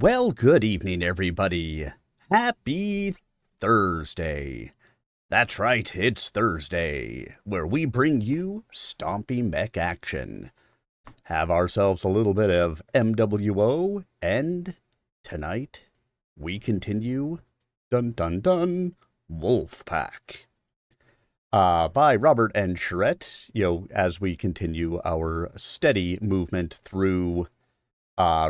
Well, good evening, everybody. Happy Thursday. That's right, it's Thursday, where we bring you stompy mech action. Have ourselves a little bit of MWO, and tonight we continue Dun Dun Dun Wolf Pack. By Robert and Charette, as we continue our steady movement through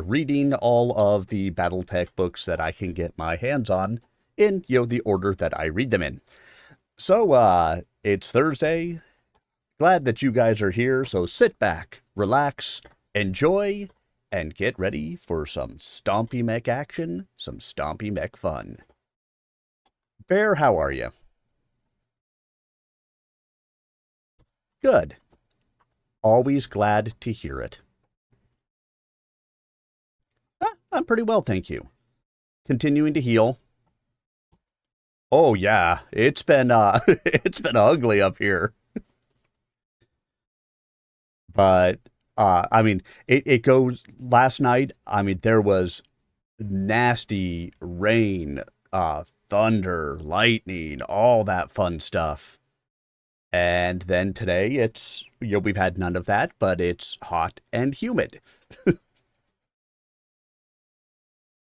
reading all of the Battletech books that I can get my hands on in, the order that I read them in. So, it's Thursday. Glad that you guys are here, so sit back, relax, enjoy, and get ready for some stompy mech action, some stompy mech fun. Bear, how are you? Good. Always glad to hear it. I'm pretty well, thank you. Continuing to heal. Oh yeah, it's been it's been ugly up here. But I mean, it goes last night. I mean, there was nasty rain, thunder, lightning, all that fun stuff. And then today it's, we've had none of that, but it's hot and humid.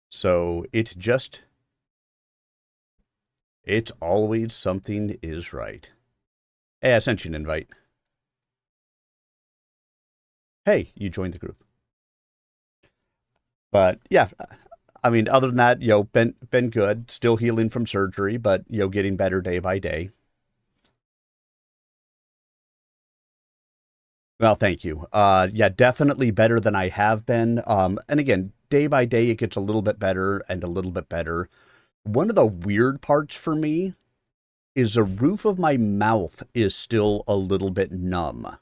So it's always something is right. Hey, I sent you an invite. Hey, you joined the group. But yeah, I mean, other than that, been good. Still healing from surgery, but getting better day by day. Well, thank you. Yeah, definitely better than I have been. And again, day by day, it gets a little bit better and a little bit better. One of the weird parts for me is the roof of my mouth is still a little bit numb.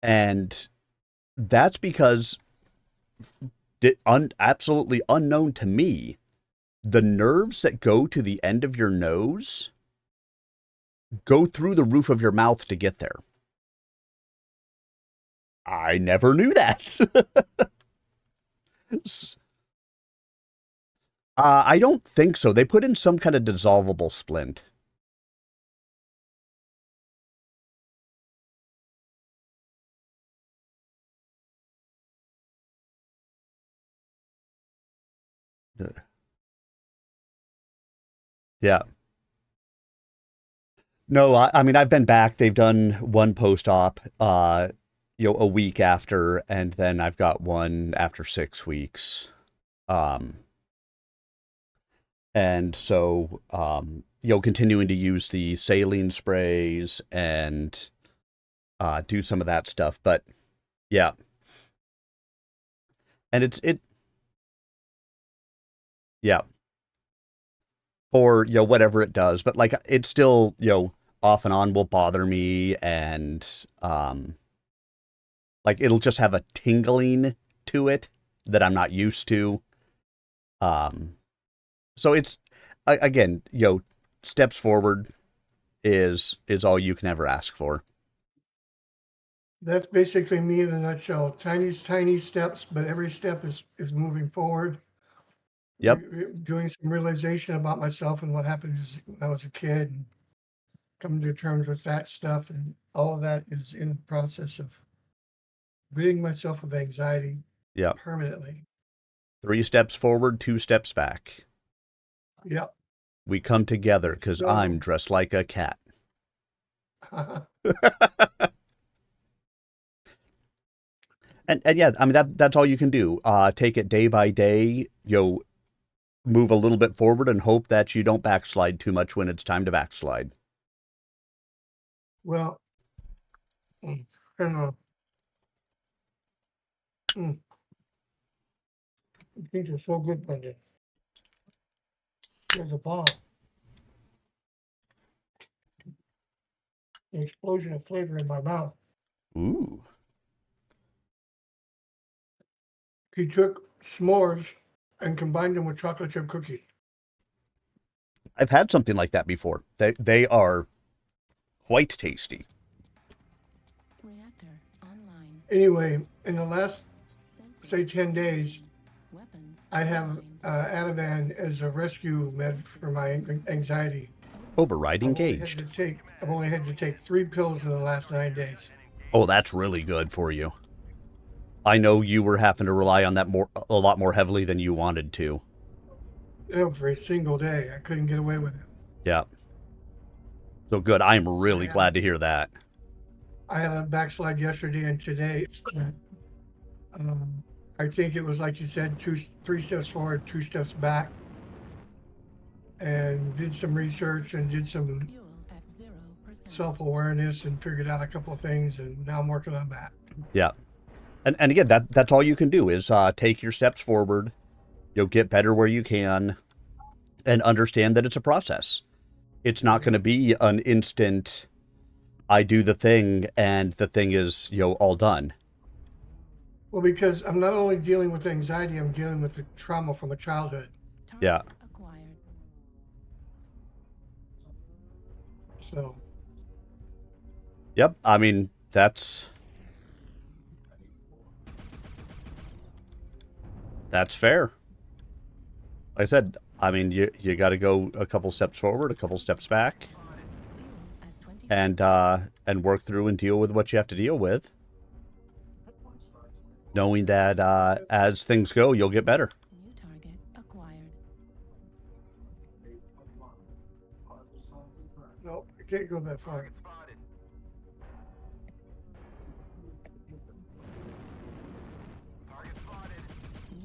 And that's because, absolutely unknown to me, the nerves that go to the end of your nose go through the roof of your mouth to get there. I never knew that. I don't think so. They put in some kind of dissolvable splint. Yeah. No, I mean, I've been back. They've done one post-op, a week after, and then I've got one after 6 weeks. And so, continuing to use the saline sprays and do some of that stuff. But yeah. And yeah. For, whatever it does. But like, it's still, off and on will bother me. And, like, it'll just have a tingling to it that I'm not used to. So it's, again, steps forward is all you can ever ask for. That's basically me in a nutshell. Tiny steps, but every step is moving forward. Yep. Doing some realization about myself and what happened when I was a kid, and coming to terms with that stuff, and all of that is in the process of ridding myself of anxiety Yep. permanently. 3 steps forward, 2 steps back. Yep. We come together because I'm dressed like a cat. And yeah, I mean, that's all you can do. Take it day by day. Move a little bit forward and hope that you don't backslide too much when it's time to backslide. Well, I don't know. Things are so good, Brendan. There's a bomb. An explosion of flavor in my mouth. Ooh. He took s'mores and combined them with chocolate chip cookies. I've had something like that before. They are quite tasty. Anyway, in the last, say, 10 days, I have Ativan as a rescue med for my anxiety. Override engaged. I've only had to take 3 pills in the last 9 days. Oh, that's really good for you. I know you were having to rely on that a lot more heavily than you wanted to. For a single day, I couldn't get away with it. Yeah. So good. I'm really glad to hear that. I had a backslide yesterday and today. I think it was like you said, 3 steps forward, 2 steps back, and did some research and did some self-awareness and figured out a couple of things, and now I'm working on that. Yeah. And again, that's all you can do is take your steps forward. You'll get better where you can, and understand that it's a process. It's not going to be an instant, I do the thing and the thing is, all done. Well, because I'm not only dealing with anxiety, I'm dealing with the trauma from a childhood. Yeah. So. Yep. I mean, that's fair. Like I said, I mean, you got to go a couple steps forward, a couple steps back, and work through and deal with what you have to deal with, knowing that as things go, you'll get better. New target acquired. No, I can't go that far. New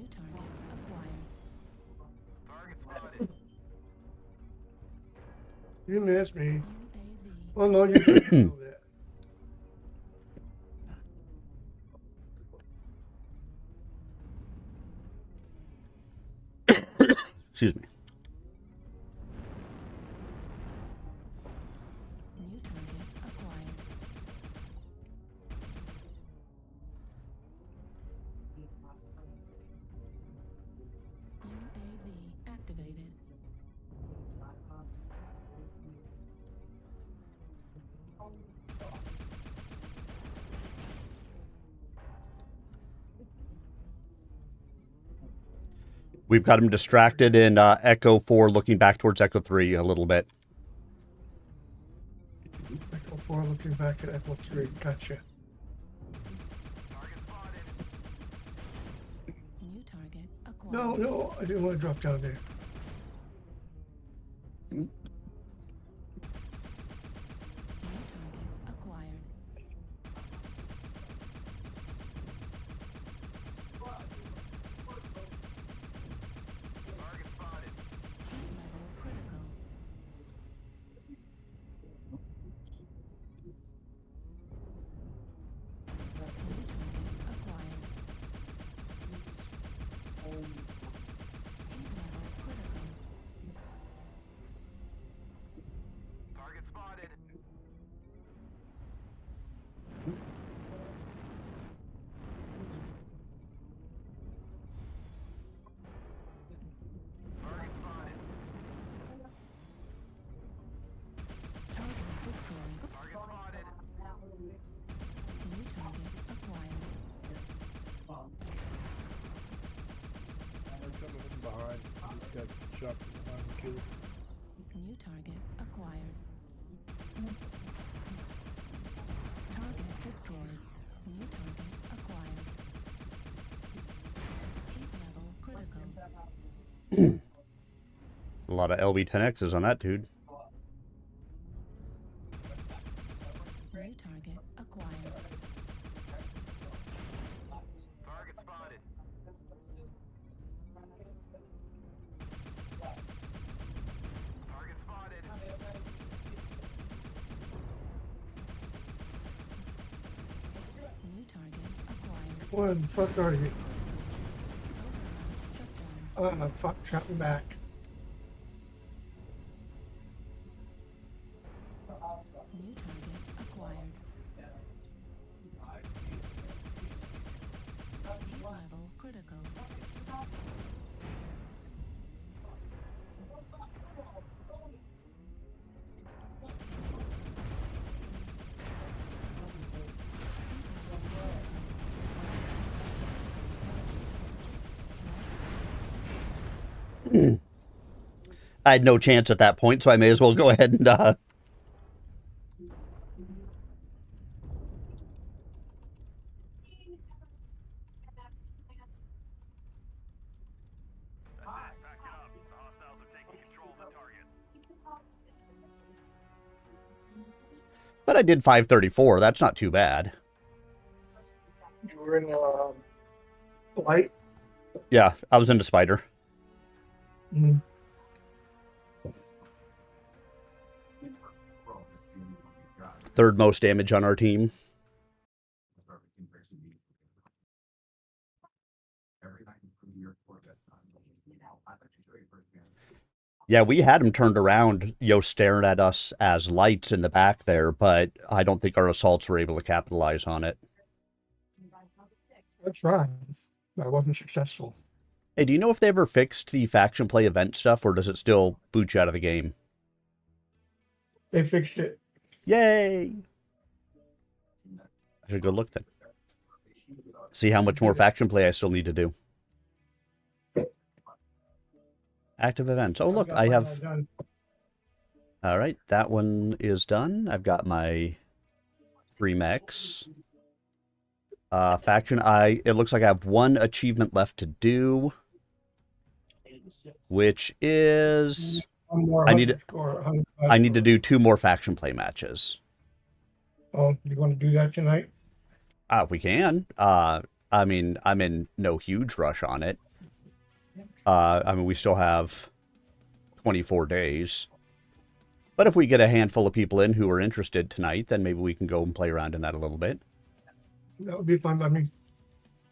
target acquired. You missed me. UAV. Well, no, you couldn't do that. Excuse me. New target acquired. UAV activated. We've got him distracted in Echo 4, looking back towards Echo 3 a little bit. Echo 4 looking back at Echo 3. Gotcha. New target acquired. No, I didn't want to drop down there. New target acquired. Heat level critical. New target acquired. Heat level critical. Target spotted. Target spotted. Target destroyed. Target spotted. New target acquired. Coming from behind. Just got shot from behind and killed. New target acquired. Target destroyed. New target acquired. Heat level critical. A lot of LB-10Xs on that dude. New target acquired. Target spotted. Target spotted. New target acquired. Where the fuck are you? Override shut down. Fuck, shot me back. New target acquired. Heat level critical. I had no chance at that point, so I may as well go ahead and Back it up. The hostiles are taking control of the target. but I did 534. That's not too bad. You were in light. Yeah, I was into Spider. Mm. Third most damage on our team. Yeah, we had him turned around, staring at us as lights in the back there, but I don't think our assaults were able to capitalize on it. I tried, but I wasn't successful. Hey, do you know if they ever fixed the faction play event stuff, or does it still boot you out of the game? They fixed it. Yay! I should go look then. See how much more faction play I still need to do. Active events. Oh, look, I have... All right, that one is done. I've got my 3 mechs. Faction, it looks like I have 1 achievement left to do, which is... I need to do 2 more faction play matches. Oh, you want to do that tonight? We can. I mean, I'm in no huge rush on it. I mean, we still have 24 days. But if we get a handful of people in who are interested tonight, then maybe we can go and play around in that a little bit. That would be fine by me.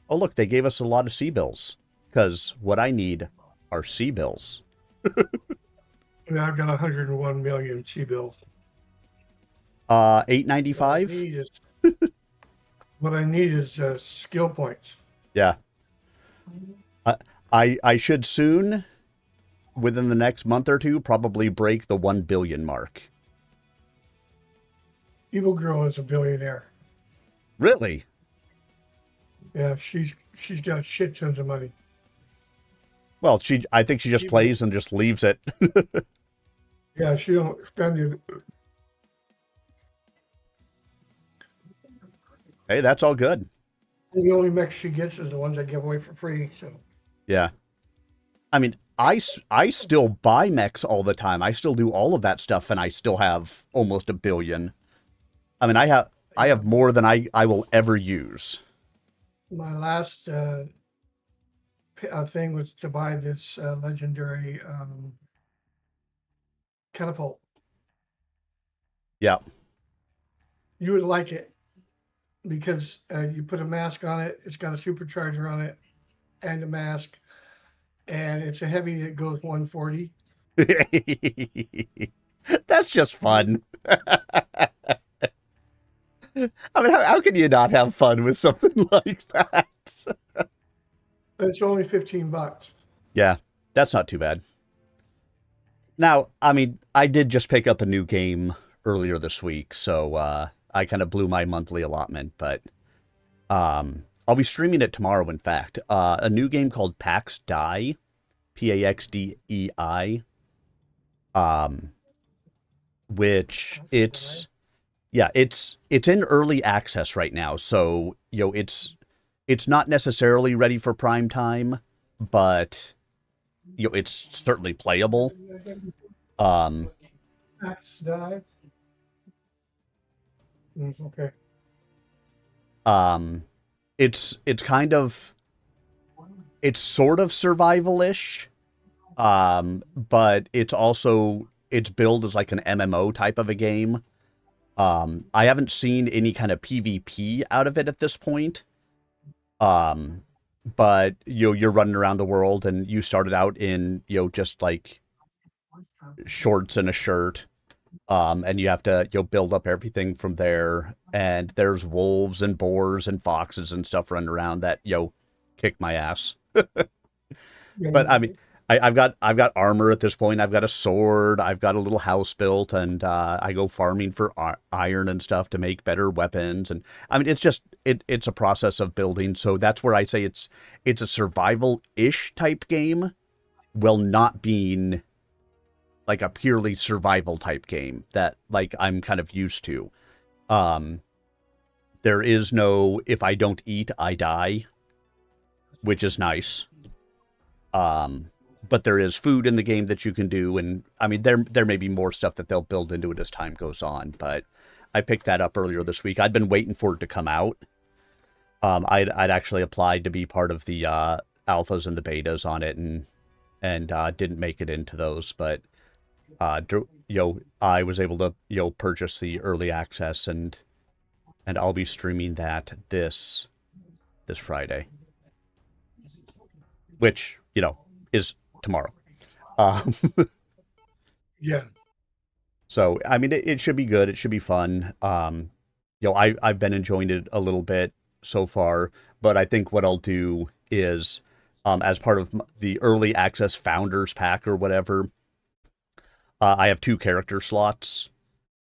Oh, look, they gave us a lot of C-bills. Because what I need are C-bills. Yeah, I've got 101 million C-bills. 895? What I need is skill points. Yeah. I should soon, within the next month or two, probably break the 1 billion mark. Evil Girl is a billionaire. Really? Yeah, she's got shit tons of money. Well, I think she just plays and just leaves it. Yeah, she don't spend it. Hey, that's all good. The only mech she gets is the ones I give away for free. So Yeah. I mean, I still buy mechs all the time. I still do all of that stuff, and I still have almost 1 billion. I mean, I have more than I will ever use. my last thing was to buy this legendary catapult. Yeah. You would like it because you put a mask on it. It's got a supercharger on it and a mask, and it's a heavy that goes 140. That's just fun. I mean, how can you not have fun with something like that? It's only $15. Yeah, that's not too bad. Now, I mean, I did just pick up a new game earlier this week, so I kind of blew my monthly allotment, but I'll be streaming it tomorrow, in fact. A new game called PAX Die, Paxdei, which it's in early access right now, so it's not necessarily ready for prime time, but it's certainly playable. Max die. Okay. It's kind of, it's sort of survival-ish, but it's billed as like an MMO type of a game. I haven't seen any kind of PvP out of it at this point. But you're running around the world, and you started out in just like shorts and a shirt, and you have to build up everything from there. And there's wolves and boars and foxes and stuff running around that kick my ass. But I mean, I've got armor at this point. I've got a sword. I've got a little house built, and I go farming for iron and stuff to make better weapons. And I mean, it's just it's a process of building. So that's where I say it's a survival-ish type game, while not being like a purely survival type game that like I'm kind of used to. There is no if I don't eat, I die, which is nice. But there is food in the game that you can do, and I mean there may be more stuff that they'll build into it as time goes on, but I picked that up earlier this week. I'd been waiting for it to come out. I'd actually applied to be part of the alphas and the betas on it, and didn't make it into those, but I was able to purchase the early access, and I'll be streaming that this Friday, which is tomorrow. Yeah. So I mean, it should be good. It should be fun. I've been enjoying it a little bit so far, but I think what I'll do is, as part of the early access founders pack or whatever, I have 2 character slots,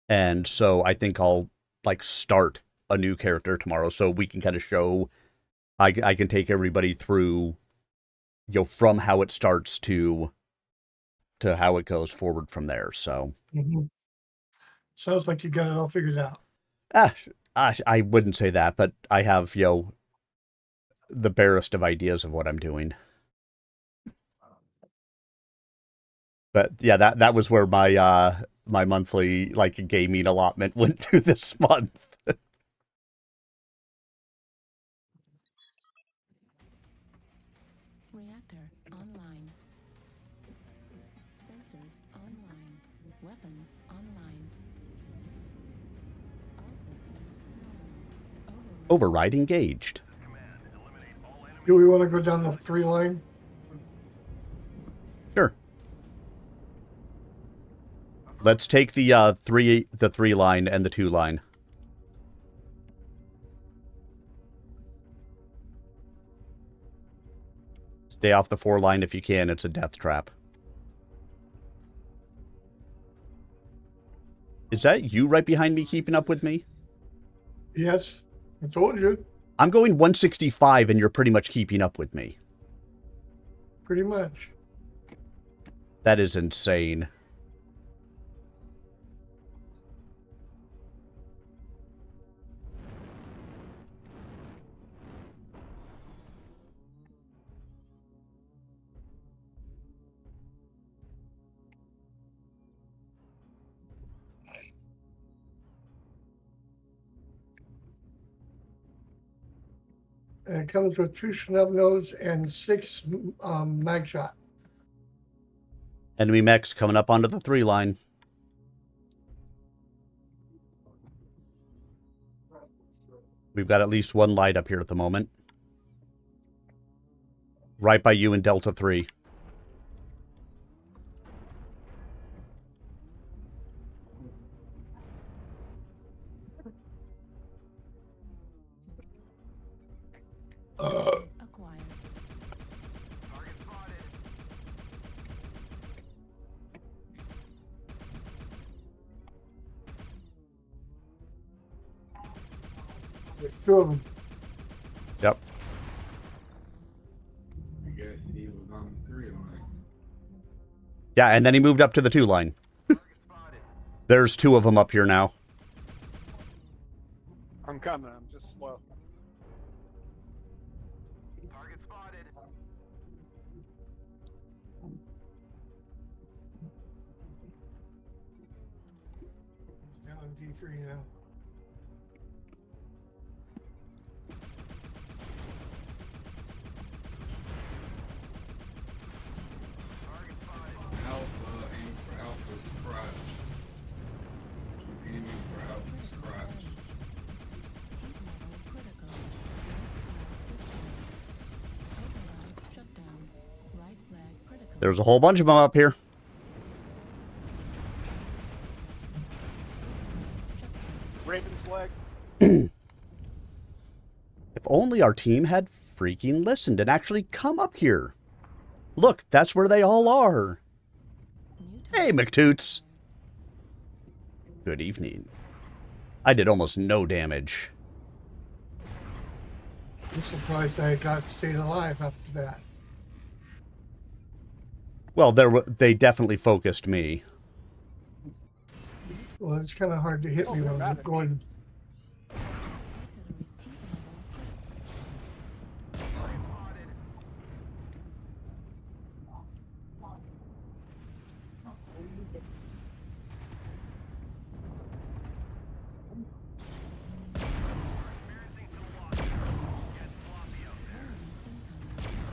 and so I think I'll like start a new character tomorrow, so we can kind of show. I can take everybody through, from how it starts to how it goes forward from there. So Sounds like you got it all figured out. I wouldn't say that, but I have the barest of ideas of what I'm doing. But yeah, that was where my my monthly like gaming allotment went to this month. Reactor online. Sensors online. Weapons online. All systems nominal. Override engaged. Do we want to go down the 3 line? Sure. Let's take the 3 line and the 2 line. Stay off the 4 line if you can. It's a death trap. Is that you right behind me keeping up with me? Yes, I told you. I'm going 165 and you're pretty much keeping up with me. Pretty much. That is insane. And it comes with 2 snub nose and 6 mag shot. Enemy mechs coming up onto the 3 line. We've got at least 1 light up here at the moment. Right by you in Delta 3. Acquired. Target spotted. There's 2 of them. Yep. I guess he was on the 3 line. Yeah, and then he moved up to the 2 line. Target spotted. There's 2 of them up here now. I'm coming. I'm just slow. Target spotted. Down on D3 now. Target spotted. Alpha, aim for Alpha Scratch. Aiming for Alpha Scratch. Heat level critical. Override shutdown. Right flag critical. There's a whole bunch of them up here. Raven's leg. If only our team had freaking listened and actually come up here. Look, that's where they all are. New Hey, McToots. Good evening. I did almost no damage. I'm surprised I got stayed alive after that. Well, they definitely focused me. Well, it's kind of hard to hit me when I'm going. Artillery speed level. Target spotted. Experiencing some loss. Get sloppy out there. Target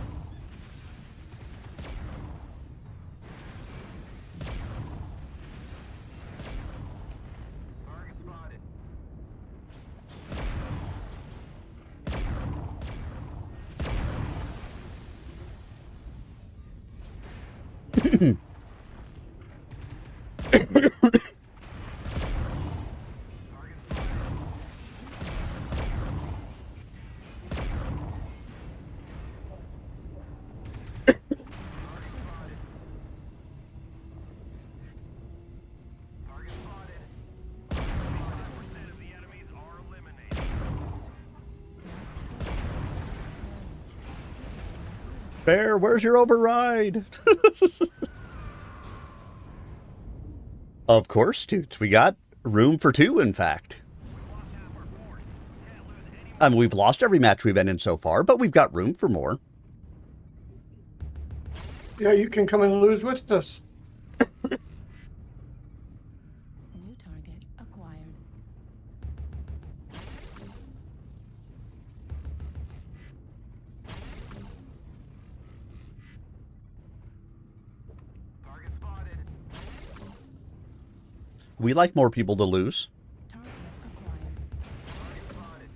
spotted. Target spotted. Target spotted. Target spotted. 75% of the enemies are eliminated. Bear, where's your override? Of course, Toots. We got room for two, in fact. Lost half our force. Can't lose any I mean, we've lost every match we've been in so far, but we've got room for more. Yeah, you can come and lose with us. New target acquired. target spotted. We like more people to lose. Target acquired. Target spotted.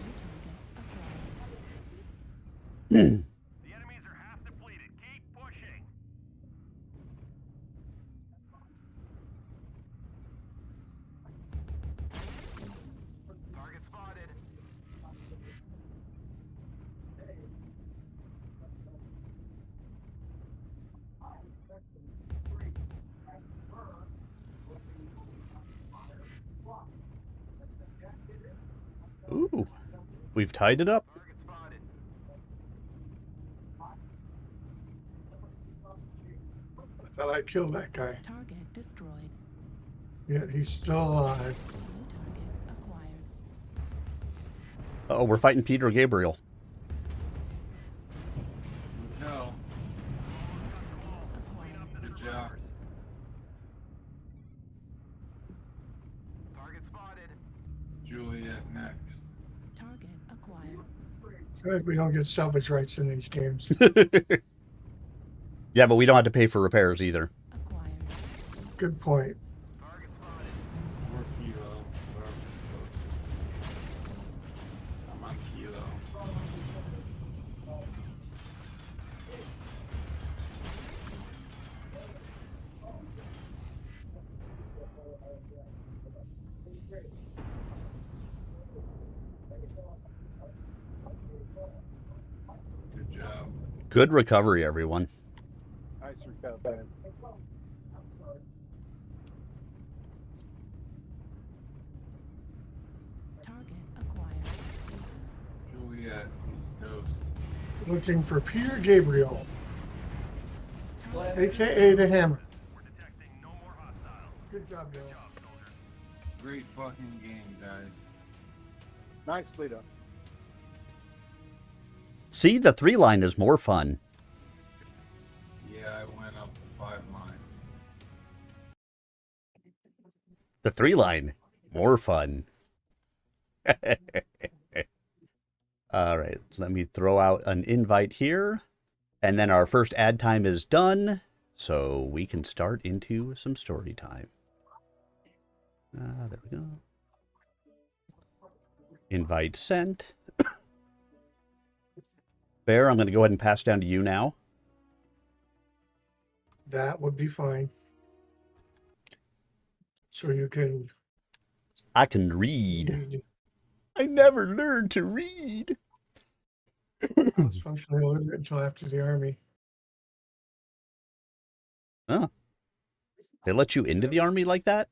New target acquired. The enemies are half depleted. Keep pushing. Target spotted. Ooh, we've tied it up. Target spotted. I thought I killed that guy. Target destroyed. Yet he's still alive. New target acquired. Oh, we're fighting Peter Gabriel. No, Acquired. good job. Target spotted. Juliet next. Target acquired. Good, we don't get salvage rights in these games. Yeah, but we don't have to pay for repairs either. Acquired. Good point. Target spotted. 4 kilo. Whatever it's supposed to. I'm on kilo. Good job. Good recovery, everyone. Nice recovery. Target acquired. Juliet, ghost. Looking for Peter Gabriel, Target aka the Hammer. We're detecting no more hostiles. Good job, Bill. Good job, soldiers. Great fucking game, guys. Nicely done. See, the 3-line is more fun. Yeah, I went up the 5 line. The 3-line, more fun. All right, so let me throw out an invite here. And then our first ad time is done, so we can start into some story time. There we go. Invite sent. Bear, I'm going to go ahead and pass down to you now. That would be fine. So you can I can read. read. I never learned to read. It's functionally illiterate until after the army. Oh. They let you into the army like that?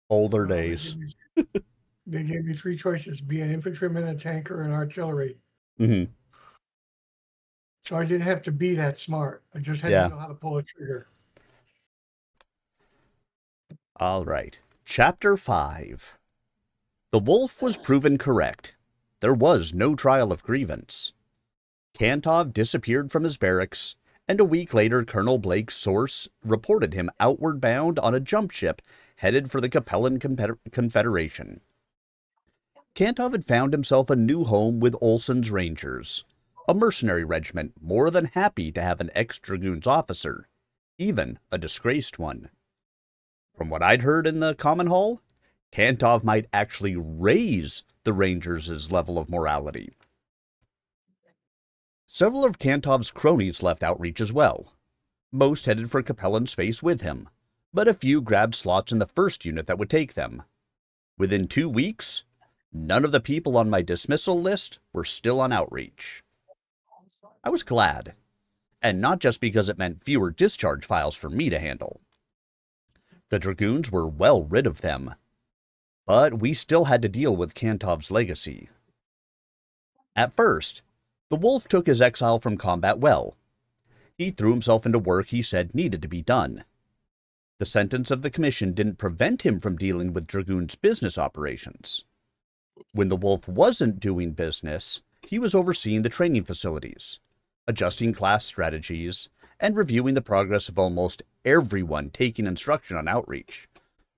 Older Well, they days. They gave me 3 choices: be an infantryman, a tanker, and artillery. Hmm. So I didn't have to be that smart. I just had Yeah. to know how to pull a trigger. All right. Chapter 5. The wolf was proven correct. There was no trial of grievance. Kantov disappeared from his barracks, and a week later Colonel Blake's source reported him outward bound on a jump ship headed for the Capellan Confederation. Kantov had found himself a new home with Olson's Rangers, a mercenary regiment more than happy to have an ex-dragoons officer, even a disgraced one. From what I'd heard in the common hall, Kantov might actually raise the Rangers' level of morality. Several of Kantov's cronies left Outreach as well. Most headed for Capellan space with him, but a few grabbed slots in the first unit that would take them. Within 2 weeks, none of the people on my dismissal list were still on Outreach. I was glad, and not just because it meant fewer discharge files for me to handle. The Dragoons were well rid of them, but we still had to deal with Kantov's legacy. At first, the Wolf took his exile from combat well. He threw himself into work he said needed to be done. The sentence of the commission didn't prevent him from dealing with Dragoon's business operations. When the Wolf wasn't doing business, he was overseeing the training facilities, adjusting class strategies, and reviewing the progress of almost everyone taking instruction on Outreach,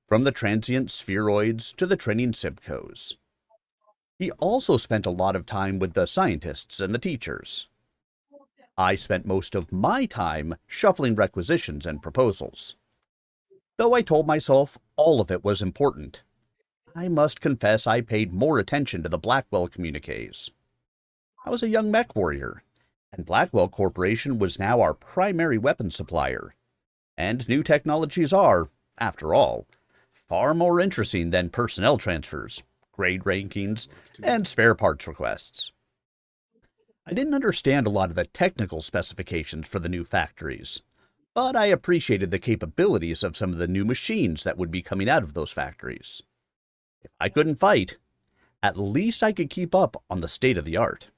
from the transient spheroids to the training Simcoes. He also spent a lot of time with the scientists and the teachers. I spent most of my time shuffling requisitions and proposals. Though I told myself all of it was important, I must confess I paid more attention to the Blackwell communiques. I was a young mech warrior, and Blackwell Corporation was now our primary weapons supplier. And new technologies are, after all, far more interesting than personnel transfers, grade rankings, and spare parts requests. I didn't understand a lot of the technical specifications for the new factories, but I appreciated the capabilities of some of the new machines that would be coming out of those factories. If I couldn't fight, at least I could keep up on the state of the art.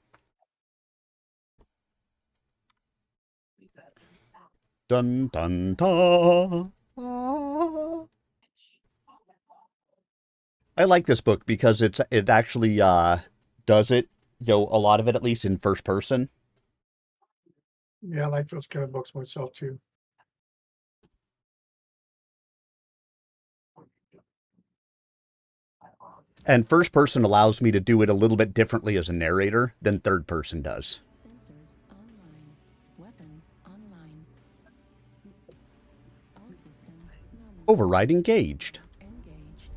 Dun dun dun. I like this book because it actually does it, a lot of it at least in first person. Yeah, I like those kind of books myself too. And first person allows me to do it a little bit differently as a narrator than third person does. Sensors online. Weapons online. All systems nominal. Override engaged. Engaged.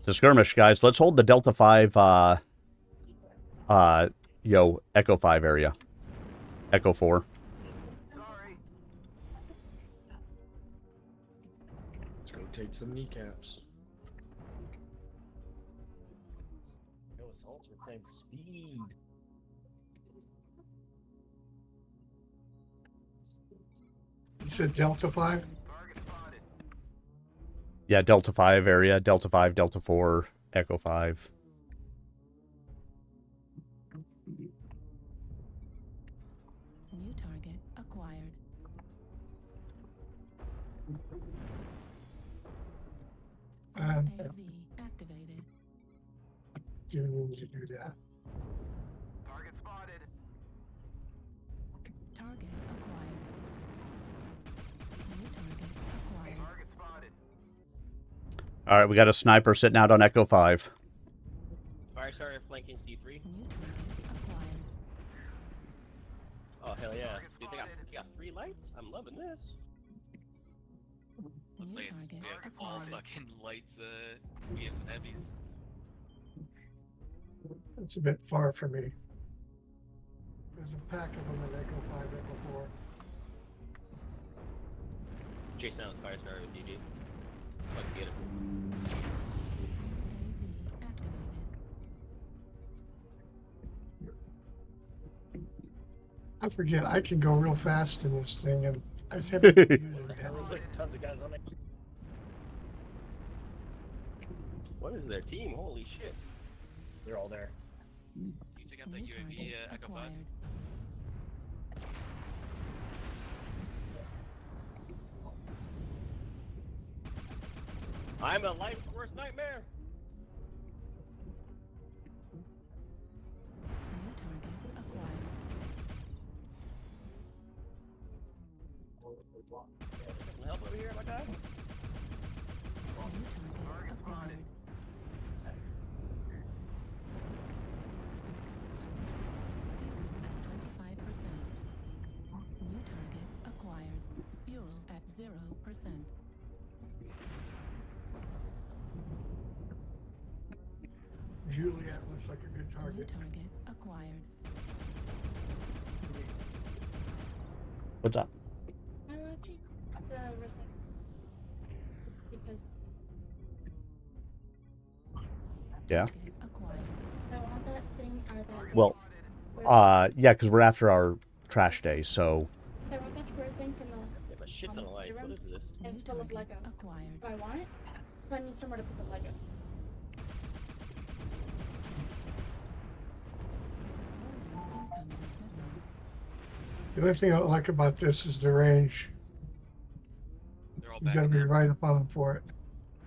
To skirmish, guys. Let's hold the Delta 5, Echo 5 area. Echo 4. Sorry. Let's go take some kneecaps. No assaults are playing for speed. You said Delta 5? Target spotted. Yeah, Delta 5 area. Delta 5, Delta 4, Echo 5. New target acquired. Um, AV activated. you need to do that. Target spotted. Target acquired. New target acquired. Target spotted. All right, we got a sniper sitting out on Echo 5. Fire starter flanking C3. New target acquired. Oh hell yeah! Target Dude, they got 3 lights. I'm loving this. New Like, target they have all acquired. fucking lights, we have heavies. It's a bit far for me. There's a pack of them at Echo 5, Echo 4. Chasing out the fire starter with DG. Let's get it. AV activated. I forget, I can go real fast in this thing, and I just haven't used it yet. There's tons of guys on it. What is their team? Holy shit! They're all there. You took out that New UAV, target Echo 5? acquired. I'm a life's worst nightmare. New target acquired. Some help over here, my guy? New target acquired. Fuel at 25%. New target acquired. Fuel at 0%. Juliet looks like a good New target. target acquired. What's up? I love to the recycle because Yeah. Target acquired. I want that thing or that. Well, yeah, because we're after our trash day, so I want that square thing from the. They have a shit ton of life. What is this? And it's New full of target Legos. acquired. Do I want it? But I need somewhere to put the Legos. Warning, incoming missiles. The only thing I don't like about this is the range. They're all You back gotta in be there. right up on them for it.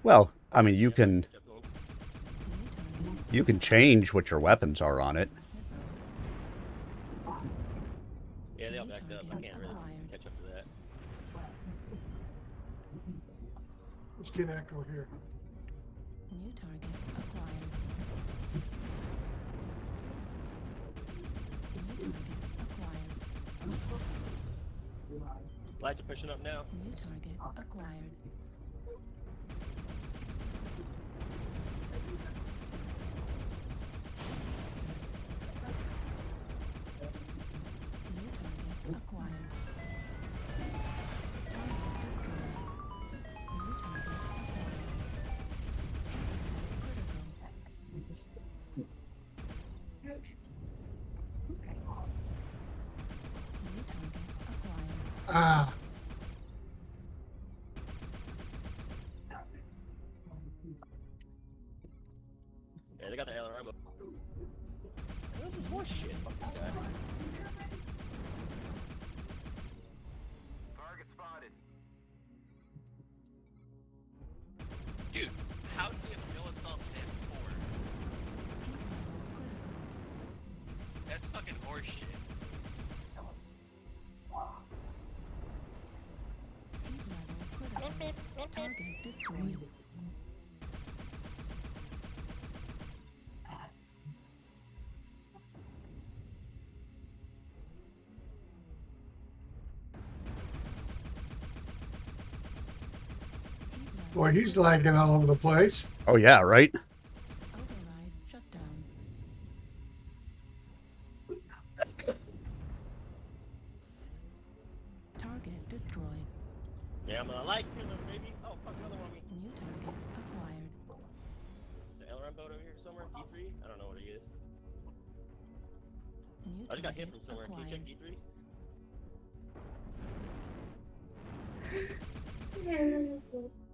well, I mean, you can New target you can change what your weapons are on it. missile. Yeah, they all New backed up. I target can't really acquired. catch up to that. Let's get Echo here. New target acquired. New target acquired. Lights are pushing up now. New target acquired. New target acquired. Target destroyed. New target acquired. Critical. New target acquired. Ah, Yeah, they got the LRM. What is this horse shit? Fuck this guy. Target spotted. Dude, how do you have no assault stand 4? Heat level critical. That's fucking horse shit. Heat level critical. Target destroyed. Heat level boy, he's lagging all over the place. Oh yeah, right. override shut down. Target destroyed. Yeah, I'm a light killer, baby. Oh, fuck, another one on me. New target acquired. The LRM boat over here somewhere? D3? I don't know what it is. New I just got hit target from somewhere. Can you check acquired.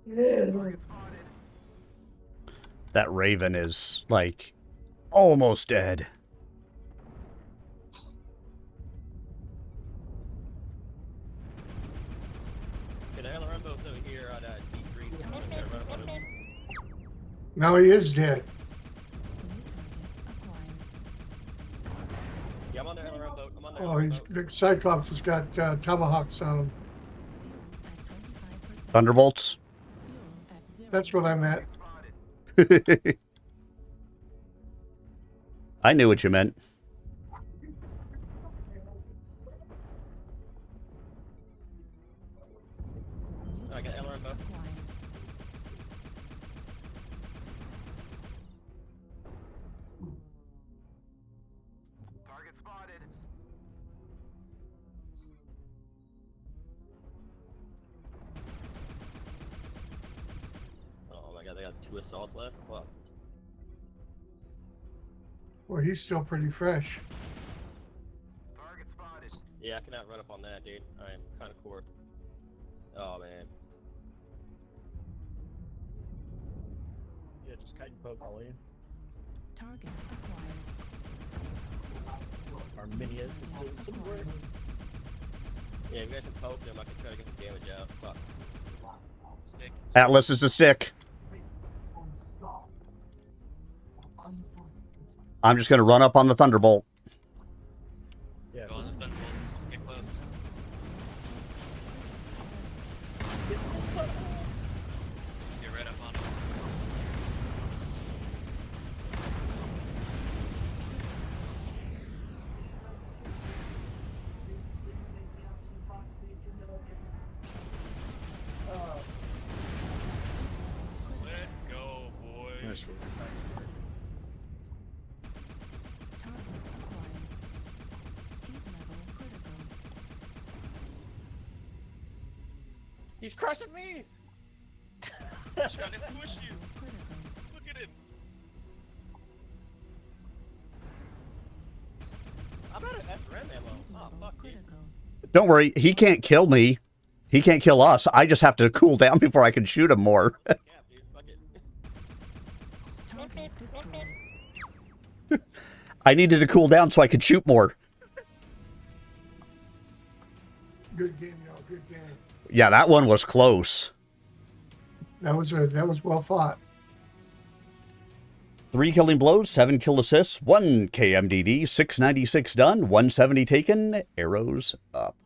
D3? Target spotted. That Raven is like almost dead. Okay, the LRM boat's over here on D3. I'm gonna run up on him. Now he is dead. New target acquired. Yeah, I'm on the LRM boat. I'm on the Oh, LRM he's boat. the Cyclops has got tomahawks on him. Fuel at 25%. Thunderbolts. Fuel at 0%. That's what I meant. Spotted. I knew what you meant. New I got target LRM boat. acquired. Target spotted. Oh my god, they got 2 assaults left? Fuck. Well, he's still pretty fresh. Target spotted. Yeah, I cannot run up on that, dude. I am kind of core. Oh man. Yeah, just kite and poke all in. Target acquired. Our minions Target somewhere. acquired. Yeah, if you guys can poke them, I can try to get some damage out. Fuck. Stick. Atlas is a stick. I'm just going to run up on the Thunderbolt. Yeah. Go on the Thunderbolt. Get close. Get right up on him. Let's go, boys. Nice work. Target acquired. Heat level critical. He's crushing me! Trying to push you. Critical. Look at him. I'm out of SRM ammo. Heat Oh, level fuck me. critical. Don't worry, he can't kill me. He can't kill us. I just have to cool down before I can shoot him more. Yeah, dude, fuck it. Target destroyed. I needed to cool down so I could shoot more. Good game, y'all. Good game. Yeah, that one was close. That was well fought. 3 killing blows, 7 kill assists, 1 KMDD, 696 done, 170 taken, arrows up.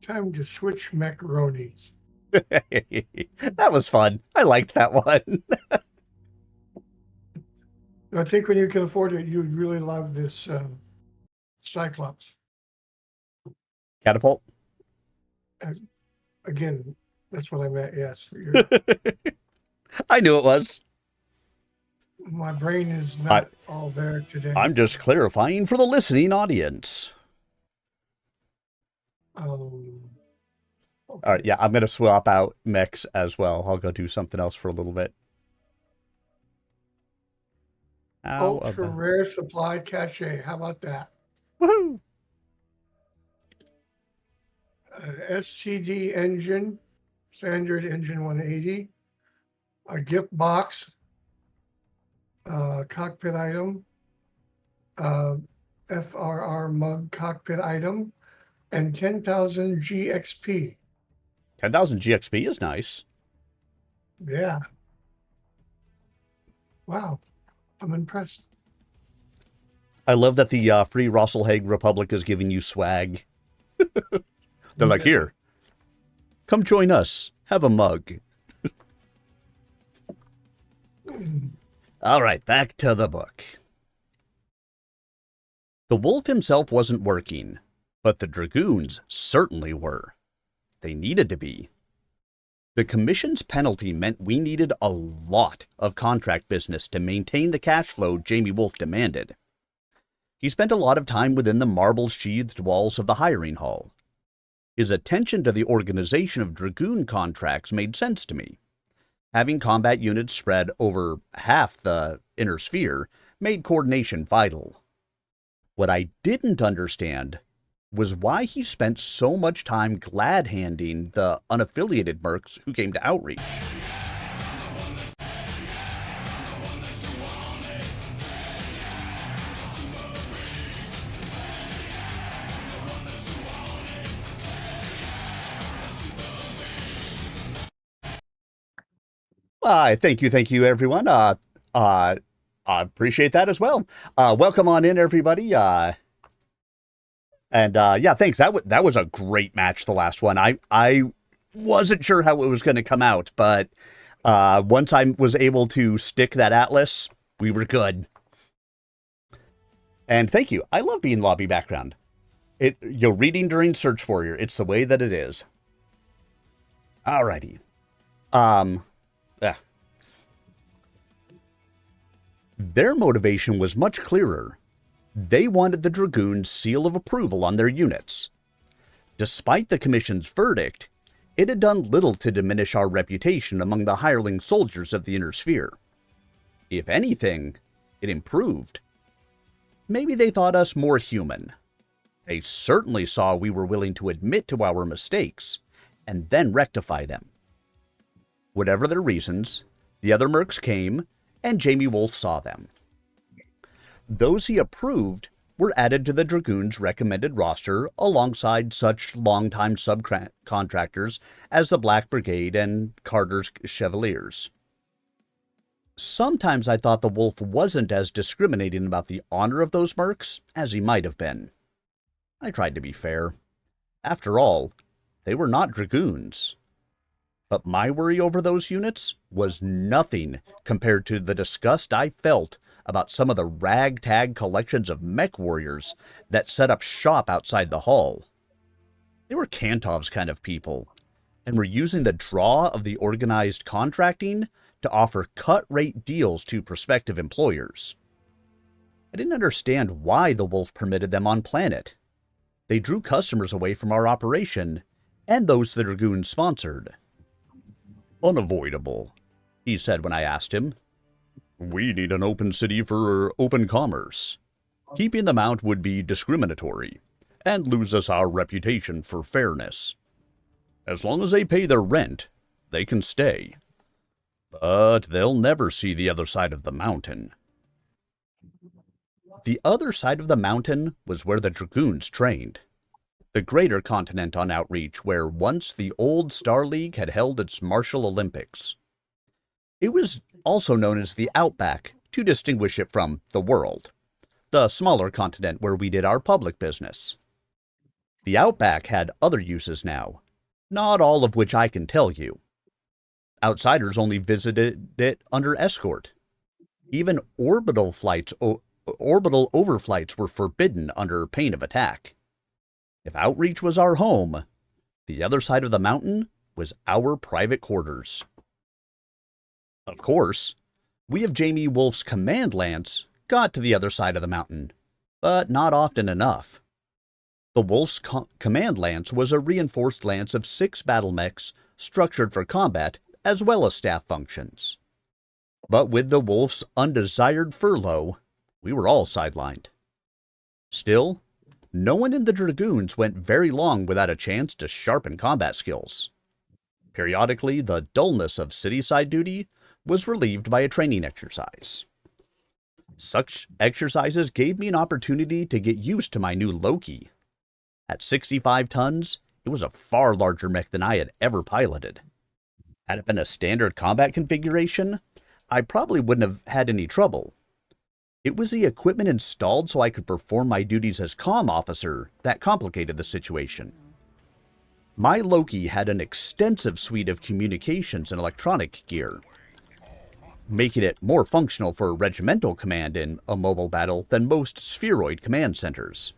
Time to switch macaronis. That was fun. I liked that one. I think when you can afford it, you'd really love this Cyclops. Catapult. Again, that's what I meant. Yes, You're- I knew it was. my brain is not all there today. I'm just clarifying for the listening audience. Okay. All right, yeah, I'm going to swap out mechs as well. I'll go do something else for a little bit. How Ultra about... rare supply cache. How about that? Woohoo! STD engine, standard engine 180. A gift box, cockpit item, FRR mug cockpit item, and 10,000 GXP. 10,000 GXP is nice. Yeah. Wow. I'm impressed. I love that the Free Rosselhaig Republic is giving you swag. They're like, here, come join us. Have a mug. All right, back to the book. The wolf himself wasn't working, but the dragoons certainly were. They needed to be. The commission's penalty meant we needed a lot of contract business to maintain the cash flow Jamie Wolf demanded. He spent a lot of time within the marble-sheathed walls of the hiring hall. His attention to the organization of dragoon contracts made sense to me. Having combat units spread over half the inner sphere made coordination vital. What I didn't understand was why he spent so much time glad-handing the unaffiliated mercs who came to outreach. Thank you, everyone. I appreciate that as well. Welcome on in, everybody. Yeah, thanks. That was a great match, the last one. I wasn't sure how it was going to come out, but once I was able to stick that Atlas, we were good. And thank you. I love being lobby background. You're reading during Search Warrior. It's the way that it is. Alrighty. Their motivation was much clearer. They wanted the Dragoons' seal of approval on their units. Despite the Commission's verdict, it had done little to diminish our reputation among the hireling soldiers of the Inner Sphere. If anything, it improved. Maybe they thought us more human. They certainly saw we were willing to admit to our mistakes, and then rectify them. Whatever their reasons, the other mercs came, and Jamie Wolf saw them. Those he approved were added to the Dragoons' recommended roster alongside such longtime subcontractors as the Black Brigade and Carter's Chevaliers. Sometimes I thought the wolf wasn't as discriminating about the honor of those mercs as he might have been. I tried to be fair. After all, they were not dragoons. But my worry over those units was nothing compared to the disgust I felt about some of the ragtag collections of mech warriors that set up shop outside the hall. They were Kantov's kind of people, and were using the draw of the organized contracting to offer cut-rate deals to prospective employers. I didn't understand why the wolf permitted them on planet. They drew customers away from our operation, and those the dragoons sponsored. Unavoidable, he said when I asked him. We need an open city for open commerce. Keeping them out would be discriminatory, and lose us our reputation for fairness. As long as they pay their rent, they can stay. But they'll never see the other side of the mountain. The other side of the mountain was where the dragoons trained. The greater continent on Outreach, where once the old Star League had held its Martial Olympics. It was also known as the Outback, to distinguish it from the world, the smaller continent where we did our public business. The Outback had other uses now, not all of which I can tell you. Outsiders only visited it under escort. Even orbital overflights were forbidden under pain of attack. If Outreach was our home, the other side of the mountain was our private quarters. Of course, we of Jamie Wolf's command lance got to the other side of the mountain, but not often enough. The Wolf's command lance was a reinforced lance of 6 battle mechs structured for combat as well as staff functions. But with the Wolf's undesired furlough, we were all sidelined. Still, no one in the Dragoons went very long without a chance to sharpen combat skills. Periodically, the dullness of city-side duty was relieved by a training exercise. Such exercises gave me an opportunity to get used to my new Loki. At 65 tons, it was a far larger mech than I had ever piloted. Had it been a standard combat configuration, I probably wouldn't have had any trouble. It was the equipment installed so I could perform my duties as comm officer that complicated the situation. My Loki had an extensive suite of communications and electronic gear, making it more functional for regimental command in a mobile battle than most spheroid command centers.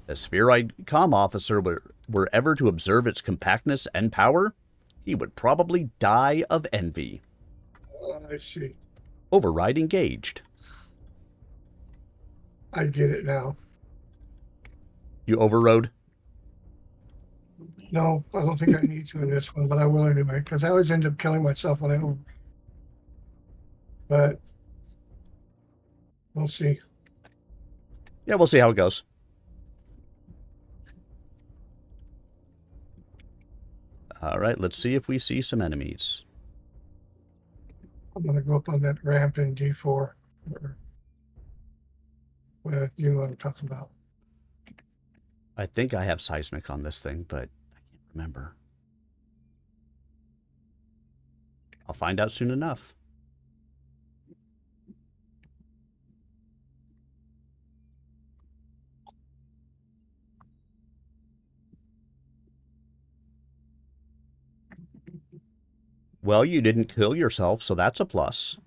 If a spheroid comm officer were ever to observe its compactness and power, he would probably die of envy. I see. Override engaged. I get it now. You overrode? No, I don't think I need to in this one, but I will anyway, because I always end up killing myself when I over. But we'll see. Yeah, we'll see how it goes. All right, let's see if we see some enemies. I'm going to go up on that ramp in D4. Well, you know what I'm talking about. I think I have seismic on this thing, but I can't remember. I'll find out soon enough. Well, you didn't kill yourself, so that's a plus.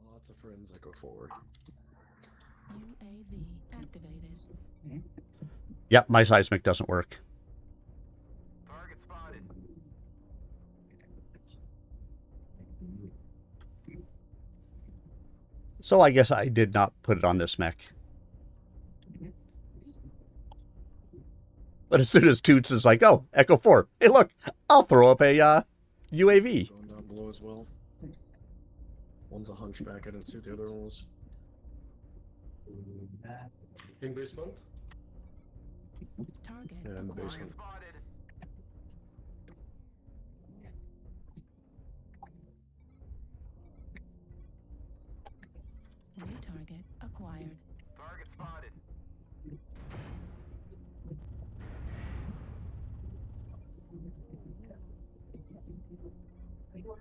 Lots of friends that go forward. UAV activated. Yep, my seismic doesn't work. Target spotted. So I guess I did not put it on this mech. But as soon as Toots is like, oh, Echo 4, hey look, I'll throw up a UAV. Going down below as well. One's a hunchback, I didn't see the other one was. In basement? Target Yeah, in the acquired. basement. Spotted. New target acquired. Target spotted.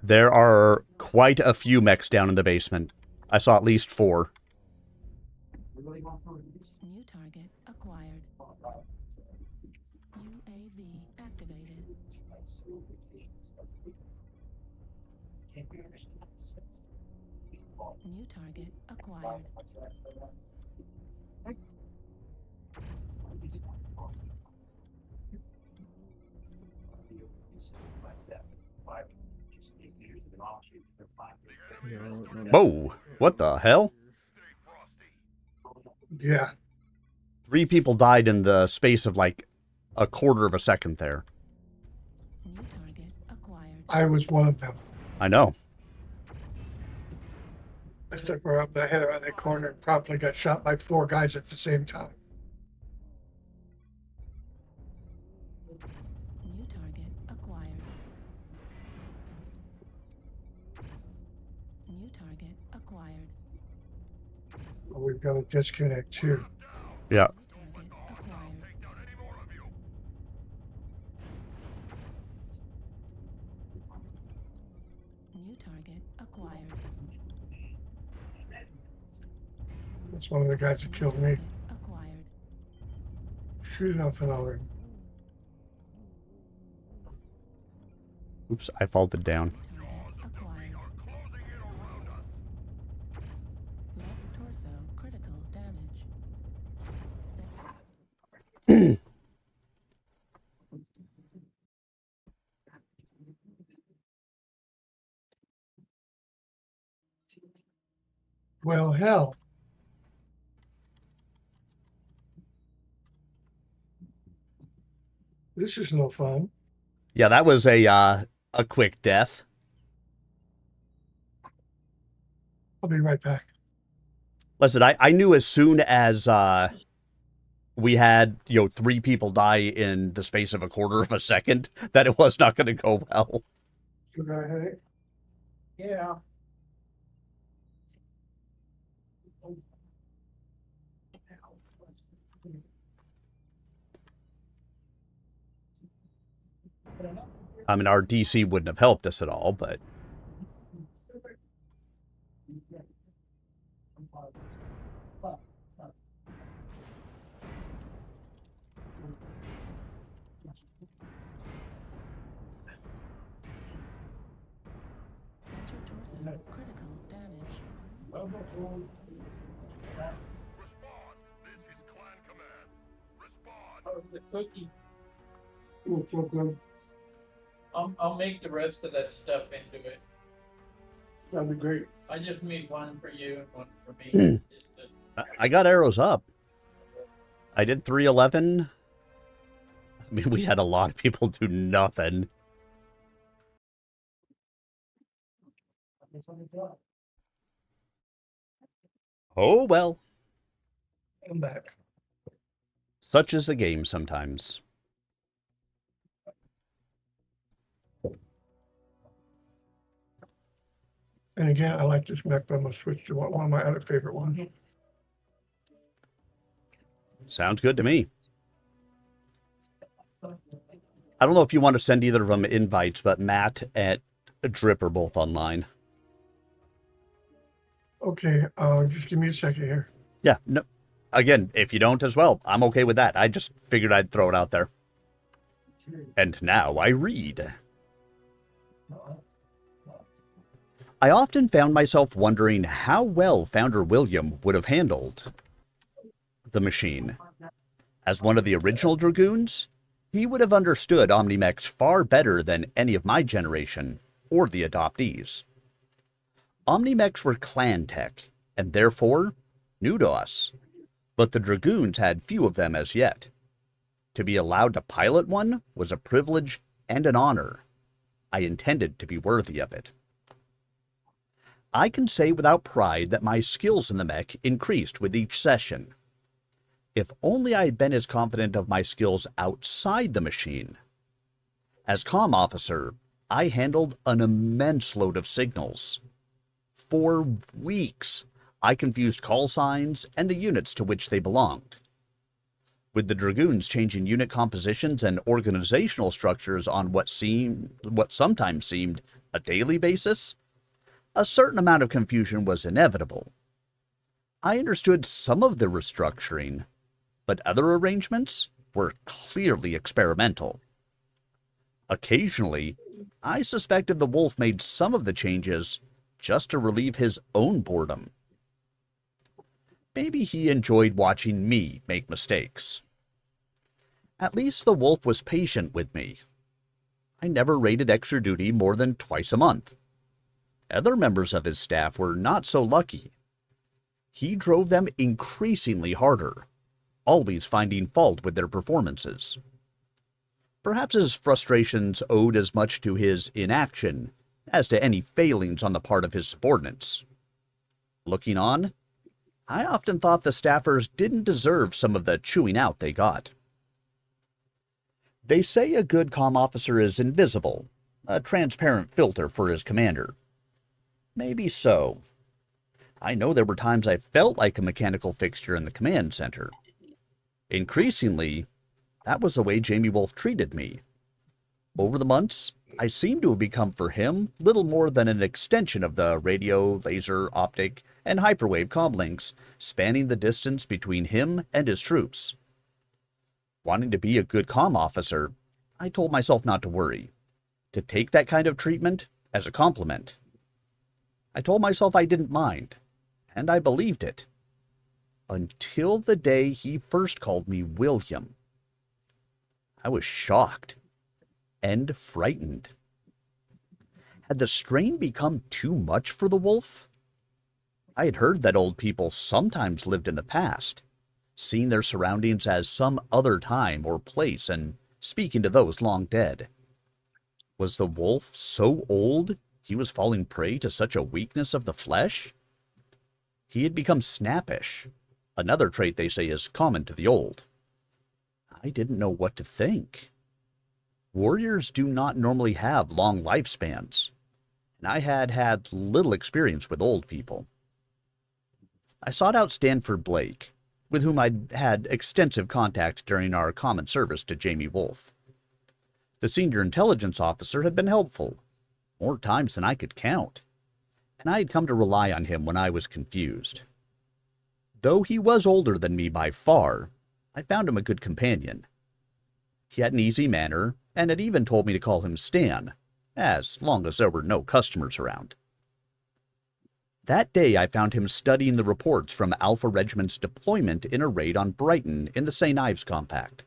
There are quite a few mechs down in the basement. I saw at least 4. New target acquired. UAV activated. New target acquired. Whoa, what the hell? Yeah. 3 people died in the space of like a quarter of a second there. New target acquired. I was one of them. I know. I stuck around my head around that corner and promptly got shot by 4 guys at the same time. New target acquired. New target acquired. But we've got a disconnect too. Yeah. New target acquired. New target acquired. That's one of the guys that killed me. Acquired. Shooting off another. Oops, I faulted down. Target acquired. Left torso critical damage. Well, hell. This is no fun. Yeah, that was a quick death. I'll be right back. Listen, I knew as soon as we had, 3 people die in the space of a quarter of a second that it was not going to go well. Should I headache? Yeah. I mean, our DC wouldn't have helped us at all, but Center torso critical damage. Respond. This is Clan Command. Respond. The cookie. Oh, so good. I'll make the rest of that stuff into it. That'd be great. I just made one for you and one for me. Just to- I got arrows up. I did 311. I mean, we had a lot of people do nothing. Oh, well. I'm back. Such is the game sometimes. And again, I like this mech, but I'm going to switch to one of my other favorite ones. Sounds good to me. I don't know if you want to send either of them invites, but Matt and Drip are both online. Okay, just give me a second here. Yeah, no. Again, if you don't as well, I'm okay with that. I just figured I'd throw it out there. And now I read. I often found myself wondering how well Founder William would have handled the machine. As one of the original Dragoons, he would have understood Omnimex far better than any of my generation or the adoptees. Omnimex were clan tech, and therefore new to us, but the Dragoons had few of them as yet. To be allowed to pilot one was a privilege and an honor. I intended to be worthy of it. I can say without pride that my skills in the mech increased with each session. If only I had been as confident of my skills outside the machine. As comm officer, I handled an immense load of signals. For weeks, I confused call signs and the units to which they belonged. with the Dragoons changing unit compositions and organizational structures on what sometimes seemed a daily basis, a certain amount of confusion was inevitable. I understood some of the restructuring, but other arrangements were clearly experimental. Occasionally, I suspected the Wolf made some of the changes just to relieve his own boredom. Maybe he enjoyed watching me make mistakes. At least the Wolf was patient with me. I never rated extra duty more than twice a month. Other members of his staff were not so lucky. He drove them increasingly harder, always finding fault with their performances. Perhaps his frustrations owed as much to his inaction as to any failings on the part of his subordinates. Looking on, I often thought the staffers didn't deserve some of the chewing out they got. They say a good comm officer is invisible, a transparent filter for his commander. Maybe so. I know there were times I felt like a mechanical fixture in the command center. Increasingly, that was the way Jamie Wolf treated me. Over the months, I seemed to have become for him little more than an extension of the radio, laser, optic, and hyperwave comm links spanning the distance between him and his troops. Wanting to be a good comm officer, I told myself not to worry, to take that kind of treatment as a compliment. I told myself I didn't mind, and I believed it. Until the day he first called me William. I was shocked and frightened. Had the strain become too much for the Wolf? I had heard that old people sometimes lived in the past, seeing their surroundings as some other time or place and speaking to those long dead. Was the Wolf so old he was falling prey to such a weakness of the flesh? He had become snappish, another trait they say is common to the old. I didn't know what to think. Warriors do not normally have long lifespans, and I had had little experience with old people. I sought out Stanford Blake, with whom I'd had extensive contact during our common service to Jamie Wolf. The senior intelligence officer had been helpful, more times than I could count, and I had come to rely on him when I was confused. Though he was older than me by far, I found him a good companion. He had an easy manner, and had even told me to call him Stan, as long as there were no customers around. That day I found him studying the reports from Alpha Regiment's deployment in a raid on Brighton in the St. Ives Compact.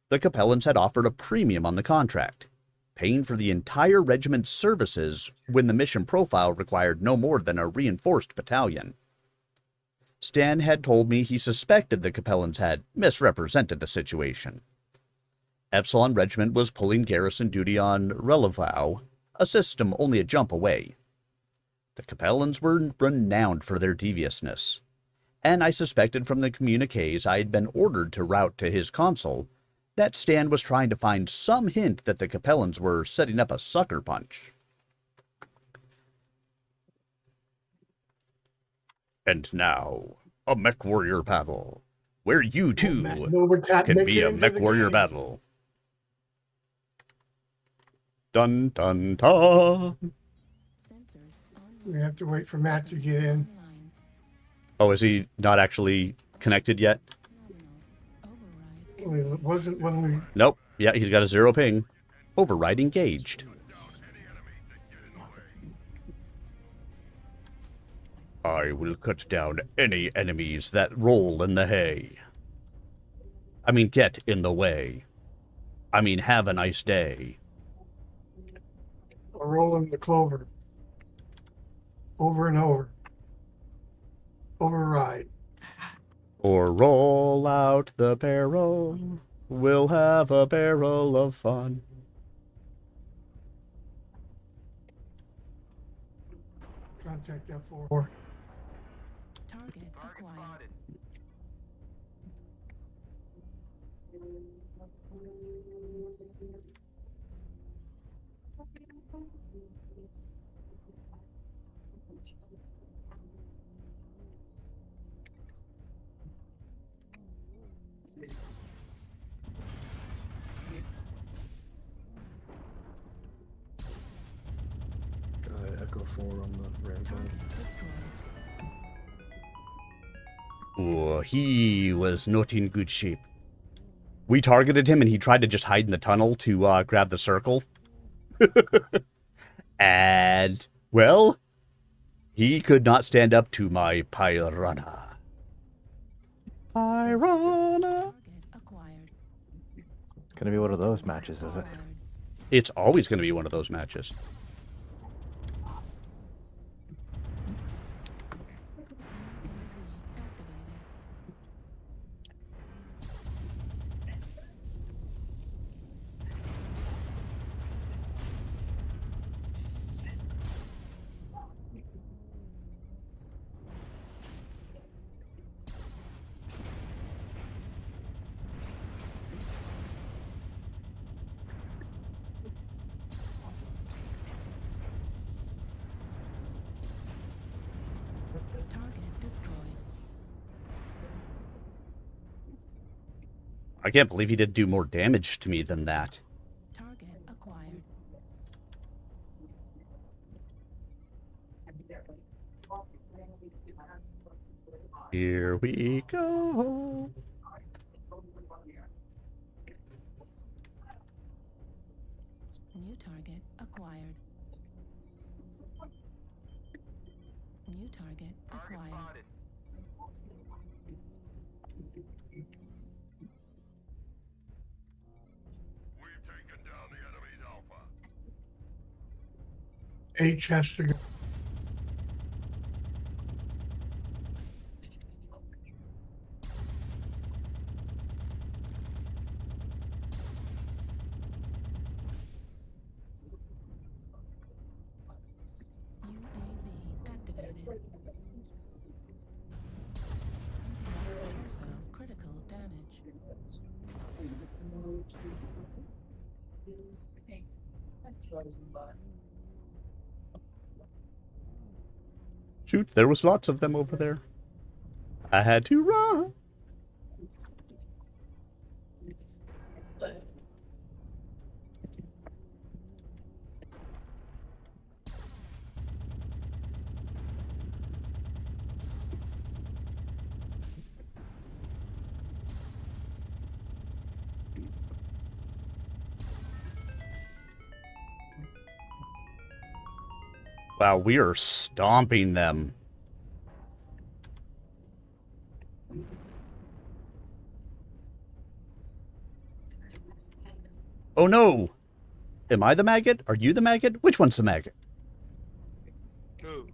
The Capellans had offered a premium on the contract, paying for the entire regiment's services when the mission profile required no more than a reinforced battalion. Stan had told me he suspected the Capellans had misrepresented the situation. Epsilon Regiment was pulling garrison duty on Relevau, a system only a jump away. The Capellans were renowned for their deviousness, and I suspected from the communiques I had been ordered to route to his consul that Stan was trying to find some hint that the Capellans were setting up a sucker punch. And now, a mech warrior battle, where you too can be a mech warrior battle. Dun dun dun. Sensors We online. have to wait for Matt to get in. Online. Oh, is he not actually connected yet? Nominal. Override. It wasn't when we. Nope. Yeah, he's got a 0 ping. Override engaged. I will cut down any enemies that roll in the hay. I mean, get in the way. I mean, have a nice day. Rolling the clover. Over and over. Override. Or roll out the barrel. We'll have a barrel of fun. Contact F4. Target acquired. Ooh, he was not in good shape. We targeted him and he tried to just hide in the tunnel to grab the circle. And, well, he could not stand up to my piranha. Piranha. Target acquired. It's gonna be one of those matches, is it? Acquired. It's always going to be one of those matches. UAV activated. Target destroyed. I can't believe he didn't do more damage to me than that. Target acquired. Here we go. New target acquired. New target Target acquired. spotted. We've taken down the enemy's Alpha. H has to go. UAV activated. Left torso critical damage. Shoot, there was lots of them over there. I had to run. Wow, we are stomping them. Oh no! Am I the maggot? Are you the maggot? Which one's the maggot? Who?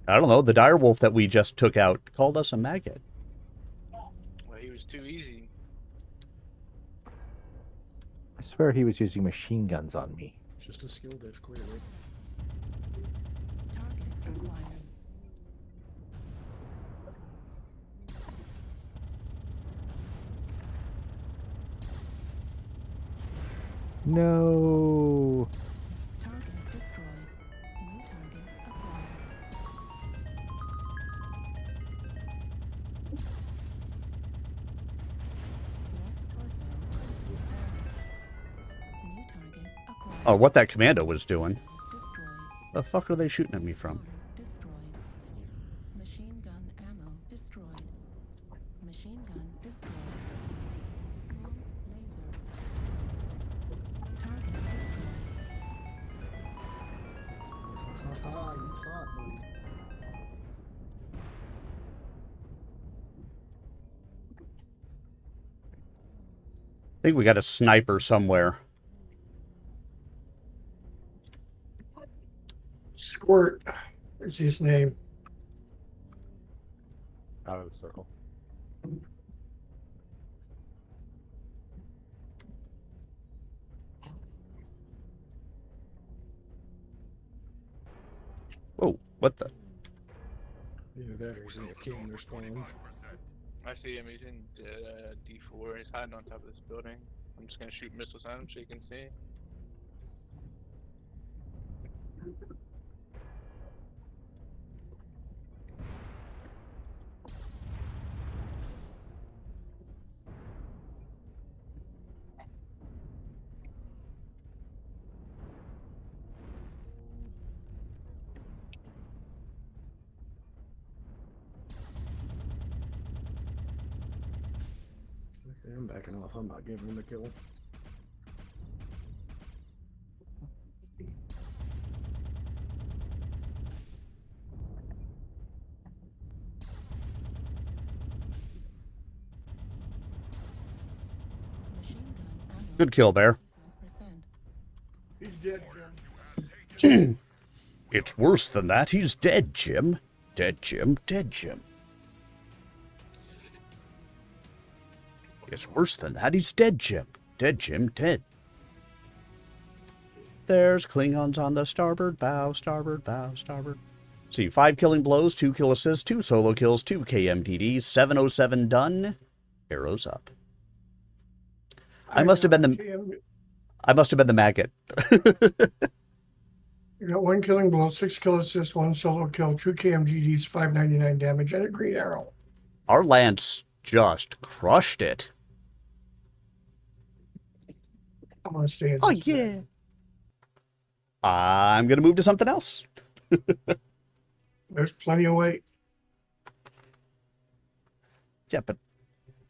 I don't know. The dire wolf that we just took out called us a maggot. Well, he was too easy. I swear he was using machine guns on me. Just a skill diff, clearly. Target acquired. No. Target destroyed. New target acquired. Left torso critical damage. New target acquired. Oh, what that commando was doing. Destroyed. The fuck are they shooting at me from? Arm destroyed. Machine gun ammo destroyed. Machine gun destroyed. Small laser destroyed. Target destroyed. Haha, you thought, buddy. I think we got a sniper somewhere. Squirt is his name. Out of the circle. Whoa, what the? Either that or he's in the king they're playing. I see him. He's in D4. He's hiding on top of this building. I'm just gonna shoot missiles at him so you can see. backing off. I'm not giving him the kill. Machine gun ammo. Good kill, Bear. 5%. He's dead, Jim. It's worse than that. He's dead, Jim. Dead Jim. Dead Jim. It's worse than that. He's dead, Jim. Dead Jim. Dead. There's Klingons on the starboard bow, starboard bow, starboard. See, 5 killing blows, 2 kill assists, 2 solo kills, 2 KMTDs, 707 done. Arrows up. I must have been the maggot. You got 1 killing blow, 6 kill assists, 1 solo kill, 2 KMGDs, 599 damage, and a green arrow. Our Lance just crushed it. I'm gonna stay in Oh, this yeah. bed. I'm going to move to something else. There's plenty of weight. Yeah, but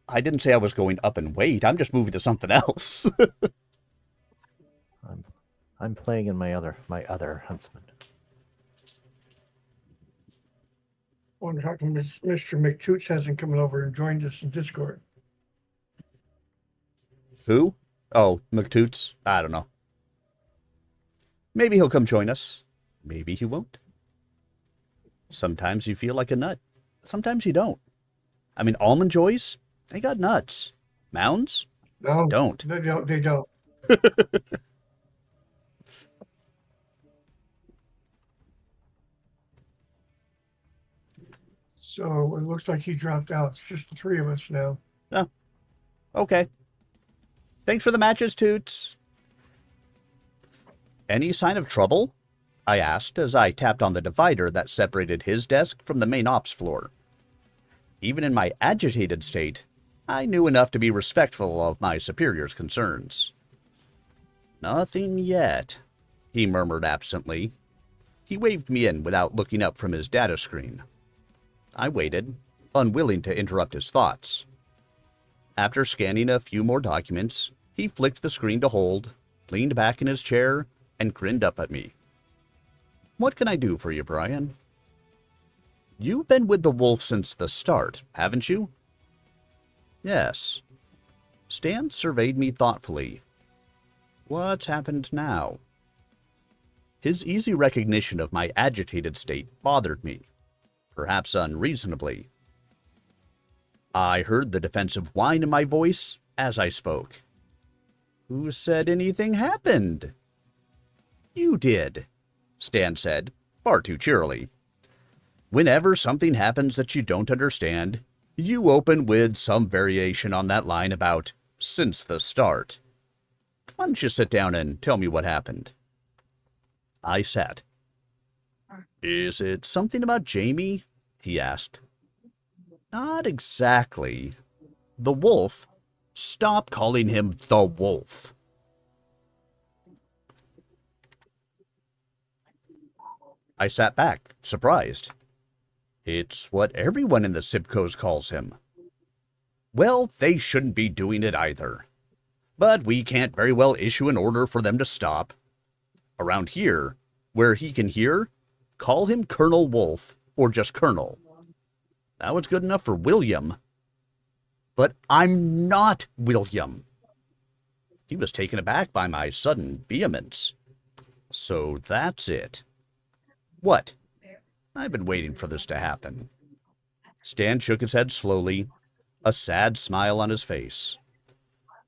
I didn't say I was going up in weight. I'm just moving to something else. I'm playing in my other huntsman. Wonder how come Mr. McToots hasn't come over and joined us in Discord. Who? Oh, McToots? I don't know. Maybe he'll come join us. Maybe he won't. Sometimes you feel like a nut. Sometimes you don't. I mean, Almond Joys, they got nuts. Mounds? No, Don't. They don't. They don't. So it looks like he dropped out. It's just the 3 of us now. Oh, okay. Thanks for the matches, Toots. Any sign of trouble? I asked as I tapped on the divider that separated his desk from the main ops floor. Even in my agitated state, I knew enough to be respectful of my superior's concerns. Nothing yet, he murmured absently. He waved me in without looking up from his data screen. I waited, unwilling to interrupt his thoughts. After scanning a few more documents, he flicked the screen to hold, leaned back in his chair, and grinned up at me. What can I do for you, Brian? You've been with the wolf since the start, haven't you? Yes. Stan surveyed me thoughtfully. What's happened now? His easy recognition of my agitated state bothered me, perhaps unreasonably. I heard the defensive whine in my voice as I spoke. Who said anything happened? You did, Stan said, far too cheerily. Whenever something happens that you don't understand, you open with some variation on that line about since the start. Why don't you sit down and tell me what happened? I sat. Is it something about Jamie? He asked. Not exactly. The wolf? Stop calling him the wolf. I sat back, surprised. It's what everyone in the Sibcos calls him. Well, they shouldn't be doing it either. But we can't very well issue an order for them to stop. Around here, where he can hear, call him Colonel Wolf or just Colonel. That was good enough for William. But I'm not William. He was taken aback by my sudden vehemence. So that's it. What? I've been waiting for this to happen. Stan shook his head slowly, a sad smile on his face.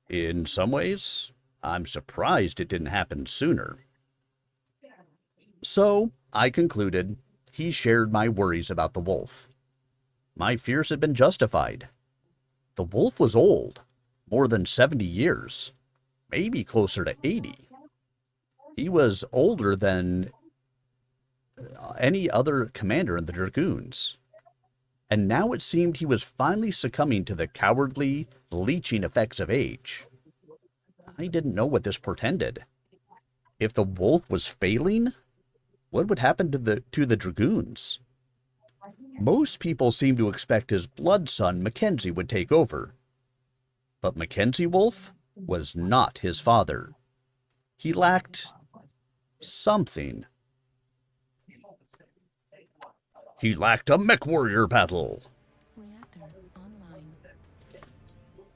In some ways, I'm surprised it didn't happen sooner. So, I concluded, he shared my worries about the wolf. My fears had been justified. The wolf was old, more than 70 years, maybe closer to 80. He was older than any other commander in the Dragoons. And now it seemed he was finally succumbing to the cowardly, leeching effects of age. I didn't know what this portended. If the wolf was failing, what would happen to the Dragoons? Most people seemed to expect his blood son, Mackenzie, would take over. But Mackenzie Wolf was not his father. He lacked something. He lacked a mech warrior battle. Reactor online.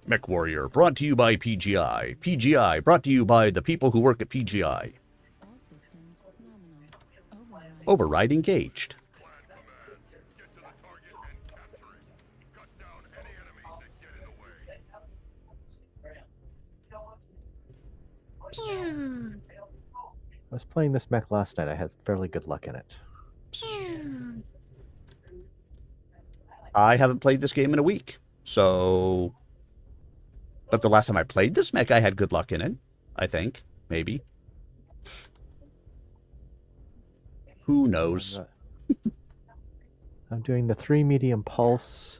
Mech Warrior, brought to you by PGI. PGI, brought to you by the people who work at PGI. All systems nominal. Override. Override engaged. I was playing this mech last night. I had fairly good luck in it. I haven't played this game in a week, so... But the last time I played this mech, I had good luck in it. I think. Maybe. Who knows? I'm doing the 3 medium pulse,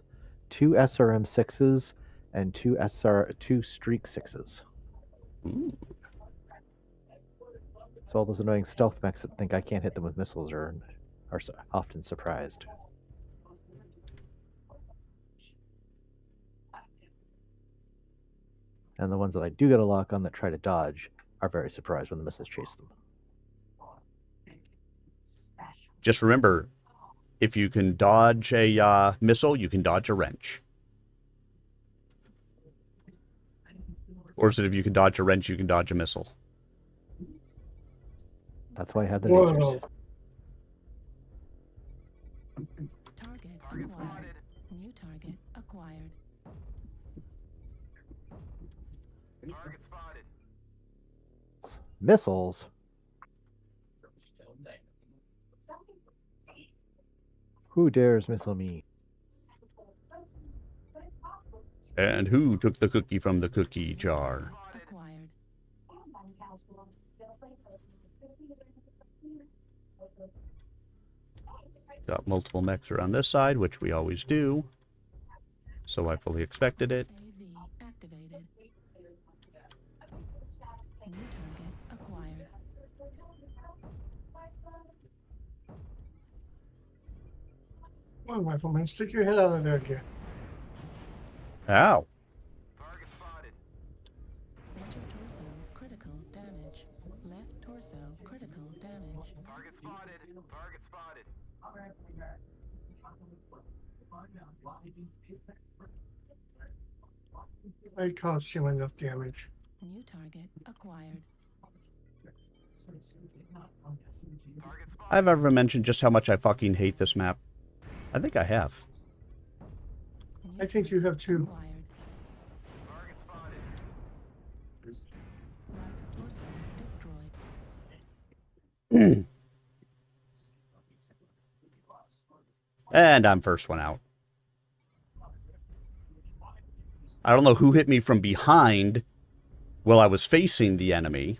2 SRM6s, and 2 streak 6s. Ooh. So all those annoying stealth mechs that think I can't hit them with missiles are often surprised. And the ones that I do get a lock on that try to dodge are very surprised when the missiles chase them. Just remember, if you can dodge a missile, you can dodge a wrench. Or is it if you can dodge a wrench, you can dodge a missile? That's why I had the Whoa. lasers. Target acquired. New target acquired. Target spotted. Missiles? Who dares missile me? And who took the cookie from the cookie jar? Acquired. Got multiple mechs around this side, which we always do. So I fully expected it. AV activated. New target acquired. Come on, rifleman, stick your head out of there again. Ow. Target spotted. Center torso critical damage. Left torso critical damage. Target spotted. Target spotted. I caused you enough damage. New target acquired. Target spotted. I've ever mentioned just how much I fucking hate this map. I think I have. New I think you have too. acquired. Target spotted. Right torso destroyed. And I'm first one out. I don't know who hit me from behind while I was facing the enemy.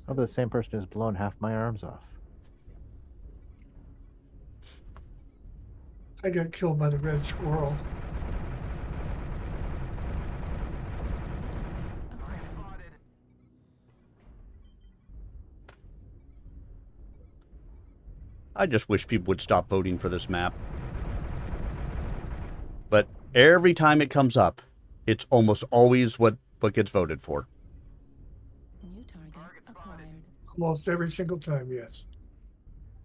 Probably the same person who's blown half my arms off. I got killed by the red squirrel. Target spotted. I just wish people would stop voting for this map. But every time it comes up, it's almost always what gets voted for. New target acquired. Almost every single time, yes.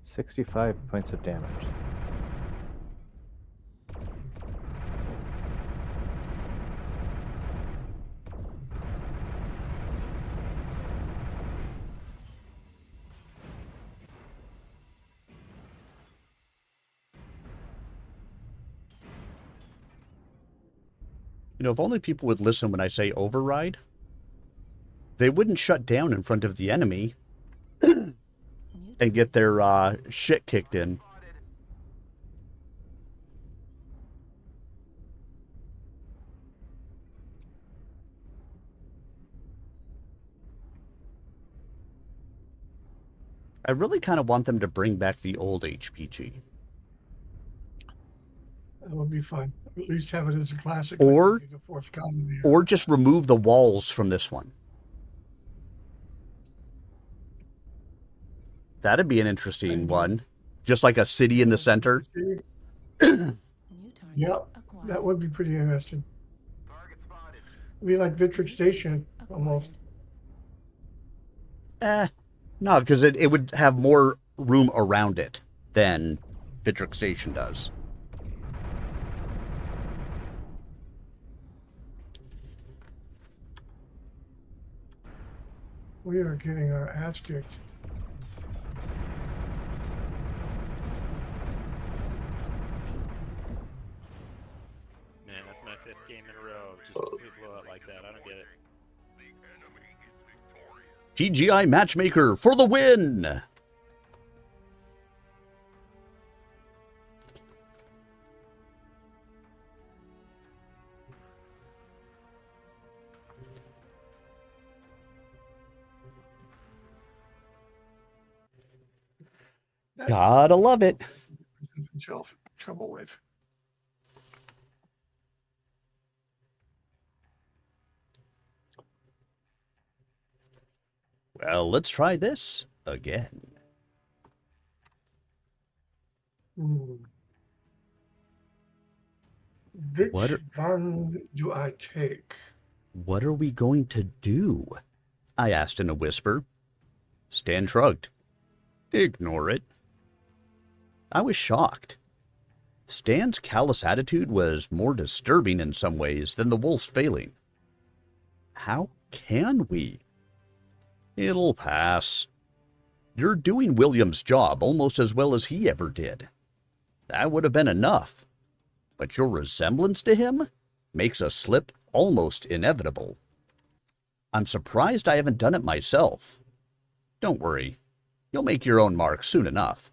65 points of damage. You know, if only people would listen when I say override, they wouldn't shut down in front of the enemy New and get their shit kicked in. I really kind of want them to bring back the old HPG. That would be fun. At least have it as a classic. Or- like the Fourth Colony. Or just remove the walls from this one. That'd be an interesting one. Just like a city in the center. New target Yep, acquired. that would be pretty interesting. Be like Vitric Station, almost. No, because it would have more room around it than Vitric Station does. We are getting our ass kicked. Man, that's my 5th game in a row. Just complete blowout like that. I don't get it. TGI Matchmaker for the win! Gotta love it. Himself trouble with. Well, let's try this again. Which What are- one do I take? What are we going to do? I asked in a whisper. Stan shrugged. Ignore it. I was shocked. Stan's callous attitude was more disturbing in some ways than the wolf's failing. How can we? It'll pass. You're doing William's job almost as well as he ever did. That would have been enough. But your resemblance to him makes a slip almost inevitable. I'm surprised I haven't done it myself. Don't worry. You'll make your own mark soon enough.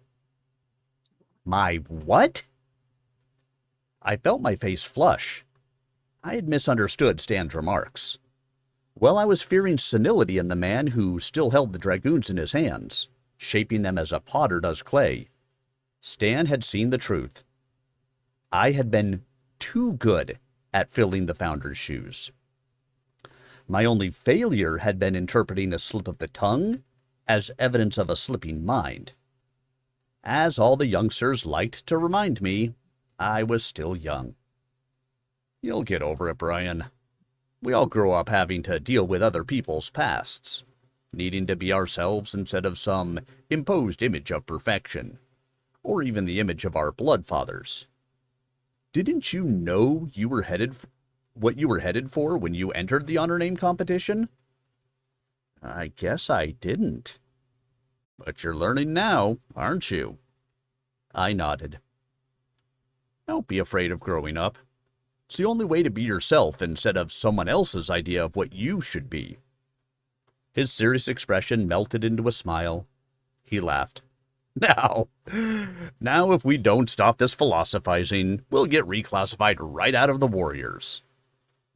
My what? I felt my face flush. I had misunderstood Stan's remarks. Well, I was fearing senility in the man who still held the dragoons in his hands, shaping them as a potter does clay. Stan had seen the truth. I had been too good at filling the founder's shoes. My only failure had been interpreting a slip of the tongue as evidence of a slipping mind. As all the youngsters liked to remind me, I was still young. You'll get over it, Brian. We all grow up having to deal with other people's pasts, needing to be ourselves instead of some imposed image of perfection, or even the image of our blood fathers. Didn't you know you were what you were headed for when you entered the honor name competition? I guess I didn't. But you're learning now, aren't you? I nodded. Don't be afraid of growing up. It's the only way to be yourself instead of someone else's idea of what you should be. His serious expression melted into a smile. He laughed. Now if we don't stop this philosophizing, we'll get reclassified right out of the Warriors.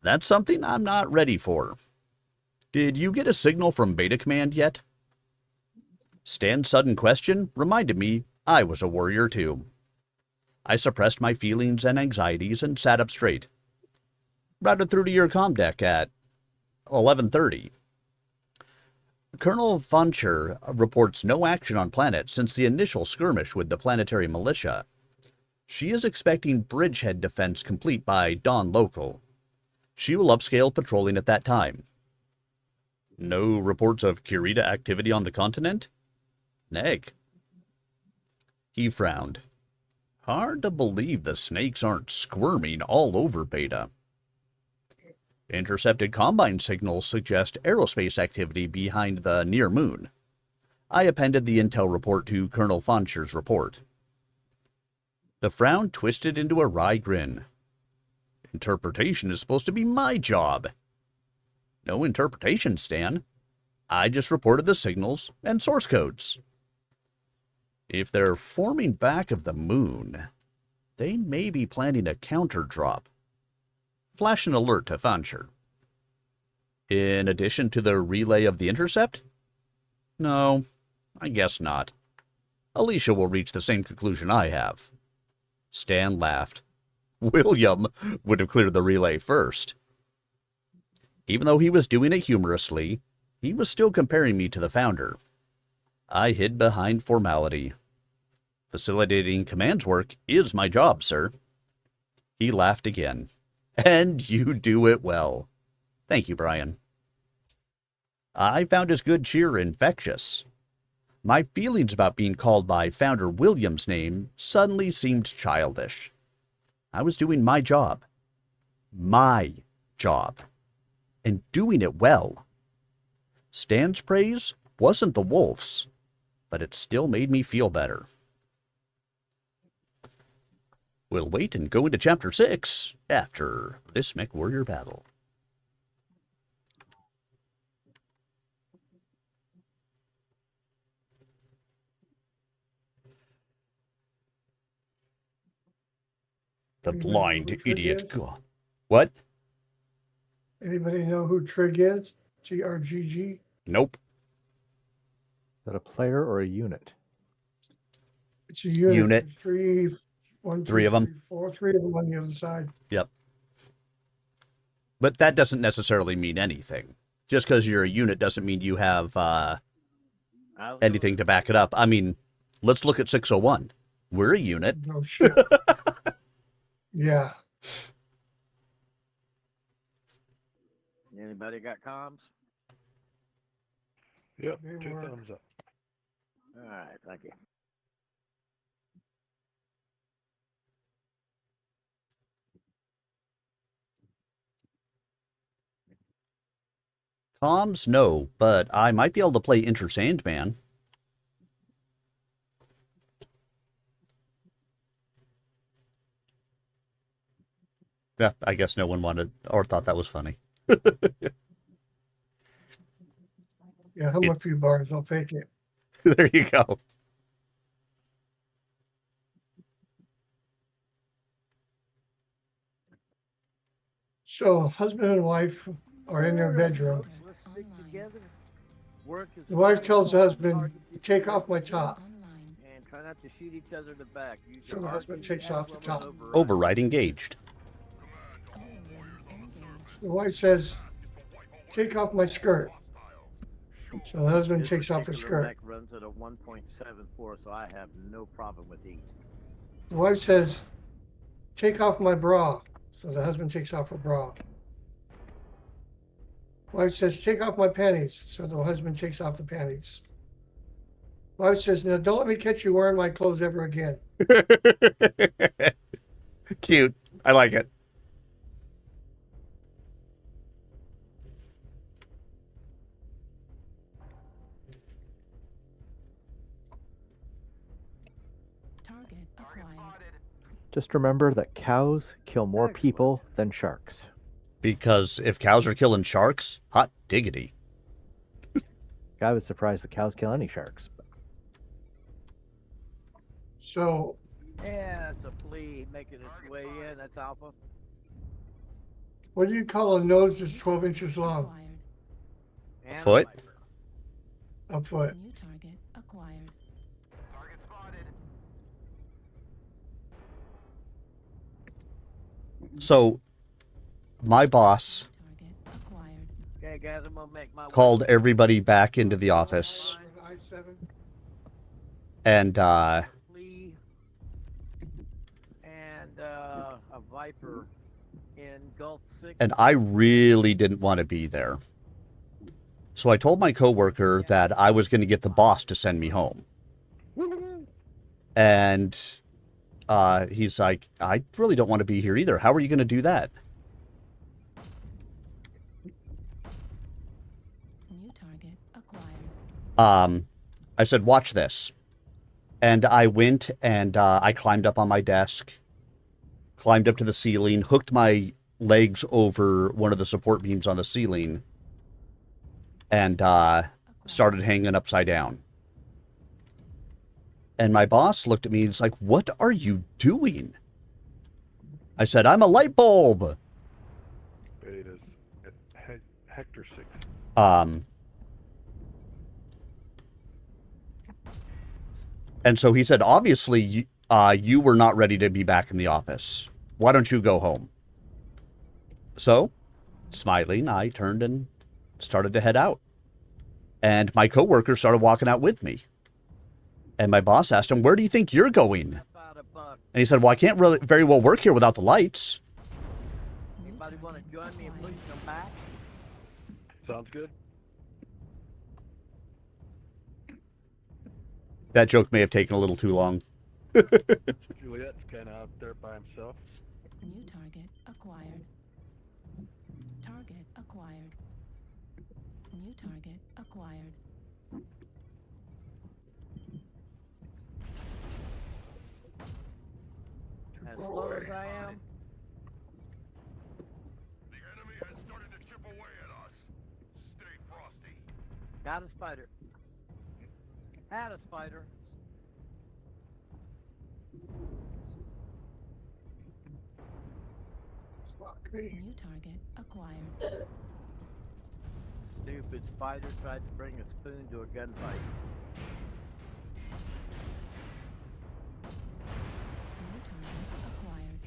That's something I'm not ready for. Did you get a signal from Beta Command yet? Stan's sudden question reminded me I was a warrior too. I suppressed my feelings and anxieties and sat up straight. Routed through to your comm deck at 11:30. Colonel Funcher reports no action on planet since the initial skirmish with the planetary militia. She is expecting bridgehead defense complete by dawn local. She will upscale patrolling at that time. No reports of Kirita activity on the continent? Neg. He frowned. Hard to believe the snakes aren't squirming all over Beta. Intercepted Combine signals suggest aerospace activity behind the near moon. I appended the intel report to Colonel Foncher's report. The frown twisted into a wry grin. Interpretation is supposed to be my job. No interpretation, Stan. I just reported the signals and source codes. If they're forming back of the moon, they may be planning a counter drop. Flash an alert to Fancher. In addition to the relay of the intercept? No, I guess not. Alicia will reach the same conclusion I have. Stan laughed. William would have cleared the relay first. Even though he was doing it humorously, he was still comparing me to the founder. I hid behind formality. Facilitating command's work is my job, sir. He laughed again. And you do it well. Thank you, Brian. I found his good cheer infectious. My feelings about being called by Founder William's name suddenly seemed childish. I was doing my job. My job. And doing it well. Stan's praise wasn't the wolf's, but it still made me feel better. We'll wait and go into Chapter 6 after this mech warrior battle. The Anybody know blind who Trig idiot. is? What? Anybody know who Trig is? TRGG? Nope. Is that a player or a unit? It's a unit. Unit. There's three, one, two, Three of 'em. three, four, three of them on the other side. Yep. But that doesn't necessarily mean anything. Just because you're a unit doesn't mean you have anything to back it up. I mean, let's look at 601. We're a unit. No shit. Yeah. Anybody got comms? Yep, They 2 were- thumbs up. All right, thank you. Comms, no, but I might be able to play Enter Sandman. Yeah, I guess no one wanted or thought that was funny. Yeah, how much few bars? I'll take it. There you go. So husband and wife are in their bedroom. Let's stick together. Work is The wife tells the husband, take off my top. Online. and try not to shoot each other in the back. Use So your the husband RCs takes as off the well as top. Override engaged. Override engaged. The wife says, take off my skirt. So the husband This takes off her particular skirt. mech runs at a 1.74, so I have no problem with these. The wife says, take off my bra. So the husband takes off her bra. Wife says, take off my panties. So the husband takes off the panties. Wife says, now don't let me catch you wearing my clothes ever again. Cute. I like it. Target acquired. Just remember that cows kill more people than sharks. Because if cows are killing sharks, hot diggity. I was surprised the cows kill any sharks. So Yeah, it's a flea making its way in. That's Alpha. what do you call a nose that's 12 inches long? Acquired. And a foot? viper. A foot. New target acquired. Target spotted. So, my boss Target acquired. Okay, guys, I'm gonna make my way. called everybody back into the office, I-7. and Flea and a viper in Gulf 6. and I really didn't want to be there. So I told my coworker that I was going to get the boss to send me home. And he's like, I really don't want to be here either. How are you going to do that? New target acquired. I said, watch this. And I went and I climbed up on my desk, climbed up to the ceiling, hooked my legs over one of the support beams on the ceiling, and started hanging upside down. And my boss looked at me and was like, what are you doing? I said, I'm a light bulb. Betas at Hector 6. And so he said, obviously, you were not ready to be back in the office. Why don't you go home? So, smiling, I turned and started to head out. And my coworker started walking out with me. And my boss asked him, where do you think you're going? About a buck. And he said, well, I can't really very well work here without the lights. New Anybody want to target join me and acquired. push them back? Sounds good. That joke may have taken a little too long. Juliet's kind of out there by himself. New target acquired. Target acquired. New target acquired. As slow as I am. The enemy has started to chip away at us. Stay frosty. Got a spider. Had a spider. New target acquired. Stupid spider tried to bring a spoon to a gunfight. New target acquired.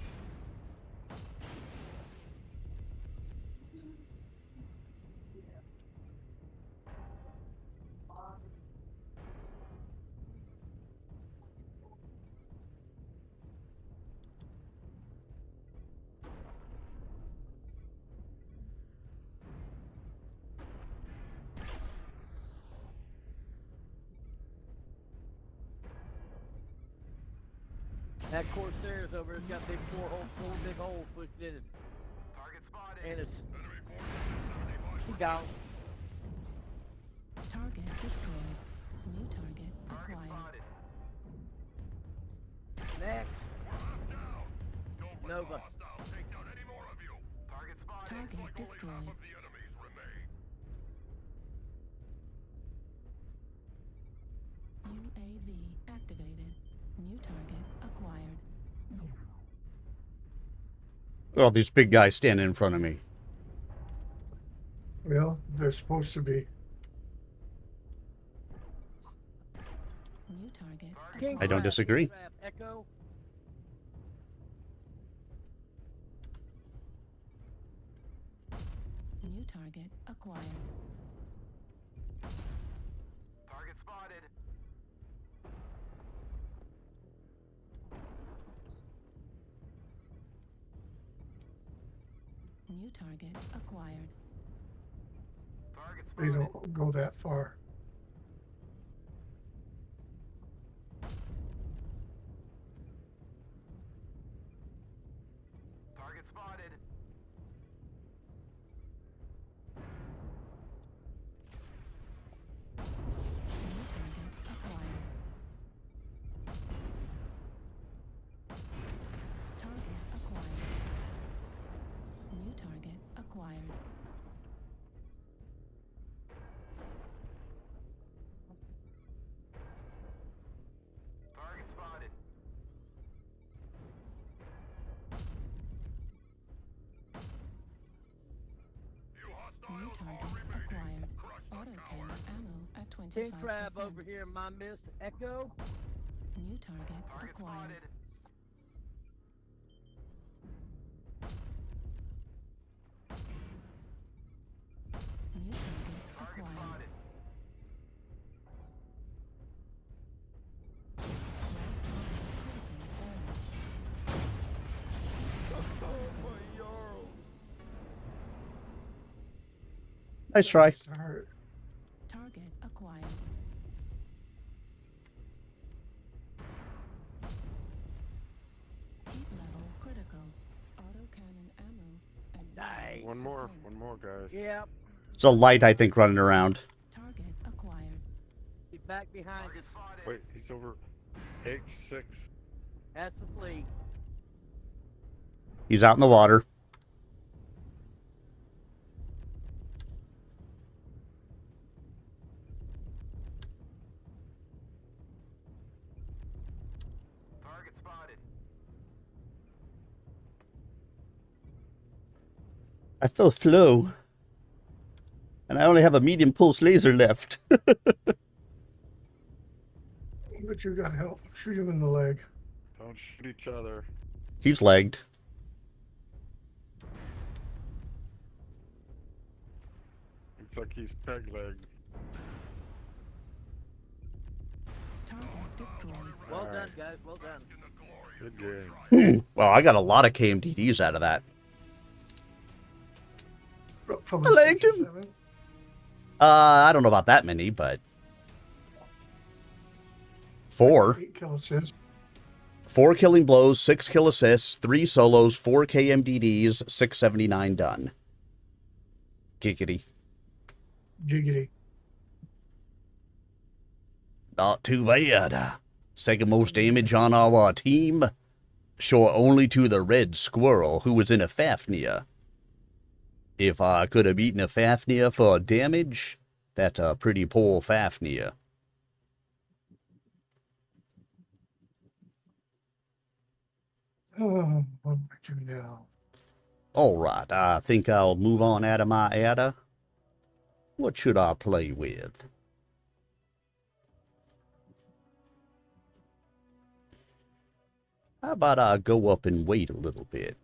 That Corsair's over there's got four big holes pushed in it. Target spotted. And it's Enemy forces he gone. Target destroyed. New target Target acquired. spotted. Next. Down. Don't let Nova. the hostiles take down any more of you. Target spotted. Target Like only destroyed. half of the enemies remain. UAV activated. New target acquired. Look at all these big guys standing in front of me. Well, they're supposed to be. New target King I don't acquired. disagree. Crab, Echo. New target acquired. Target spotted. New target acquired. Target They spotted. don't go that far. Target spotted. New target acquired. Target acquired. New target acquired. Target spotted. You New hostiles target are remaining. acquired. Crush the Auto coward. cannon ammo at King Crab 25%. over here in my midst. Echo. New target Target acquired. spotted. New target Target acquired. spotted. Nice try. Start. Target acquired. Heat level critical. Autocannon ammo at 0%. Nice. One more, guys. Yep. It's a light, I think, running around. Target acquired. He's back behind us. Target spotted. Wait, he's over H6. That's the fleet. He's out in the water. Target spotted. That's so slow. And I only have a medium pulse laser left. But you gotta help shoot him in the leg. Don't shoot each other. He's lagged. Looks like he's peg-legged. Target destroyed. Well All done, right. guys. Well done. In the glory of Good game. Well, I got a lot of KMDDs out of that. Public I liked him. 67. I don't know about that many, but 4. 8 kill assists. 4 killing blows, 6 kill assists, 3 solos, 4 KMDDs, 679 done. Giggity. Jiggity. Not too bad. Second most damage on our team. Short only to the red squirrel who was in a Fafnir. If I could have beaten a Fafnir for damage, that's a pretty poor Fafnir. Oh, what do I do now? Alright, I think I'll move on out of my Ada. What should I play with? How about I go up and wait a little bit?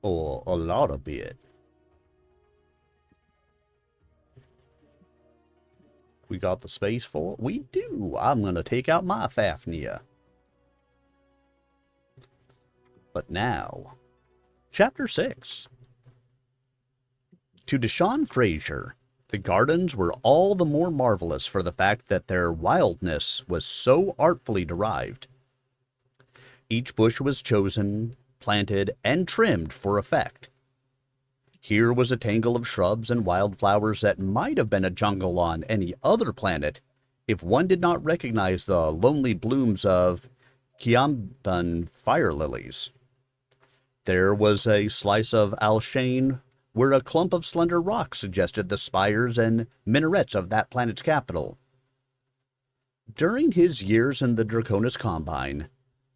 Or a lot of bit. We got the space for it? We do. I'm going to take out my Fafnir. But now, Chapter 6. To Deshaun Frazier, the gardens were all the more marvelous for the fact that their wildness was so artfully derived. Each bush was chosen, planted, and trimmed for effect. Here was a tangle of shrubs and wildflowers that might have been a jungle on any other planet if one did not recognize the lonely blooms of Kiamban fire lilies. There was a slice of Alshane where a clump of slender rock suggested the spires and minarets of that planet's capital. During his years in the Draconis Combine,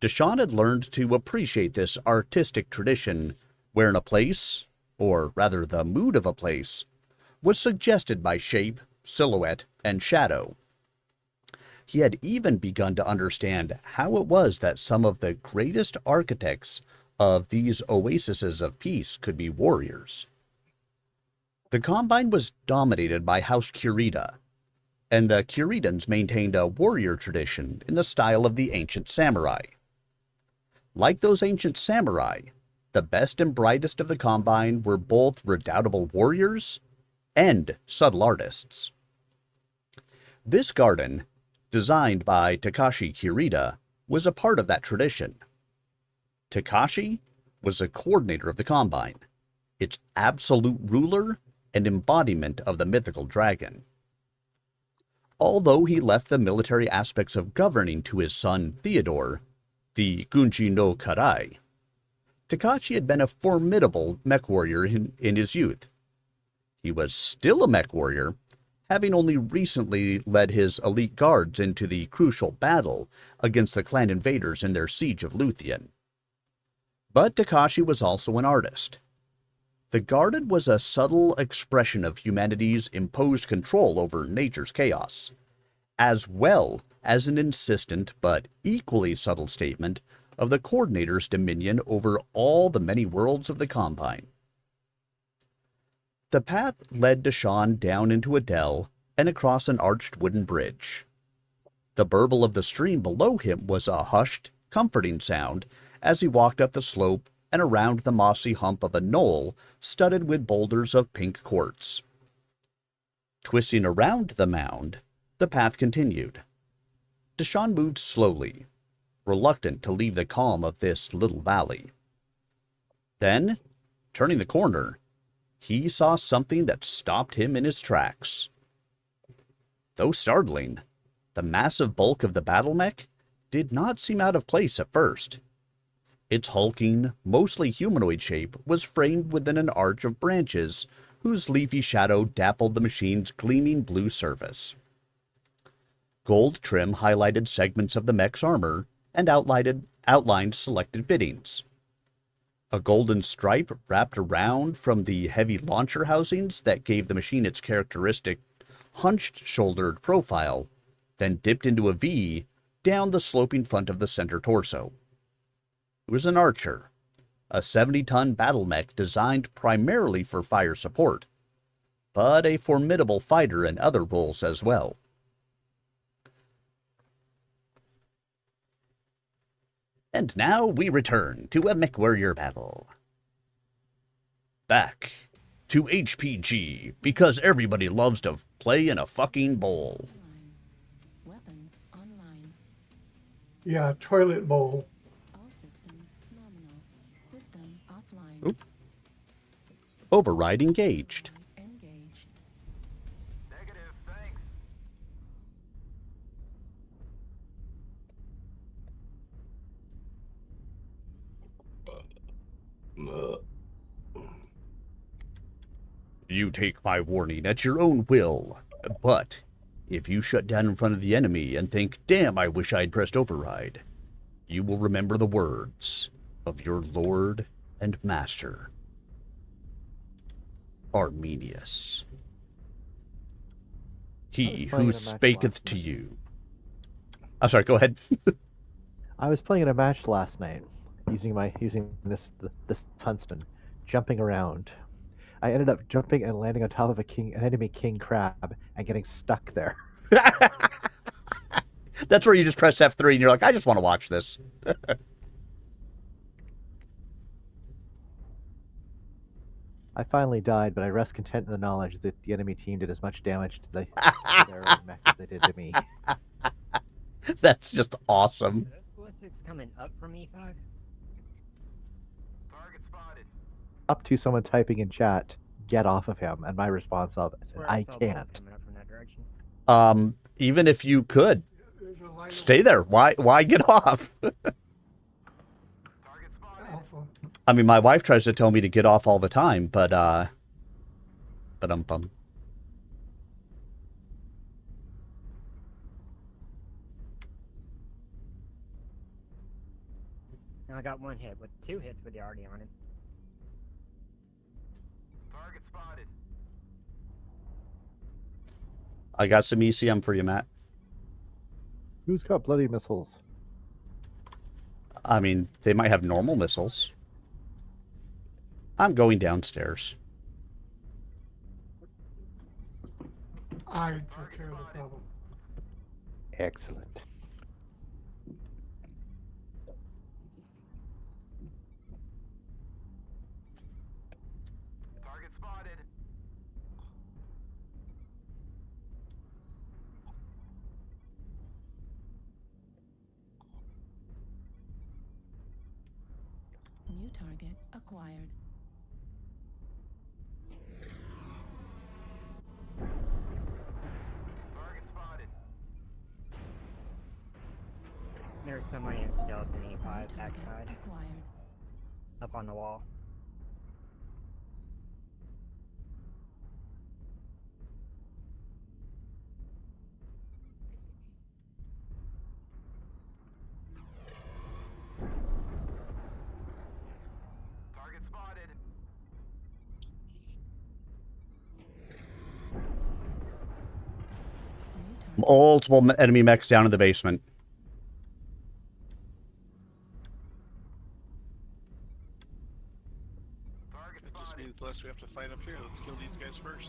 Deshaun had learned to appreciate this artistic tradition wherein a place, or rather the mood of a place, was suggested by shape, silhouette, and shadow. He had even begun to understand how it was that some of the greatest architects of these oases of peace could be warriors. The Combine was dominated by House Kurita, and the Kuritans maintained a warrior tradition in the style of the ancient samurai. Like those ancient samurai, the best and brightest of the Combine were both redoubtable warriors and subtle artists. This garden, designed by Takashi Kurita, was a part of that tradition. Takashi was a coordinator of the Combine, its absolute ruler and embodiment of the mythical dragon. Although he left the military aspects of governing to his son Theodore, the Gunji no Karai, Takashi had been a formidable mech warrior in his youth. He was still a mech warrior, having only recently led his elite guards into the crucial battle against the clan invaders in their siege of Luthien. But Takashi was also an artist. The garden was a subtle expression of humanity's imposed control over nature's chaos, as well as an insistent but equally subtle statement of the coordinator's dominion over all the many worlds of the Combine. The path led Deshaun down into a dell and across an arched wooden bridge. The burble of the stream below him was a hushed, comforting sound as he walked up the slope and around the mossy hump of a knoll studded with boulders of pink quartz. Twisting around the mound, the path continued. Deshaun moved slowly, reluctant to leave the calm of this little valley. Then, turning the corner, he saw something that stopped him in his tracks. Though startling, the massive bulk of the battle mech did not seem out of place at first. Its hulking, mostly humanoid shape was framed within an arch of branches whose leafy shadow dappled the machine's gleaming blue surface. Gold trim highlighted segments of the mech's armor and outlined selected fittings. A golden stripe wrapped around from the heavy launcher housings that gave the machine its characteristic hunched-shouldered profile, then dipped into a V down the sloping front of the center torso. It was an Archer, a 70-ton battle mech designed primarily for fire support, but a formidable fighter in other roles as well. And now we return to a mech warrior battle. Back to HPG, because everybody loves to play in a fucking bowl. Weapons online. Yeah, toilet bowl. All systems nominal. System offline. Oop. Override engaged. Engaged. Negative, thanks. You take my warning at your own will, but if you shut down in front of the enemy and think, damn, I wish I'd pressed override, you will remember the words of your lord and master, Arminius. He playing who a match spaketh last to night. you. I'm sorry, go ahead. I was playing in a match last night using this huntsman, jumping around. I ended up jumping and landing on top of an enemy king crab and getting stuck there. That's where you just press F3 and you're like, I just want to watch this. I finally died, but I rest content in the knowledge that the enemy team did as much damage to their own mech as they did to me. That's just awesome. Are those ballistics coming up from E5? Target spotted. Up to someone typing in chat, get off of him, and my response of it, Where I saw both can't. coming up from that direction. Even if you could, There's a line of stay there. Why get off? Target spotted. alpha. I mean, my wife tries to tell me to get off all the time, but Now I got one hit, with 2 hits with the already on it. Target spotted. I got some ECM for you, Matt. Who's got bloody missiles? I mean, they might have normal missiles. I'm going downstairs. I took care of the problem. Excellent. Target spotted. New target acquired. Target spotted. There's somebody in skeleton New E5 target backside, acquired. up on the wall. Target spotted. New target. Multiple enemy mechs down in the basement. Target It just spotted. means less we have to fight up here. Let's kill these guys first.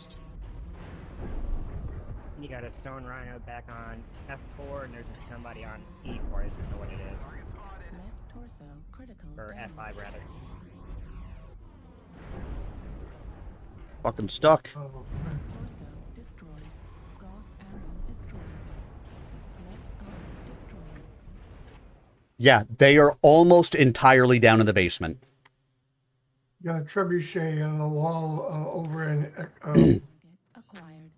You got a stone rhino back on F4, and there's somebody on E4, I don't know what it is. Target spotted. Left torso critical Or damage. F5 rather. Fucking stuck. Oh, Torso destroyed. Gauss ammo destroyed. Left guard destroyed. Yeah, they are almost entirely down in the basement. got a trebuchet on the wall over in, Target acquired.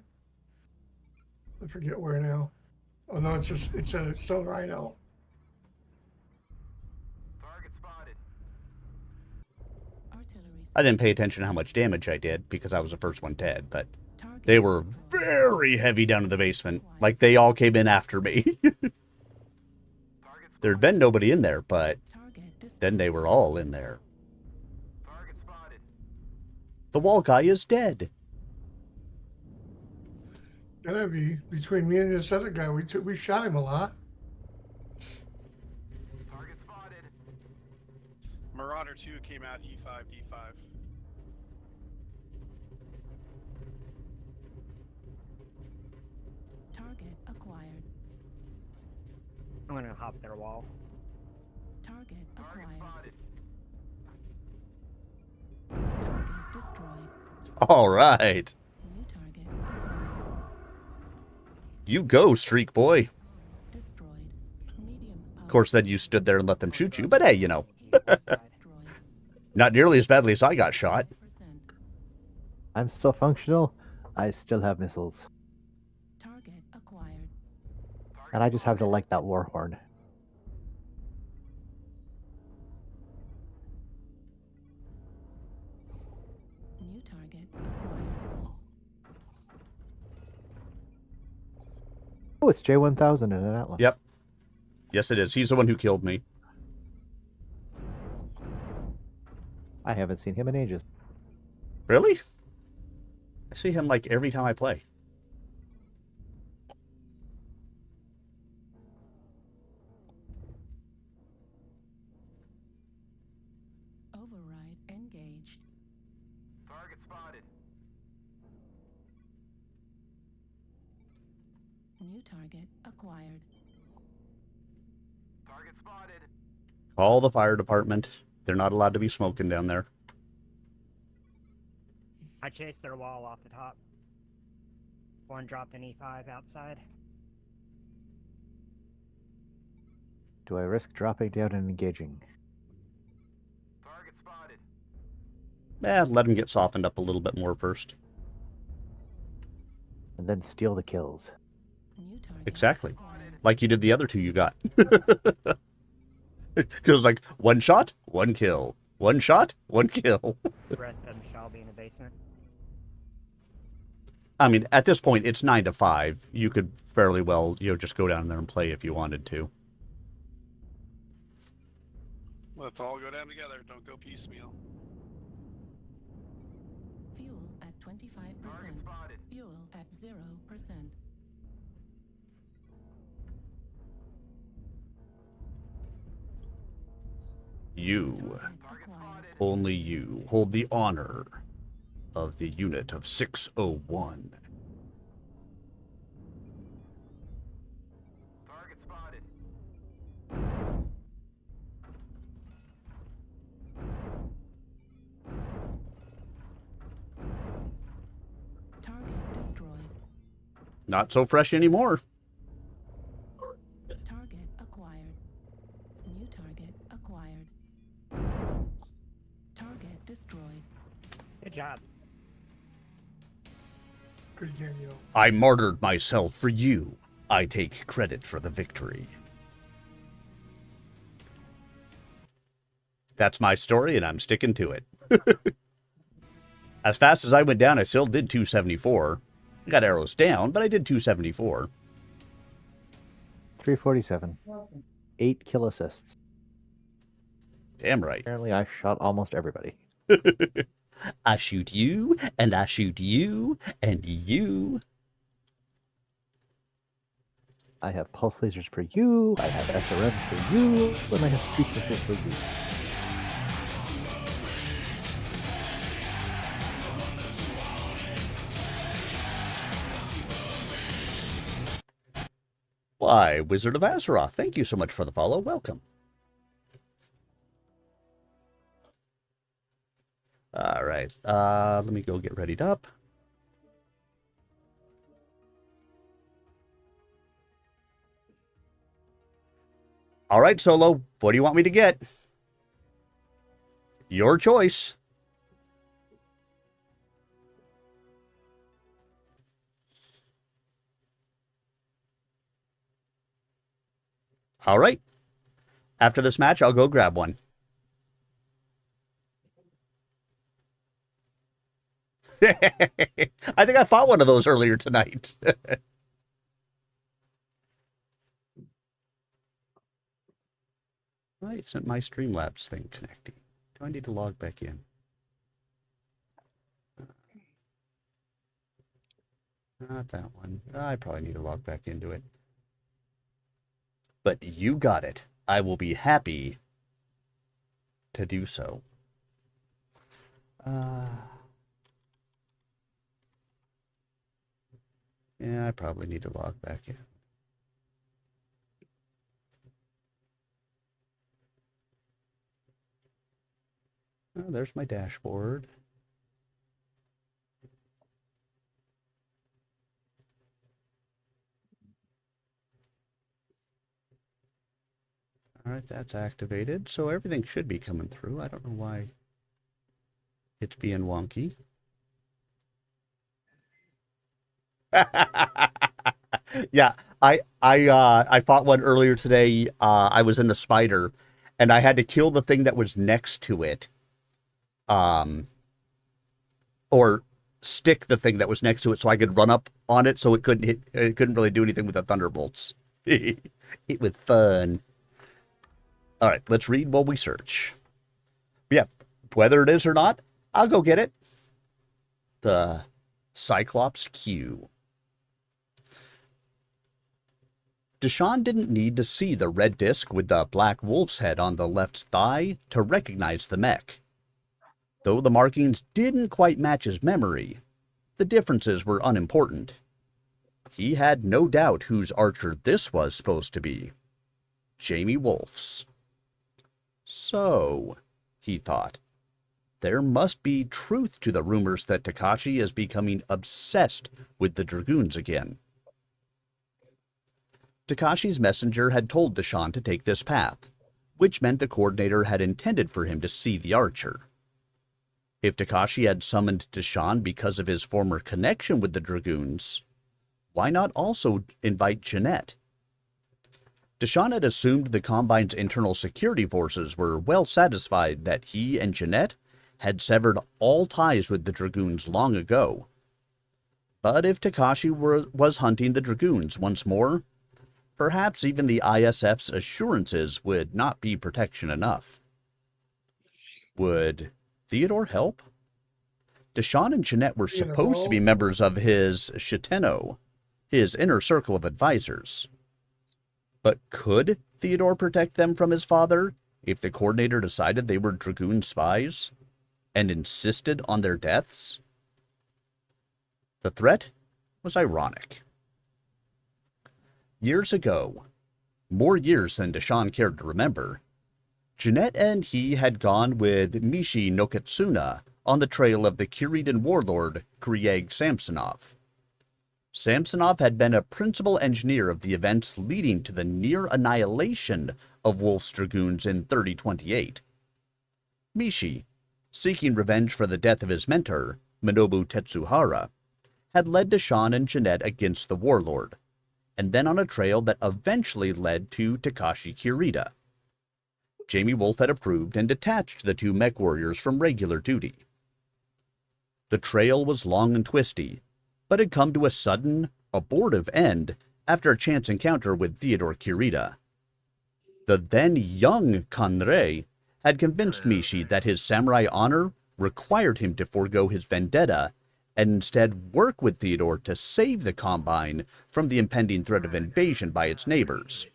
I forget where now. Oh no, it's a stone rhino. Target spotted. Artillery. I didn't pay attention to how much damage I did because I was the first one dead, but Target they were destroyed. very heavy down in the basement. Like they all came in after me. Target There'd spotted. been nobody in there, but Target destroyed. then they were all in there. Target spotted. The wall guy is dead. Gotta be between me and this other guy. We shot him a lot. Target spotted. Marauder 2 came out E5, D5. Target acquired. I'm gonna hop their wall. Target Target acquired. spotted. Target destroyed. All right. New target acquired. You go, Streak Boy. Destroyed. Medium Of course, then you stood there and let them shoot you. But hey, you know, not nearly as badly as I got shot. I'm still functional. I still have missiles. Target acquired. And I just have to like that war horn. New target acquired. Oh, it's J1000 in an Atlas. Yep. Yes, it is. He's the one who killed me. I haven't seen him in ages. Really? I see him like every time I play. Override engaged. Target spotted. New target acquired. Target spotted. Call the fire department. They're not allowed to be smoking down there. I chased their wall off the top. One dropped an E5 outside. Do I risk dropping down and engaging? Target spotted. Let him get softened up a little bit more first. And then steal the kills. New target Exactly. acquired. Like you did the other two you got. It was like, one shot, one kill. One shot, one kill. The rest of them shall be in the basement. I mean, at this point, it's 9 to 5. You could fairly well, just go down there and play if you wanted to. Let's all go down together. Don't go piecemeal. Fuel at 25%. Target spotted. Fuel at 0%. You, Target acquired. only you, hold the honor of the unit of 601. Target spotted. Target destroyed. Not so fresh anymore. Target acquired. New target acquired. Target destroyed. Good job. Good game, yo. I martyred myself for you. I take credit for the victory. That's my story, and I'm sticking to it. As fast as I went down, I still did 274. I got arrows down, but I did 274. 347. 8 kill assists. Damn right. Apparently I shot almost everybody. I shoot you, and I shoot you, and you. I have pulse lasers for you, I have SRMs for you, and I have street missiles for you. Why, Wizard of Azeroth, thank you so much for the follow. Welcome. All right. Let me go get readied up. All right, Solo. What do you want me to get? Your choice. All right. After this match, I'll go grab one. I think I fought one of those earlier tonight. Why isn't my Streamlabs thing connecting? Do I need to log back in? Not that one. I probably need to log back into it. But you got it. I will be happy to do so. Yeah, I probably need to log back in. Oh, there's my dashboard. Alright, that's activated, so everything should be coming through. I don't know why it's being wonky. Yeah, I fought one earlier today. I was in the spider, and I had to kill the thing that was next to it. Or stick the thing that was next to it so I could run up on it so it couldn't really do anything with the thunderbolts. It was fun. All right, let's read while we search. But yeah, whether it is or not, I'll go get it. The Cyclops Q. Deshawn didn't need to see the red disc with the black wolf's head on the left thigh to recognize the mech. Though the markings didn't quite match his memory, the differences were unimportant. He had no doubt whose archer this was supposed to be. Jamie Wolf's. So, he thought, there must be truth to the rumors that Takashi is becoming obsessed with the Dragoons again. Takashi's messenger had told Deshawn to take this path, which meant the coordinator had intended for him to see the archer. If Takashi had summoned Deshawn because of his former connection with the Dragoons, why not also invite Jeanette? Deshawn had assumed the Combine's internal security forces were well satisfied that he and Jeanette had severed all ties with the Dragoons long ago. But if Takashi was hunting the Dragoons once more, perhaps even the ISF's assurances would not be protection enough. Would Theodore help? Deshawn and Jeanette were supposed to be members of his Shiteno, his inner circle of advisors. But could Theodore protect them from his father if the coordinator decided they were Dragoon spies and insisted on their deaths? The threat was ironic. Years ago, more years than Deshawn cared to remember, Jeanette and he had gone with Mishi Noketsuna on the trail of the Kuridan warlord Kryeg Samsonov. Samsonov had been a principal engineer of the events leading to the near annihilation of Wolf's Dragoons in 3028. Mishi, seeking revenge for the death of his mentor, Minobu Tetsuhara, had led Deshawn and Jeanette against the warlord, and then on a trail that eventually led to Takashi Kirita. Jamie Wolf had approved and detached the two mech warriors from regular duty. The trail was long and twisty, but had come to a sudden, abortive end after a chance encounter with Theodore Kirita. The then young Kanrei had convinced Mishi that his samurai honor required him to forego his vendetta and instead work with Theodore to save the Combine from the impending threat of invasion by its neighbors.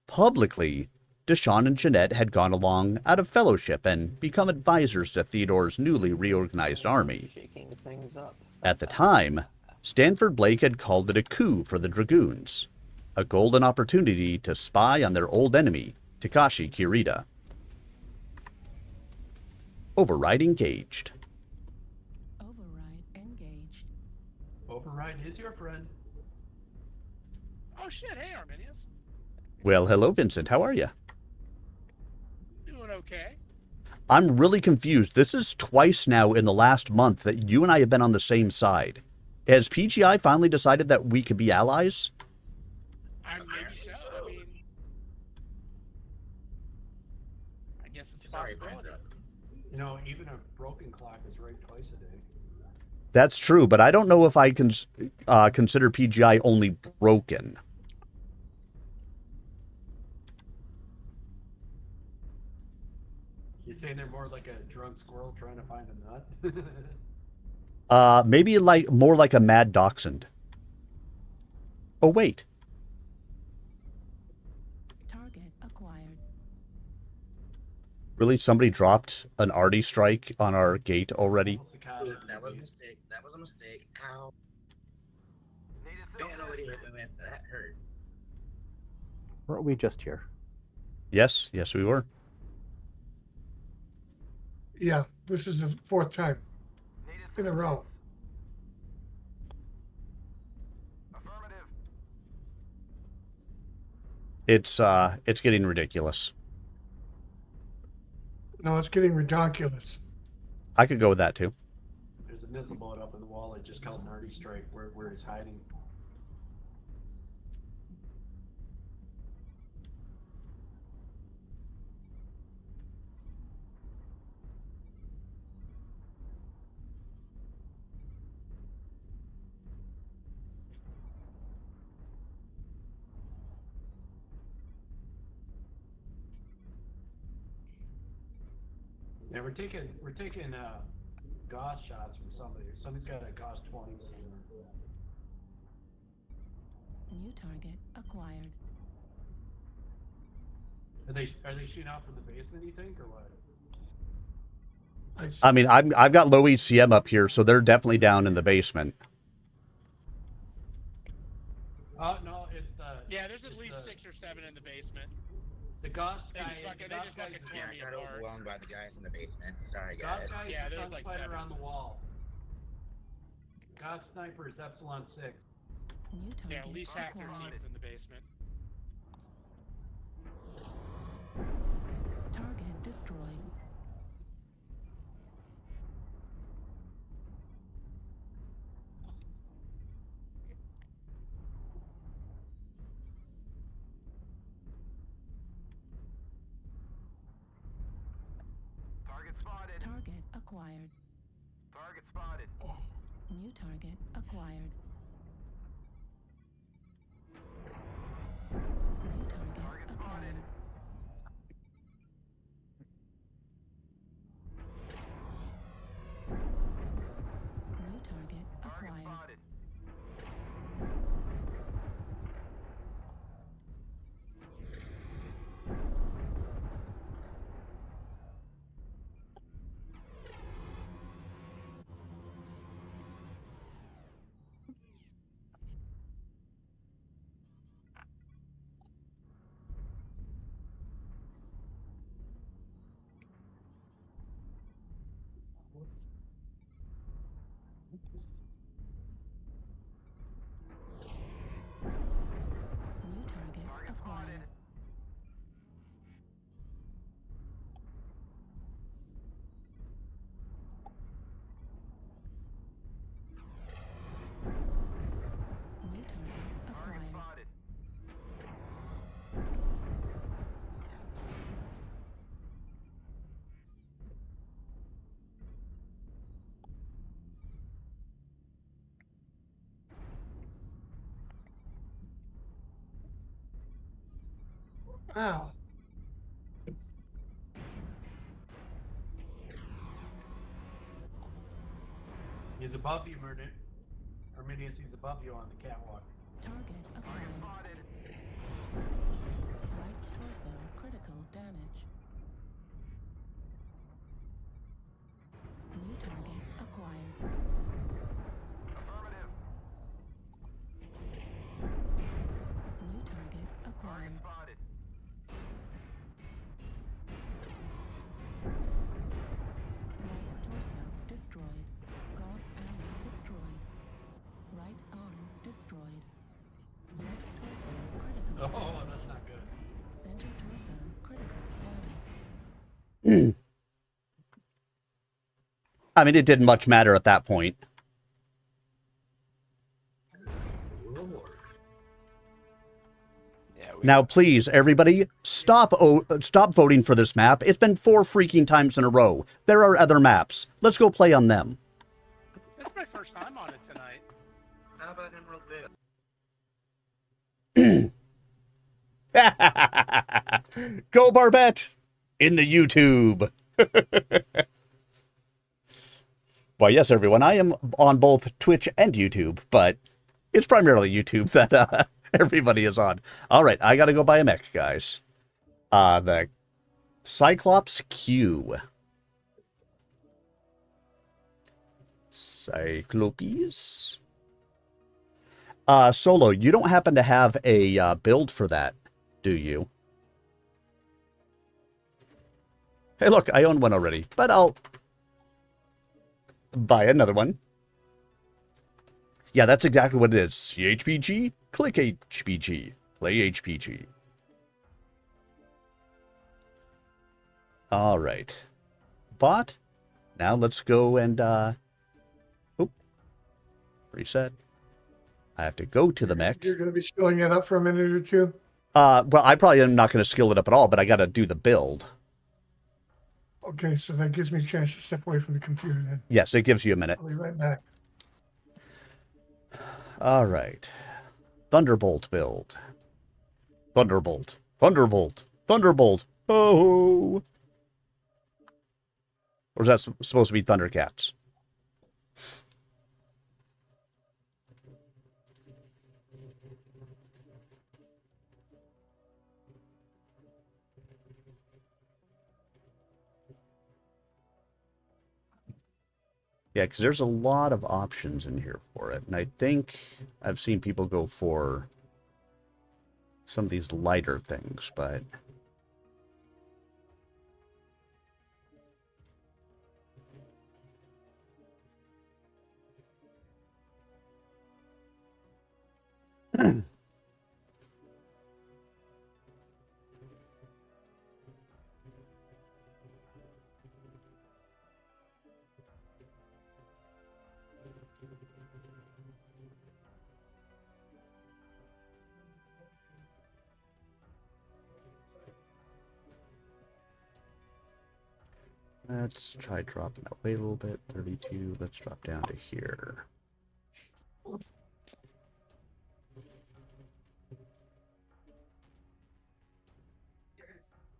Publicly, Deshawn and Jeanette had gone along out of fellowship and become advisors to Theodore's newly reorganized army. At the time, Stanford Blake had called it a coup for the Dragoons, a golden opportunity to spy on their old enemy, Takashi Kirita. Override engaged. Override engaged. Override is your friend. Oh shit, hey Arminius. Well, hello, Vincent. How are you? Doing okay. I'm really confused. This is twice now in the last month that you and I have been on the same side. Has PGI finally decided that we could be allies? Maybe so. I mean, I guess it's a possibility. You know, even a broken clock is right twice a day. That's true, but I don't know if I can consider PGI only broken. You're saying they're more like a drunk squirrel trying to find a nut? Maybe more like a mad dachshund. Oh, wait. Target acquired. Really? Somebody dropped an arty strike on our gate already? That was a mistake. That was a mistake. Ow. Man, nobody hit me, man. That hurt. Weren't we just here? Yes, we were. Yeah, this is the fourth time in a row. It's getting ridiculous. No, it's getting ridiculous. I could go with that too. There's a missile boat up in the wall that just called an arty strike where it's hiding. Yeah, we're taking Gauss shots from somebody. Somebody's got a Gauss 20 somewhere. New target acquired. Are they shooting out from the basement, you think, or what? I mean, I've got low HCM up here, so they're definitely down in the basement. No, it's Yeah, there's at least 6 or 7 in the basement. the Gauss They guy. just fucking tore Yeah, I me got apart. overwhelmed by the guys in the basement. Sorry, Gauss guys. guy Yeah, is there's like fighter 7. on the wall. Gauss sniper is Epsilon 6. New target Yeah, at least half their acquired. team's in the basement. Target destroyed. Target spotted. Target acquired. Target spotted. New target acquired. New target acquired. New target acquired. New target acquired. New target acquired. Ow. He's above you, Arminius, he's above you on the catwalk. Target acquired. Right torso critical damage. New target acquired. Affirmative. New target acquired. Spotted. Right torso destroyed. Gauss arrow destroyed. Right arm destroyed. Left torso critical Oh, damage. that's not good. Center torso critical damage. I mean, it didn't much matter at that point. Yeah, Now, please, everybody, stop voting for this map. It's been 4 freaking times in a row. There are other maps. Let's go play on them. This is my first time on it tonight. How about Emerald Vale? Go, Barbette! In the YouTube. Why, yes, everyone, I am on both Twitch and YouTube, but it's primarily YouTube that everybody is on. All right, I got to go buy a mech, guys. The Cyclops Q. Cyclopes? Solo, you don't happen to have a build for that, do you? Hey, look, I own one already, but I'll buy another one. Yeah, that's exactly what it is. CHPG, click HPG, play HPG. All right. Bot, now let's go and, reset. I have to go to the mech. You're going to be skilling it up for a minute or two? Well, I probably am not going to skill it up at all, but I got to do the build. Okay, so that gives me a chance to step away from the computer then. Yes, it gives you a minute. I'll be right back. All right. Thunderbolt build. Thunderbolt. Thunderbolt. Thunderbolt. Oh. Or is that supposed to be Thundercats? Yeah, because there's a lot of options in here for it. And I think I've seen people go for some of these lighter things, but... Let's try dropping that way a little bit. 32. Let's drop down to here.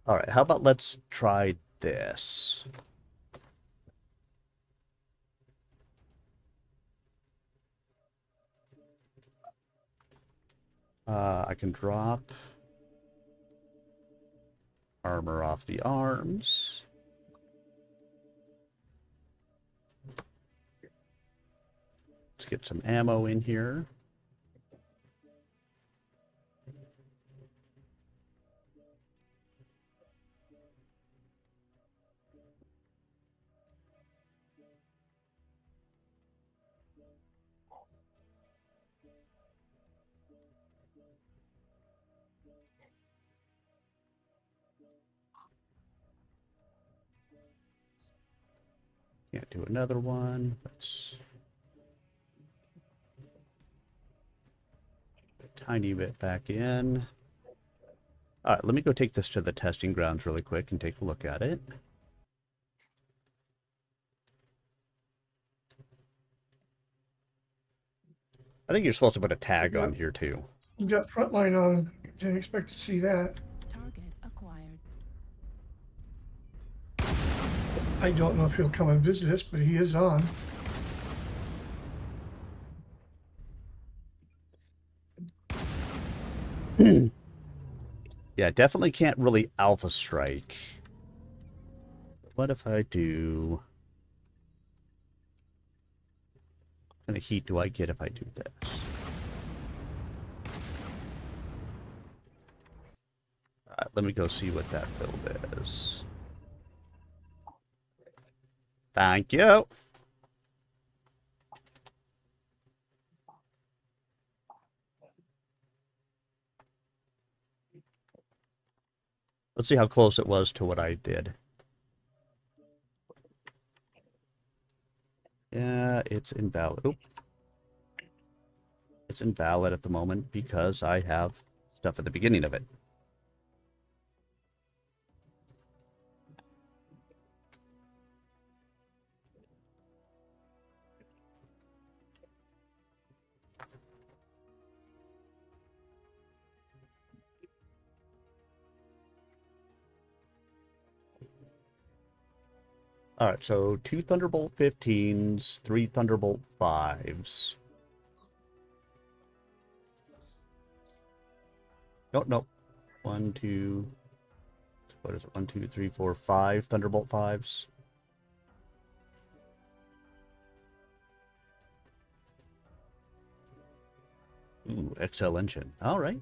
All right, how about let's try this? I can drop armor off the arms. Let's get some ammo in here. Can't do another one. Let's a tiny bit back in. All right, let me go take this to the testing grounds really quick and take a look at it. I think you're supposed to put a tag on here too. You got frontline on. Didn't expect to see that. Target acquired. I don't know if he'll come and visit us, but he is on. Yeah, definitely can't really alpha strike. What if I do... What kind of heat do I get if I do this? Alright, let me go see what that build is. Thank you. Let's see how close it was to what I did. Yeah, it's invalid. Oop. It's invalid at the moment because I have stuff at the beginning of it. Alright, so 2 Thunderbolt 15s, 3 Thunderbolt 5s. No. 1, 2... What is it? 1, 2, 3, 4, 5 Thunderbolt 5s. Ooh, XL engine. Alright,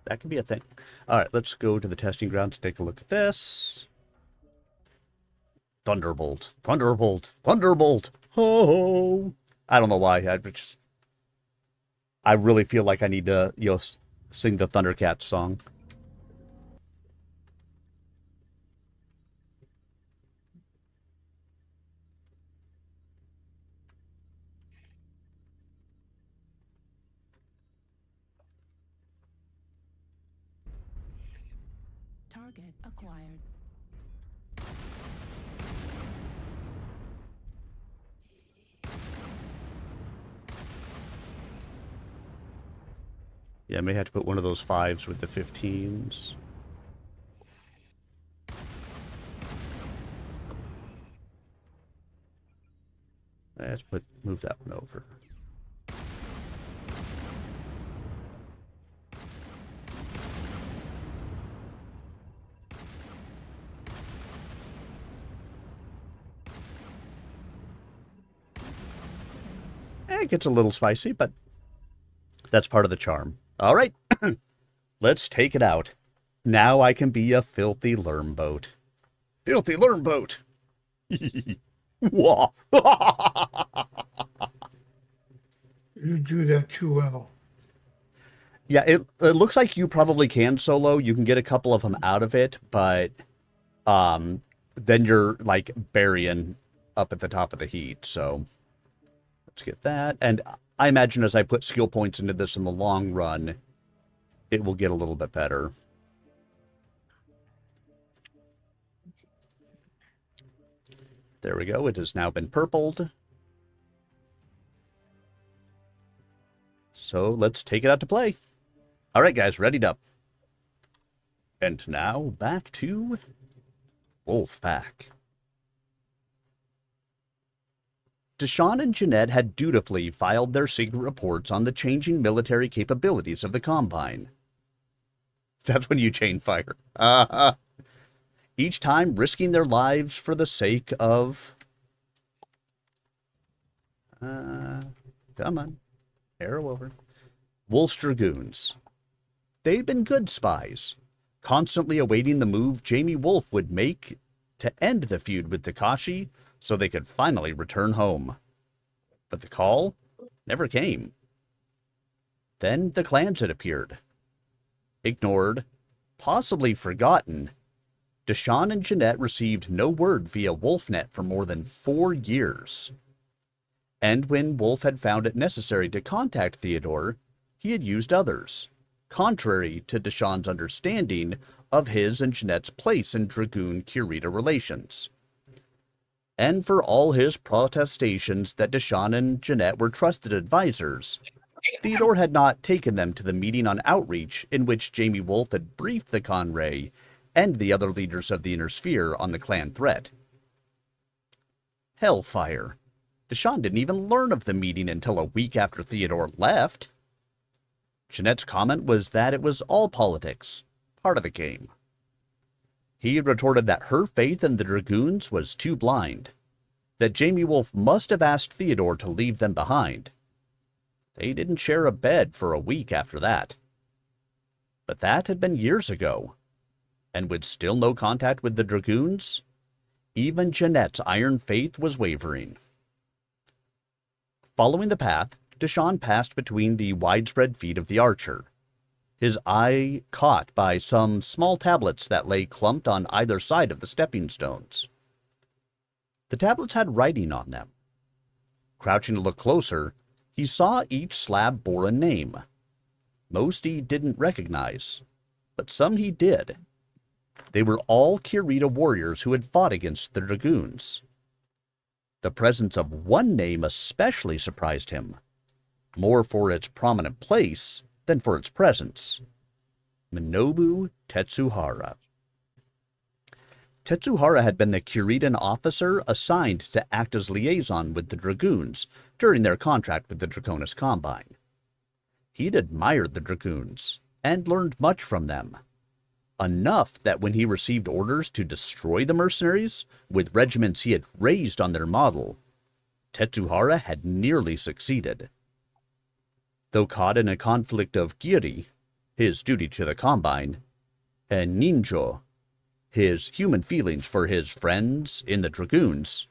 that could be a thing. Alright, let's go to the testing ground to take a look at this. Thunderbolt, Thunderbolt, Thunderbolt. Oh, I don't know why. I really feel like I need to, sing the Thundercats song. target acquired. Yeah, I may have to put one of those 5s with the 15s. Let's move that one over. It gets a little spicy, but that's part of the charm. All right, let's take it out. Now I can be a filthy lermboat. Filthy lermboat! Wah! You do that too well. Yeah, it looks like you probably can solo. You can get a couple of them out of it, but then you're like burying up at the top of the heat. So let's get that. And I imagine as I put skill points into this in the long run, it will get a little bit better. There we go. It has now been purpled. So let's take it out to play. All right, guys, readied up. And now back to Wolf Pack. Deshawn and Jeanette had dutifully filed their secret reports on the changing military capabilities of the Combine. That's when you chain fire. Each time risking their lives for the sake of... come on. Arrow over. Wolf's Dragoons. They'd been good spies, constantly awaiting the move Jamie Wolf would make to end the feud with Takashi so they could finally return home. But the call never came. Then the clans had appeared. Ignored, possibly forgotten, Deshawn and Jeanette received no word via WolfNet for more than 4 years. And when Wolf had found it necessary to contact Theodore, he had used others, contrary to Deshawn's understanding of his and Jeanette's place in Dragoon-Kirita relations. And for all his protestations that Deshawn and Jeanette were trusted advisors, Theodore had not taken them to the meeting on Outreach in which Jamie Wolf had briefed the Conray and the other leaders of the Inner Sphere on the clan threat. Hellfire. Deshawn didn't even learn of the meeting until a week after Theodore left. Jeanette's comment was that it was all politics, part of the game. He had retorted that her faith in the Dragoons was too blind, that Jamie Wolf must have asked Theodore to leave them behind. They didn't share a bed for a week after that. But that had been years ago, and with still no contact with the Dragoons, even Jeanette's iron faith was wavering. Following the path, Deshawn passed between the widespread feet of the archer, his eye caught by some small tablets that lay clumped on either side of the stepping stones. The tablets had writing on them. Crouching to look closer, he saw each slab bore a name. Most he didn't recognize, but some he did. They were all Kirita warriors who had fought against the Dragoons. The presence of one name especially surprised him, more for its prominent place than for its presence. Minobu Tetsuhara. Tetsuhara had been the Kiritan officer assigned to act as liaison with the Dragoons during their contract with the Draconis Combine. He'd admired the Dragoons and learned much from them. Enough that when he received orders to destroy the mercenaries with regiments he had raised on their model, Tetsuhara had nearly succeeded. Though caught in a conflict of Giri, his duty to the Combine, and Ninjo, his human feelings for his friends in the Dragoons,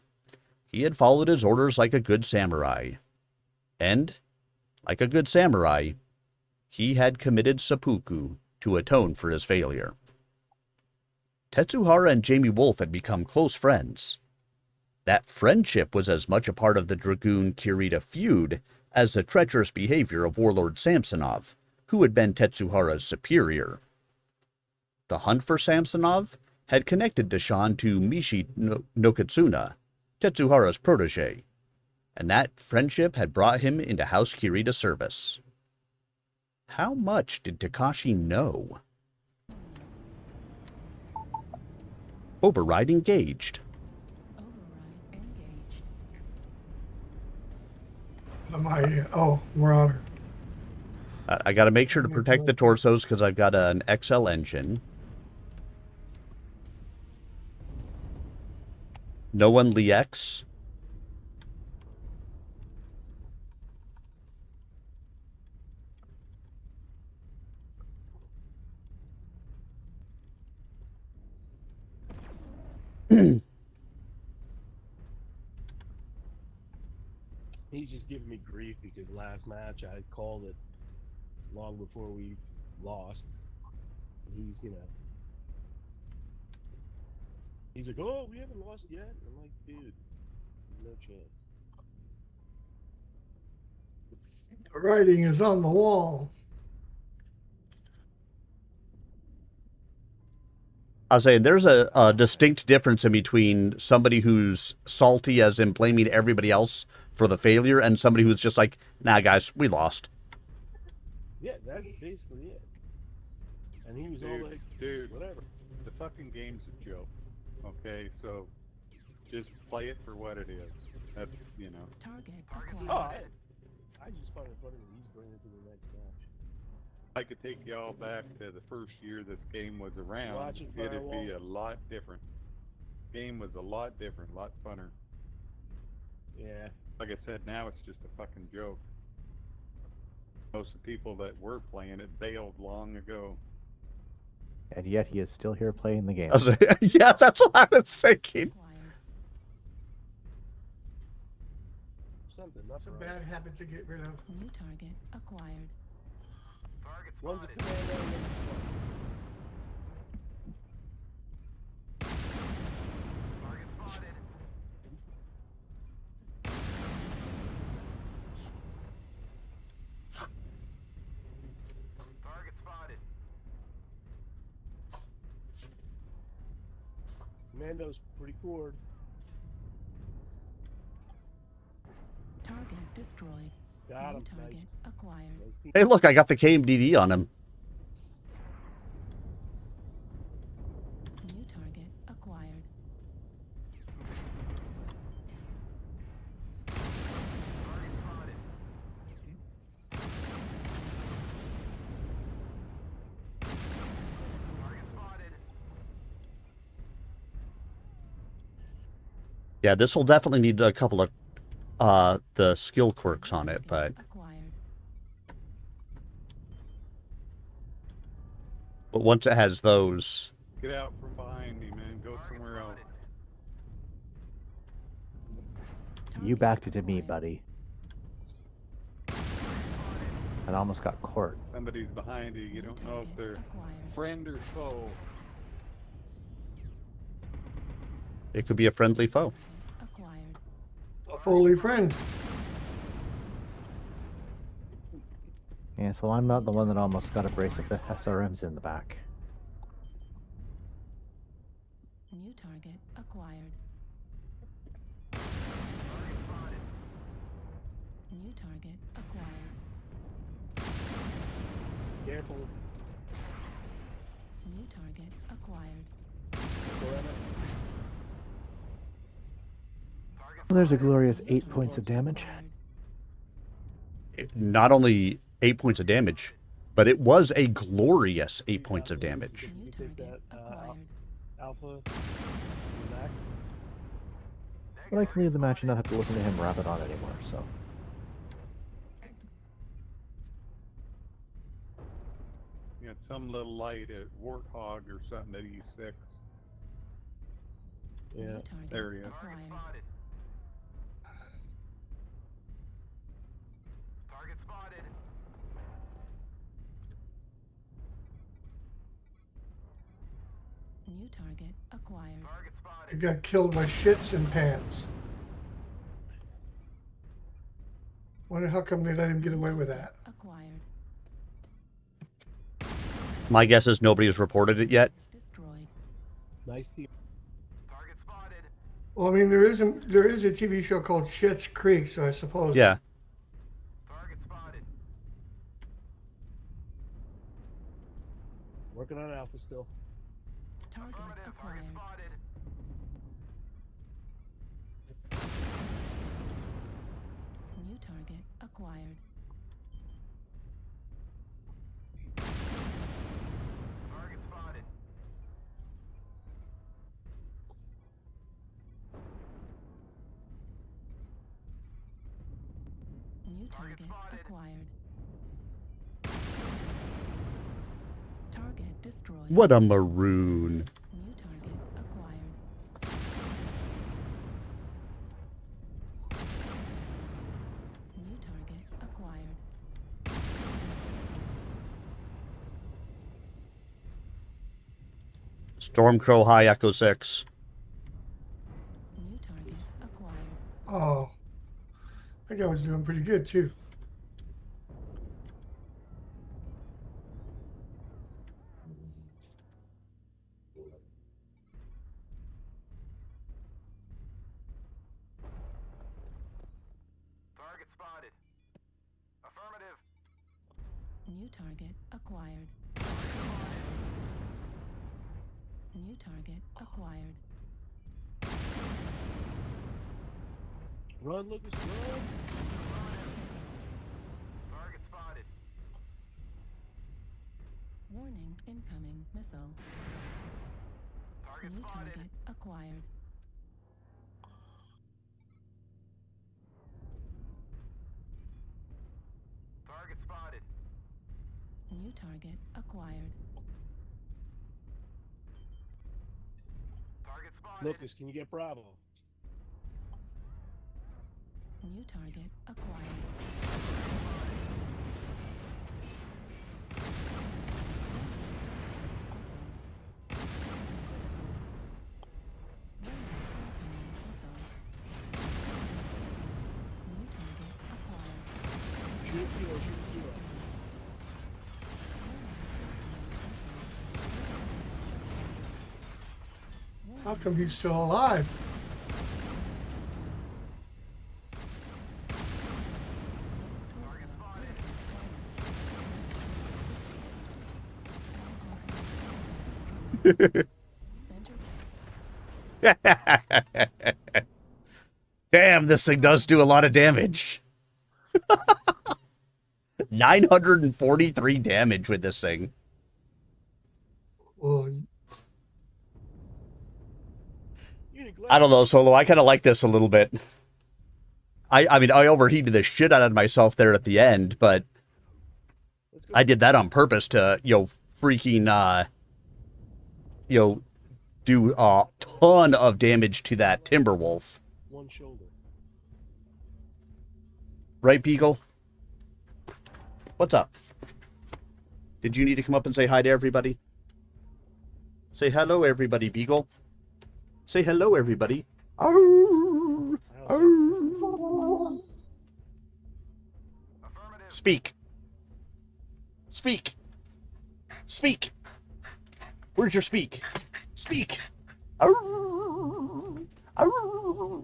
he had followed his orders like a good samurai. And, like a good samurai, he had committed seppuku to atone for his failure. Tetsuhara and Jamie Wolf had become close friends. That friendship was as much a part of the Dragoon-Kirita feud as the treacherous behavior of Warlord Samsonov, who had been Tetsuhara's superior. The hunt for Samsonov had connected Deshawn to Mishi Nokatsuna, Tetsuhara's protege, and that friendship had brought him into House Kirita service. How much did Takashi know? Override engaged. Override engaged. Oh, we're on her. I got to make sure to protect the torsos because I've got an XL engine. No one Lee-X. He's just giving me grief because last match I called it long before we lost. He's, he's like, oh, we haven't lost yet. And I'm like, dude, no chance. The writing is on the wall. I was saying there's a distinct difference in between somebody who's salty as in blaming everybody else for the failure and somebody who's just like, nah, guys, we lost. Yeah, that's basically it. And he was all like, dude, whatever. The fucking game's a joke. Okay, so just play it for what it is. That's, Target Oh, acquired. I just find it funny that he's bringing it to the next match. I could take y'all back to the first year this game was around. Watching It'd Firewall. be a lot different. Game was a lot different, a lot funner. Yeah. Like I said, now it's just a fucking joke. Most of the people that were playing it bailed long ago. And yet he is still here playing the game. I was like, yeah, that's what I was thinking. Something, It's a bad habit to get rid of. New target acquired. Target One's a spotted. commando, one's Target spotted. Target spotted. Commando's pretty cord. Target destroyed. Got New him. target acquired. Nice. Hey, look, I got the KMDD on him. New target acquired. Target spotted. Target spotted. Yeah, this will definitely need a couple of the skill quirks on it, but Acquired. once it has those, Get out from behind me, man. Go somewhere else. You backed it to me, buddy. And almost got court. Somebody's behind you. You don't know if they're friend or foe. it could be a friendly foe. Acquired. A fully friend. Yes, well, I'm not the one that almost got a brace of the SRMs in the back. New target acquired. New target acquired. Careful. New target acquired. Well, there's a glorious 8 points of damage. Not only 8 points of damage, but it was a glorious 8 points of damage. New You take target that acquired. alpha in the back. But I can leave the match and not have to listen to him rap it on anymore, so. You got some little light at Warthog or something at E6. Yeah. New target There he is. acquired. Spotted. Target spotted. New target acquired. Target spotted. I got killed by shits and pants. Wonder how come they let him get away with that. Acquired. My guess is nobody has reported it yet. Destroyed. Nice team. Target spotted. Well, I mean, there is a TV show called Schitt's Creek, so I suppose. Yeah. Target spotted. Working on Alpha still. Target Affirmative. acquired. Target spotted. New target acquired. Target spotted. New Target target spotted. acquired. Target destroyed. What a maroon. New target acquired. New target acquired. Stormcrow High Echo 6. New target acquired. Oh, I think I was doing pretty good too. Target spotted. Affirmative. New target acquired. New target acquired. Run, Lucas, run! Target spotted. Warning, incoming missile. Target New spotted. target acquired. Target spotted. New target acquired. Target spotted. Lucas, can you get Bravo? New target acquired. Shoot a kilo, shoot a kilo. How come he's still alive? Target spotted. Damn, this thing does do a lot of damage. 943 damage with this thing. Well, I don't know, Solo. I kind of like this a little bit. I mean, I overheated the shit out of myself there at the end, but I did that on purpose to, freaking, do a ton of damage to that Timberwolf. One shoulder. Right, Beagle? What's up? Did you need to come up and say hi to everybody? Say hello, everybody, Beagle. Say hello, everybody. Arr! Arr! Speak. Speak. Speak. Where's your speak? Speak. Arr! Arr!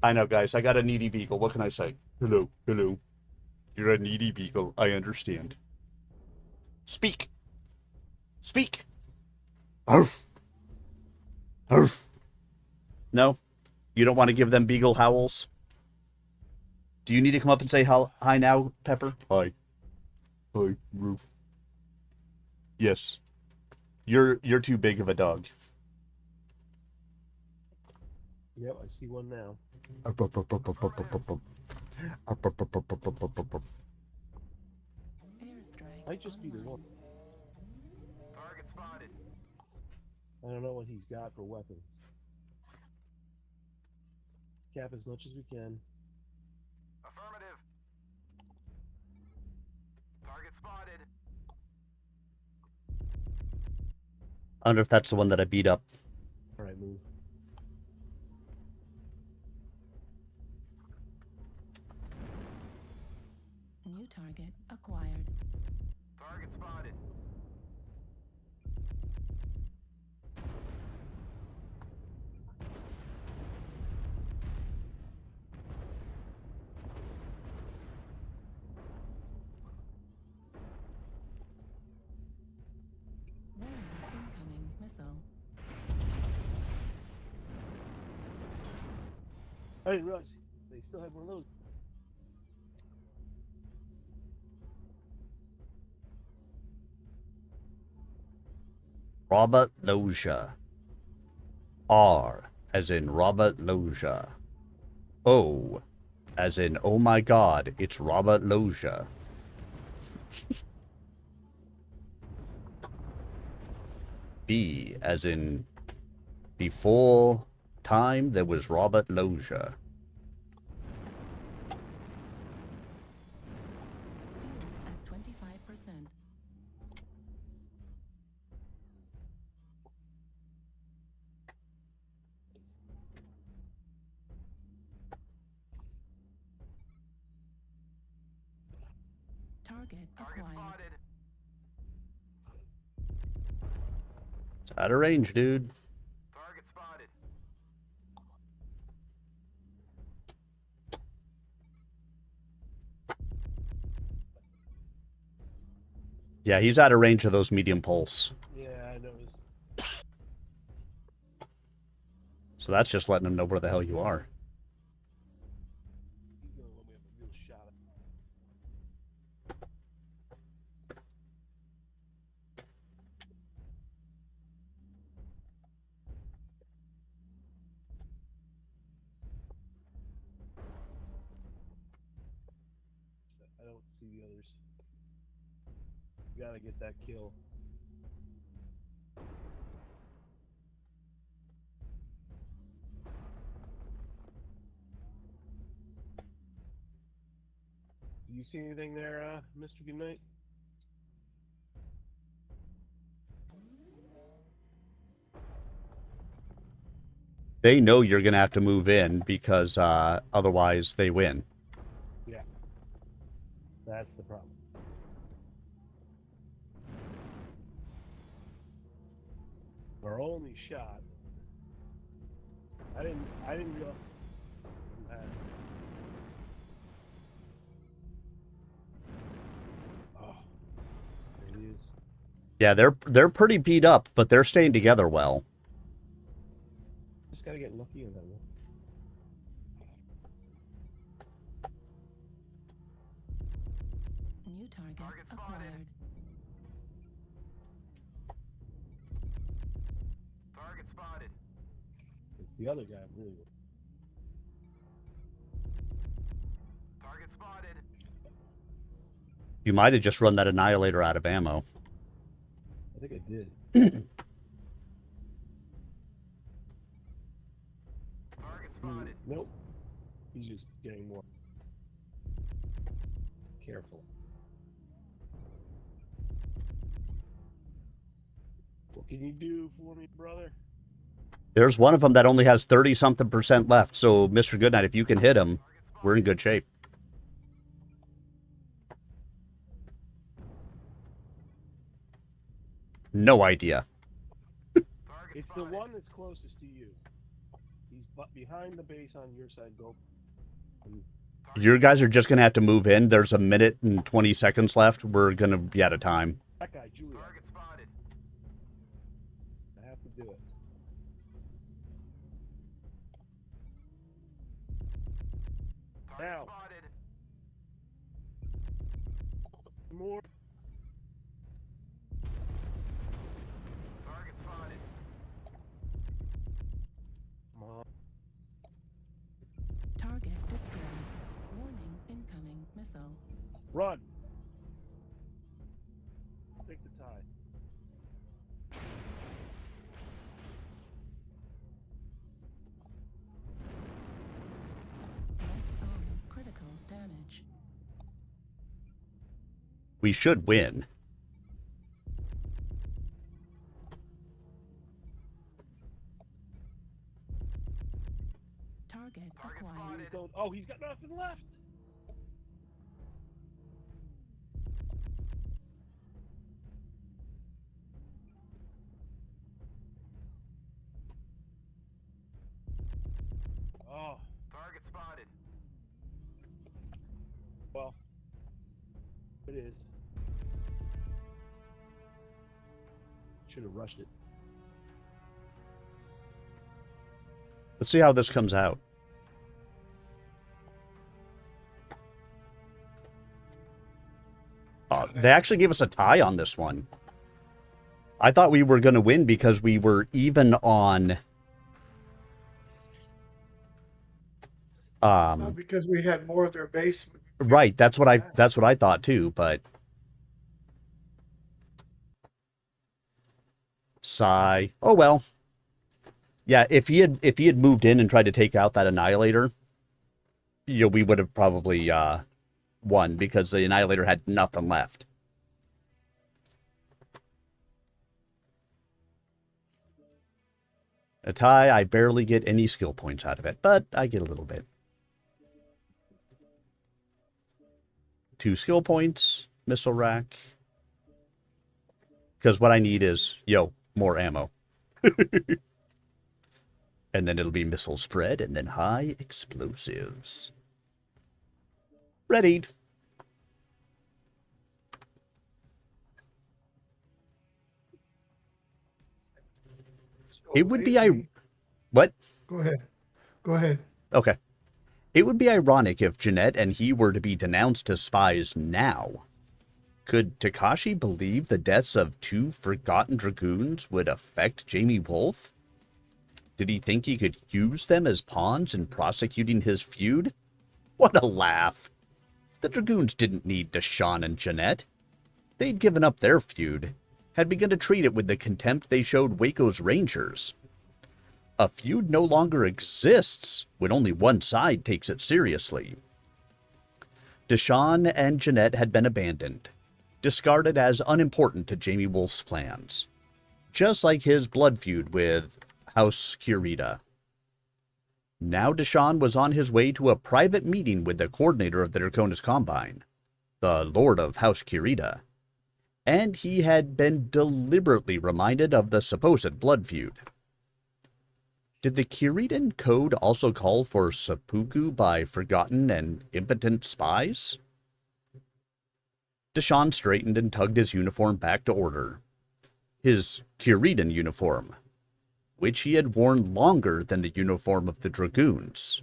I know, guys. I got a needy beagle. What can I say? Hello. Hello. You're a needy beagle. I understand. Speak. Speak. Arf. Arf. No? You don't want to give them beagle howls? Do you need to come up and say hi now, Pepper? Hi. Hi, Roof. Yes. You're too big of a dog. Yep, I see one now. Might just be the one. Target spotted. I don't know what he's got for weapons. Cap as much as we can. Affirmative. Target spotted. I wonder if that's the one that I beat up. Alright, move. New target I didn't realize they still had one of those. Robert Loggia. R as in Robert Loggia. O as in, oh my god, it's Robert Loggia. B as in, before time there was Robert Loggia. Fuel at 25%. Target acquired. It's out of range, dude. Target spotted. Yeah, he's out of range of those medium pulse. Yeah, I noticed. So that's just letting him know where the hell you are. He's gonna let me have a real shot at. I don't see the others. You gotta get that kill. Do you see anything there, Mr. Goodnight? They know you're going to have to move in because otherwise they win. Yeah. That's the problem. Our only shot. I didn't realize. Oh, there it is. Yeah, they're pretty beat up, but they're staying together well. Just gotta get lucky in that one. New target acquired. Target spotted. It's the other guy really. Target spotted. You might have just run that Annihilator out of ammo. I think I did. Target spotted. Nope. He's just getting more careful. What can you do for me, brother? There's one of them that only has 30-something% left, so Mr. Goodnight, if you can hit him, we're in good shape. No idea. It's the one that's closest to you. He's behind the base on your side. Go. You guys are just going to have to move in. There's a minute and 20 seconds left. We're going to be out of time. That guy, Julia. Target spotted. I have to do it. Target Now. spotted. More. Target spotted. Come on. Target destroyed. Warning, incoming missile. Run. Take the tie. Critical damage. We should win. Target Target acquired. spotted. Oh, he's got nothing left. Oh, Target spotted. well, it is. Should have rushed it. Let's see how this comes out. They actually gave us a tie on this one. I thought we were going to win because we were even on... because we had more of their base. Right, that's what I thought too, but... Sigh. Oh well. Yeah, if he had moved in and tried to take out that Annihilator, you know, we would have probably won because the Annihilator had nothing left. A tie, I barely get any skill points out of it, but I get a little bit. 2 skill points, missile rack. Because what I need is, more ammo. And then it'll be missile spread, and then high explosives. Readied. It would be What? Go ahead. Go ahead. Okay. It would be ironic if Jeanette and he were to be denounced as spies now. Could Takashi believe the deaths of 2 forgotten dragoons would affect Jamie Wolf? Did he think he could use them as pawns in prosecuting his feud? What a laugh. The dragoons didn't need Deshawn and Jeanette. They'd given up their feud, had begun to treat it with the contempt they showed Waco's Rangers. A feud no longer exists when only one side takes it seriously. Deshawn and Jeanette had been abandoned, discarded as unimportant to Jamie Wolf's plans, just like his blood feud with House Kurita. Now Deshawn was on his way to a private meeting with the coordinator of the Draconis Combine, the Lord of House Kurita, and he had been deliberately reminded of the supposed blood feud. Did the Kuritan code also call for seppuku by forgotten and impotent spies? Deshawn straightened and tugged his uniform back to order. His Kuritan uniform, which he had worn longer than the uniform of the Dragoons.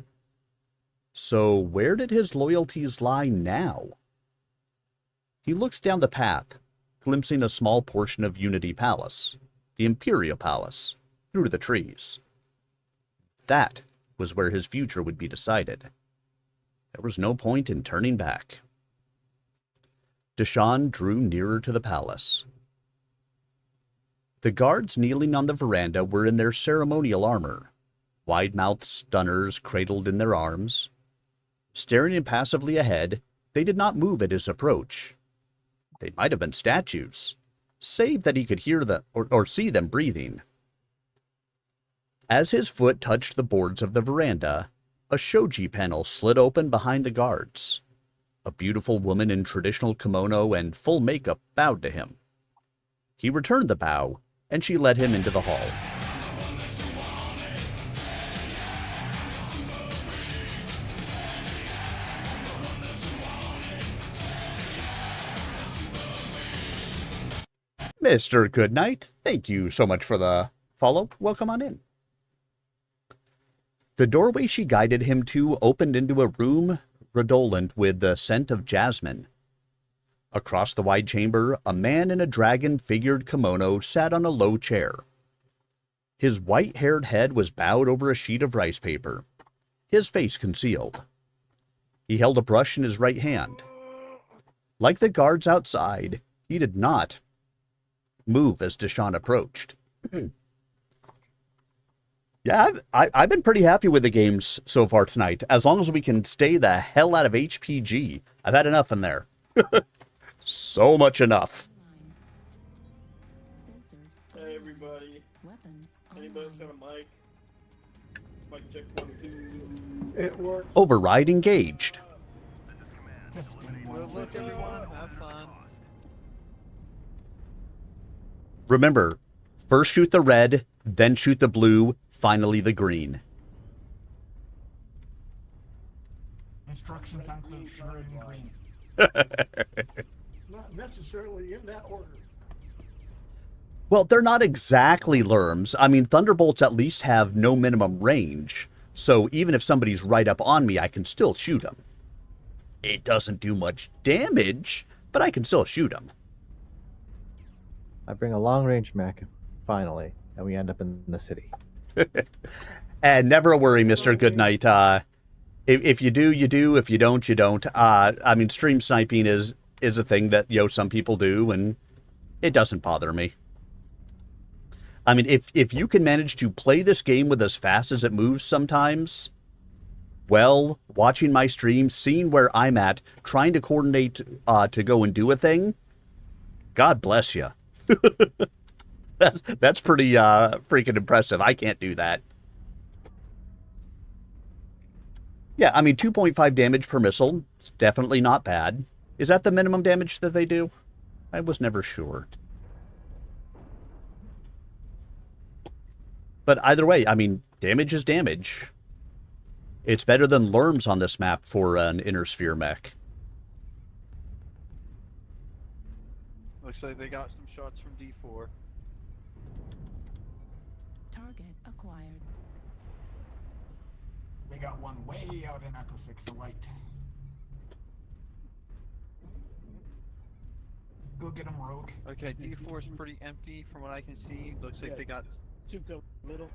So where did his loyalties lie now? He looked down the path, glimpsing a small portion of Unity Palace, the Imperial Palace, through the trees. That was where his future would be decided. There was no point in turning back. Deshawn drew nearer to the palace. The guards kneeling on the veranda were in their ceremonial armor, wide-mouthed stunners cradled in their arms. Staring impassively ahead, they did not move at his approach. They might have been statues, save that he could hear or see them breathing. As his foot touched the boards of the veranda, a shoji panel slid open behind the guards. A beautiful woman in traditional kimono and full makeup bowed to him. He returned the bow, and she led him into the hall. Mr. Goodnight, thank you so much for the follow. Welcome on in. The doorway she guided him to opened into a room redolent with the scent of jasmine. Across the wide chamber, a man in a dragon-figured kimono sat on a low chair. His white-haired head was bowed over a sheet of rice paper, his face concealed. He held a brush in his right hand. Like the guards outside, he did not move as Deshawn approached. Yeah, I've been pretty happy with the games so far tonight. As long as we can stay the hell out of HPG. I've had enough in there. So much enough. Hey everybody. Anybody's got a mic? Mic check 1, 2. It worked. Override engaged. Good luck everyone. Have fun. Remember, first shoot the red, then shoot the blue, finally the green. Instructions include red and green. Not necessarily in that order. Well, they're not exactly lerms. I mean, thunderbolts at least have no minimum range, so even if somebody's right up on me, I can still shoot them. It doesn't do much damage, but I can still shoot them. I bring a long-range mech, finally, and we end up in the city. And never a worry, Mr. Goodnight. If you do, you do. If you don't, you don't. I mean, stream sniping is a thing that, some people do, and it doesn't bother me. I mean, if you can manage to play this game with as fast as it moves sometimes, well, watching my stream, seeing where I'm at, trying to coordinate to go and do a thing, God bless you. That's pretty freaking impressive. I can't do that. Yeah, I mean, 2.5 damage per missile, definitely not bad. Is that the minimum damage that they do? I was never sure. But either way, I mean, damage is damage. It's better than Lerms on this map for an inner sphere mech. Looks like they got some shots from D4. Target acquired. They got one way out in Echo 6 to right. Go get them, Rogue. Okay, D4 is pretty empty from what I can see. Looks like they got two come middle.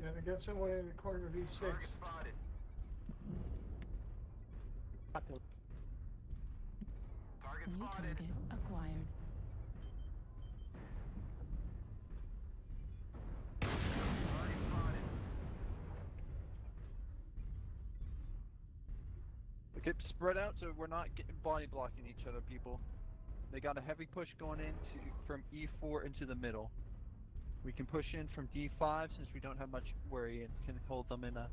Yeah, they got someone in the corner of E6. New target acquired. Okay, spread out so we're not getting body blocking each other, people. They got a heavy push going from E4 into the middle. We can push in from D5 since we don't have much worry and can hold them in a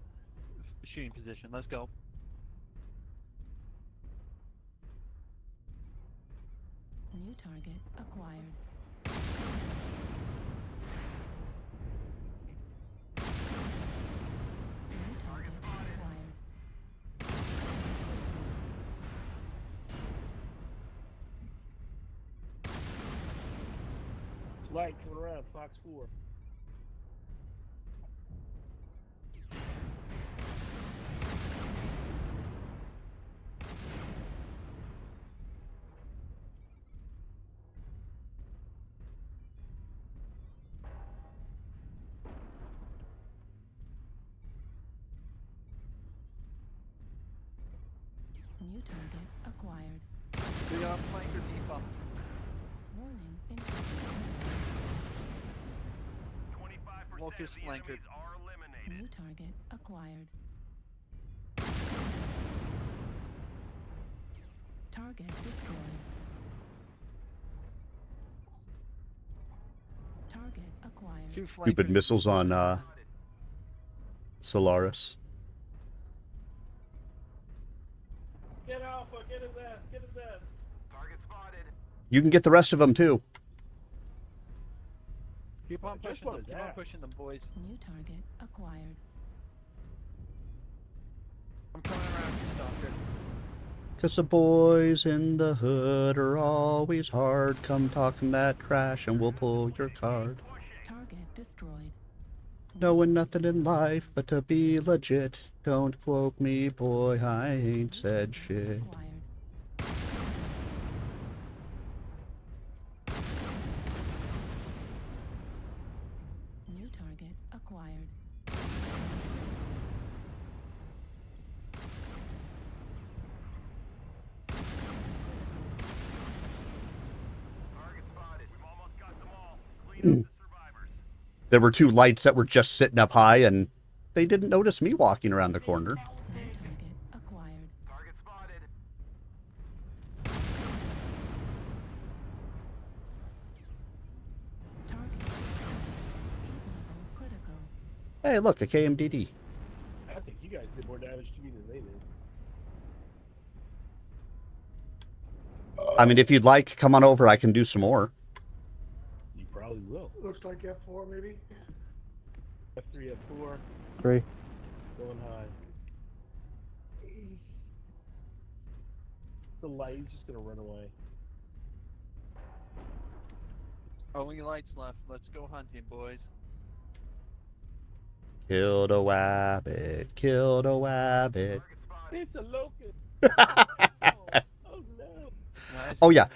shooting position. Let's go. New target acquired. New target acquired. Light coming around, Fox 4. New target acquired. We got flanker D5. Warning, incoming. 25% Locust of the flanker. enemies are eliminated. New target acquired. Target destroyed. Target acquired. Two Stupid flankers. missiles on Solaris. Get Alpha, get his ass, get his ass. Target spotted. You can get the rest of them too. Keep on pushing them. Keep on pushing them, boys. New target acquired. I'm coming around you, Stalker. 'Cause the boys in the hood are always hard. Come talking that trash and we'll pull your card. Target destroyed. Knowing nothing in life but to be legit. Don't quote me, boy, I ain't said shit. Acquired. New target acquired. Target spotted. We've almost got them all. Clean up the survivors. There were two lights that were just sitting up high and they didn't notice me walking around the corner. New target acquired. Target spotted. Target destroyed. 8-level critical. Hey, look, a KMDD. I think you guys did more damage to me than they did. I mean, if you'd like, come on over. I can do some more. You probably will. Looks like F4 maybe. F3, F4, 3. going high. The light, he's just gonna run away. Only lights left. Let's go hunting, boys. Killed a wabbit, killed a wabbit. It's a locust! Oh no! Now Oh, yeah.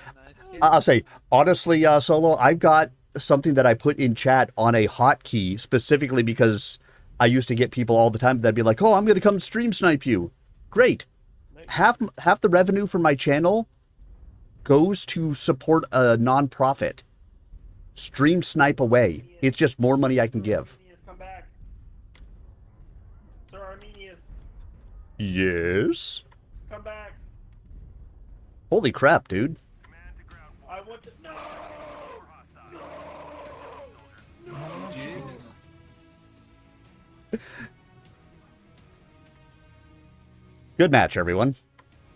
I'll say, honestly, Solo, I've got something that I put in chat on a hotkey specifically because I used to get people all the time that'd be like, oh, I'm going to come stream snipe you. Great. Half the revenue from my channel goes to support a nonprofit. Stream snipe away. It's just more money I can give. Come back. Sir Arminius, Yes? come back. Holy crap, dude. I want to. No! Good match, everyone.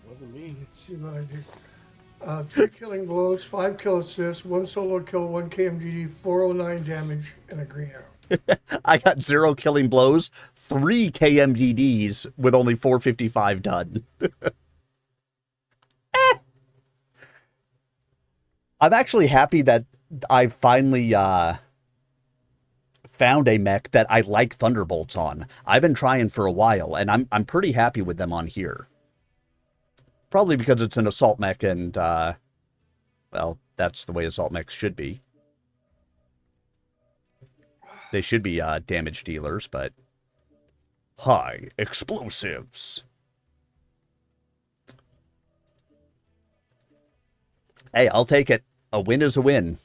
Wasn't me. Let's see what I did. 3 killing blows, 5 kill assists, 1 solo kill, 1 KMDD, 409 damage, and a green arrow. I got 0 killing blows, 3 KMDDs with only 455 done. I'm actually happy that I finally found a mech that I like Thunderbolts on. I've been trying for a while, and I'm pretty happy with them on here. Probably because it's an assault mech, and well, that's the way assault mechs should be. They should be damage dealers, but high explosives. Hey, I'll take it. A win is a win.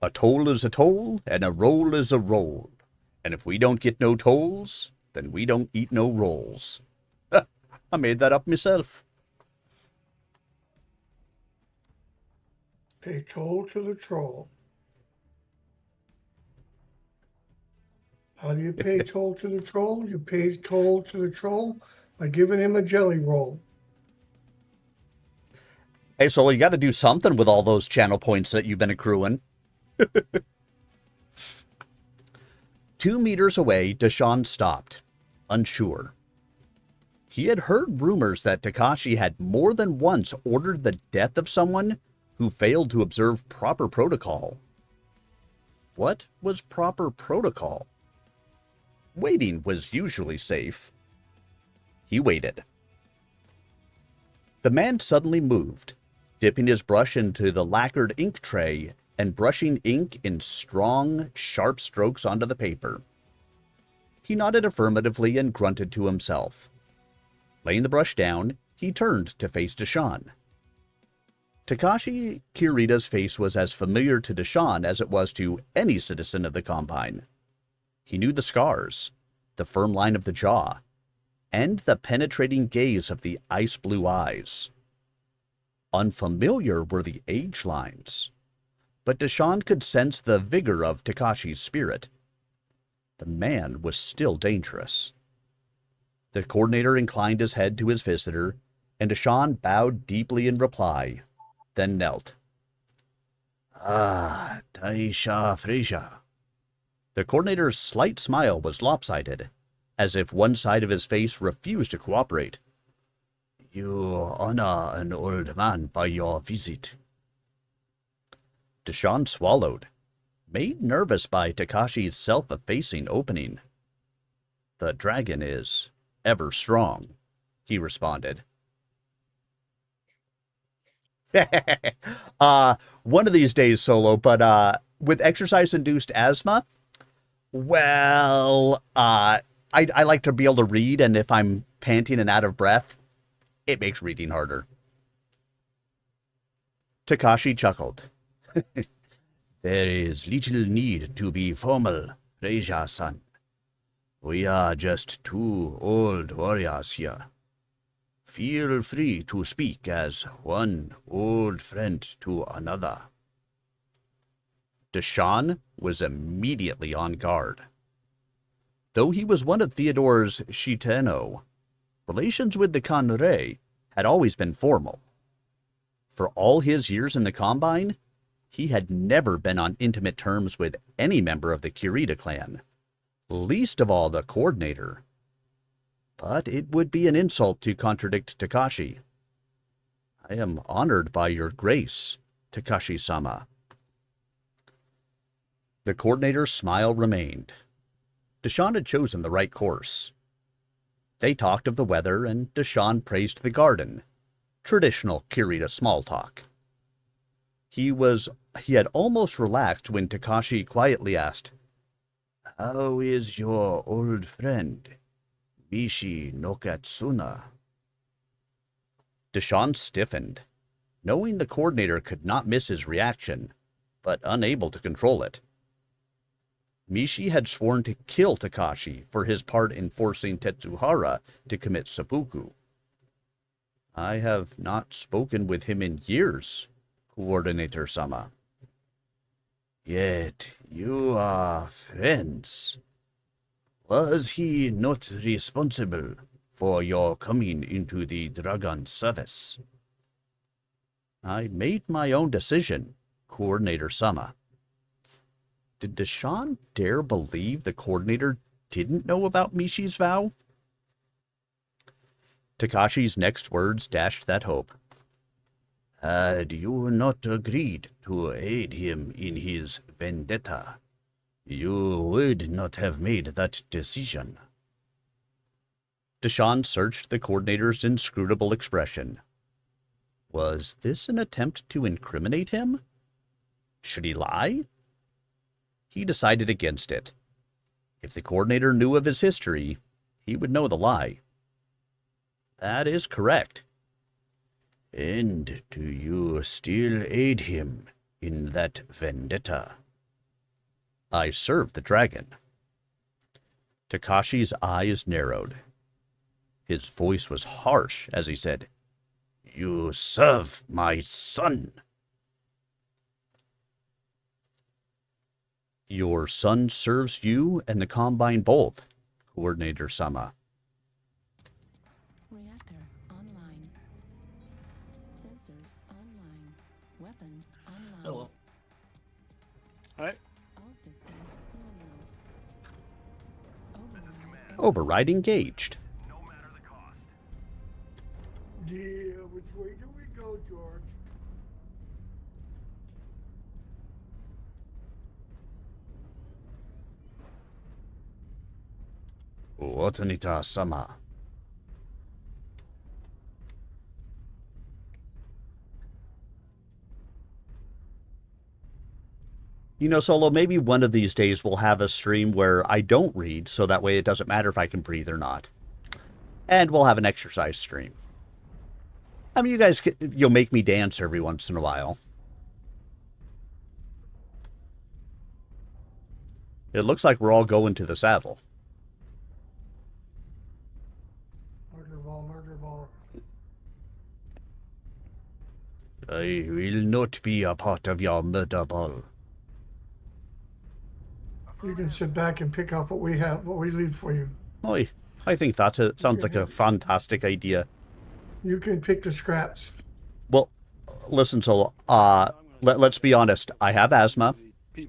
A toll is a toll, and a roll is a roll. And if we don't get no tolls, then we don't eat no rolls. I made that up myself. Pay toll to the troll. How do you pay toll to the troll? You pay toll to the troll by giving him a jelly roll. Hey, Solo, you got to do something with all those channel points that you've been accruing. 2 meters away, Deshawn stopped, unsure. He had heard rumors that Takashi had more than once ordered the death of someone who failed to observe proper protocol. What was proper protocol? Waiting was usually safe. He waited. The man suddenly moved, dipping his brush into the lacquered ink tray and brushing ink in strong, sharp strokes onto the paper. He nodded affirmatively and grunted to himself. Laying the brush down, he turned to face Deshawn. Takashi Kirita's face was as familiar to Deshawn as it was to any citizen of the Combine. He knew the scars, the firm line of the jaw, and the penetrating gaze of the ice-blue eyes. Unfamiliar were the age lines, but Deshawn could sense the vigor of Takashi's spirit. The man was still dangerous. The coordinator inclined his head to his visitor, and Deshawn bowed deeply in reply, then knelt. Ah, Taisha Freisha. The coordinator's slight smile was lopsided, as if one side of his face refused to cooperate. You honor an old man by your visit. Deshawn swallowed, made nervous by Takashi's self-effacing opening. The dragon is ever strong, he responded. One of these days, Solo, but with exercise-induced asthma, well, I like to be able to read, and if I'm panting and out of breath, it makes reading harder. Takashi chuckled. There is little need to be formal, Reija-san. We are just 2 old warriors here. Feel free to speak as one old friend to another. Deshawn was immediately on guard. Though he was one of Theodore's Shiteno, relations with the Kanrei had always been formal. For all his years in the Combine, he had never been on intimate terms with any member of the Kirita clan, least of all the coordinator. But it would be an insult to contradict Takashi. I am honored by your grace, Takashi-sama. The coordinator's smile remained. Deshawn had chosen the right course. They talked of the weather, and Deshawn praised the garden, Traditional Kirita small talk. He had almost relaxed when Takashi quietly asked, "How is your old friend, Mishi no Katsuna?" Deshawn stiffened, knowing the coordinator could not miss his reaction, but unable to control it. Mishi had sworn to kill Takashi for his part in forcing Tetsuhara to commit seppuku. "I have not spoken with him in years, Coordinator-sama." "Yet you are friends. Was he not responsible for your coming into the Dragon service?" "I made my own decision, Coordinator-sama." Did Deshawn dare believe the coordinator didn't know about Mishi's vow? Takashi's next words dashed that hope. "Had you not agreed to aid him in his vendetta, you would not have made that decision." Deshawn searched the coordinator's inscrutable expression. Was this an attempt to incriminate him? Should he lie? He decided against it. If the coordinator knew of his history, he would know the lie. That is correct. "And do you still aid him in that vendetta?" "I serve the dragon." Takashi's eyes narrowed. His voice was harsh as he said, "You serve my son." "Your son serves you and the Combine both, Coordinator-sama." Reactor online. Sensors online. Weapons online. Hello. Hi. All systems nominal. Override engaged. Yeah, which way do we go, George? Otanita-sama. You know, Solo, maybe one of these days we'll have a stream where I don't read, so that way it doesn't matter if I can breathe or not. And we'll have an exercise stream. I mean, you guys, you'll make me dance every once in a while. It looks like we're all going to the saddle. Murder ball, murder ball. "I will not be a part of your murder ball." You can sit back and pick off what we have, what we leave for you. I think that sounds like a fantastic idea. You can pick the scraps. Well, listen, Solo, let's be honest. I have asthma.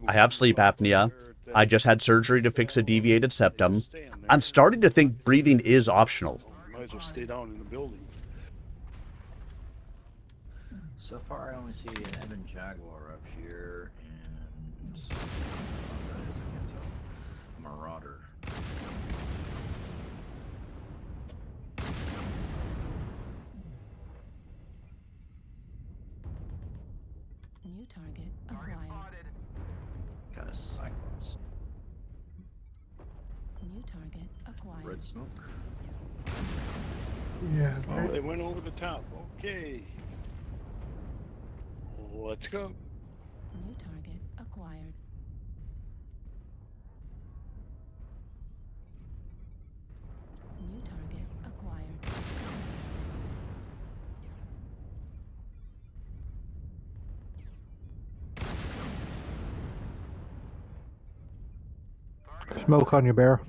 I have sleep apnea. I just had surgery to fix a deviated septum. I'm starting to think breathing is optional. Might as well stay down in the building. So far, I only see an Evan Jaguar up here and a Marauder. New target acquired. Got a Cyclops. New target acquired. Red smoke. Yeah. Oh, they went over the top. Okay. Let's go. New target acquired. New target acquired. Smoke on your bear.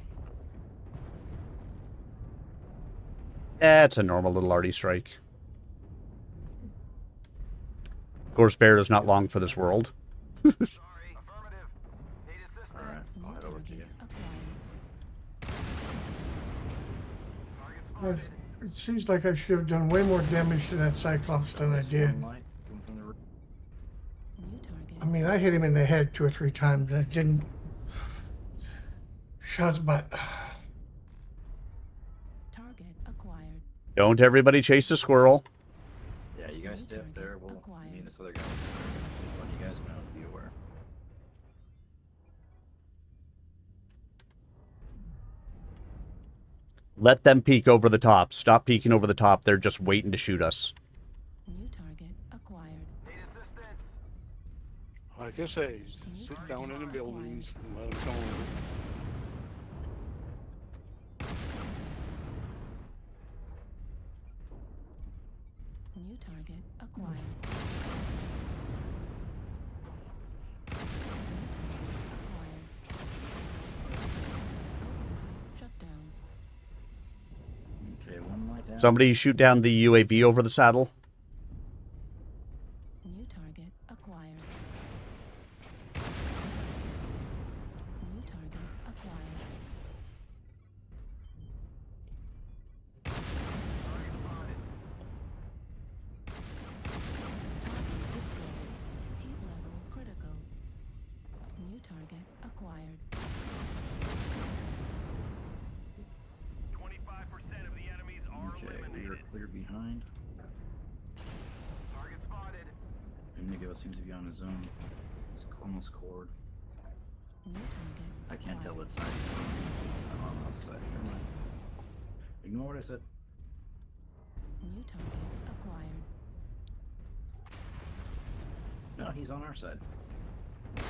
It's a normal little arty strike. Of course, bear is not long for this world. Alright, I'll head over to you. It seems like I should have done way more damage to that Cyclops than I did. I mean, I hit him in the head 2 or 3 times. I didn't. Shot's butt. Target acquired. Don't everybody chase the squirrel. Let them peek over the top. Stop peeking over the top. They're just waiting to shoot us. New target acquired. Like I say, sit down in the buildings and let them come over. New target acquired. Shut down. Okay, one light down. Somebody shoot down the UAV over the saddle. New target acquired. New target acquired. Target destroyed. Heat level critical. New target acquired. 25% of the enemies are Okay, we are eliminated. clear behind. Target spotted. Indigo seems to be on his own. He's almost cored. New target I can't tell acquired. what side he's on. I'm on the outside. Never mind. Ignore what I said. New target acquired. No, he's on our side. Our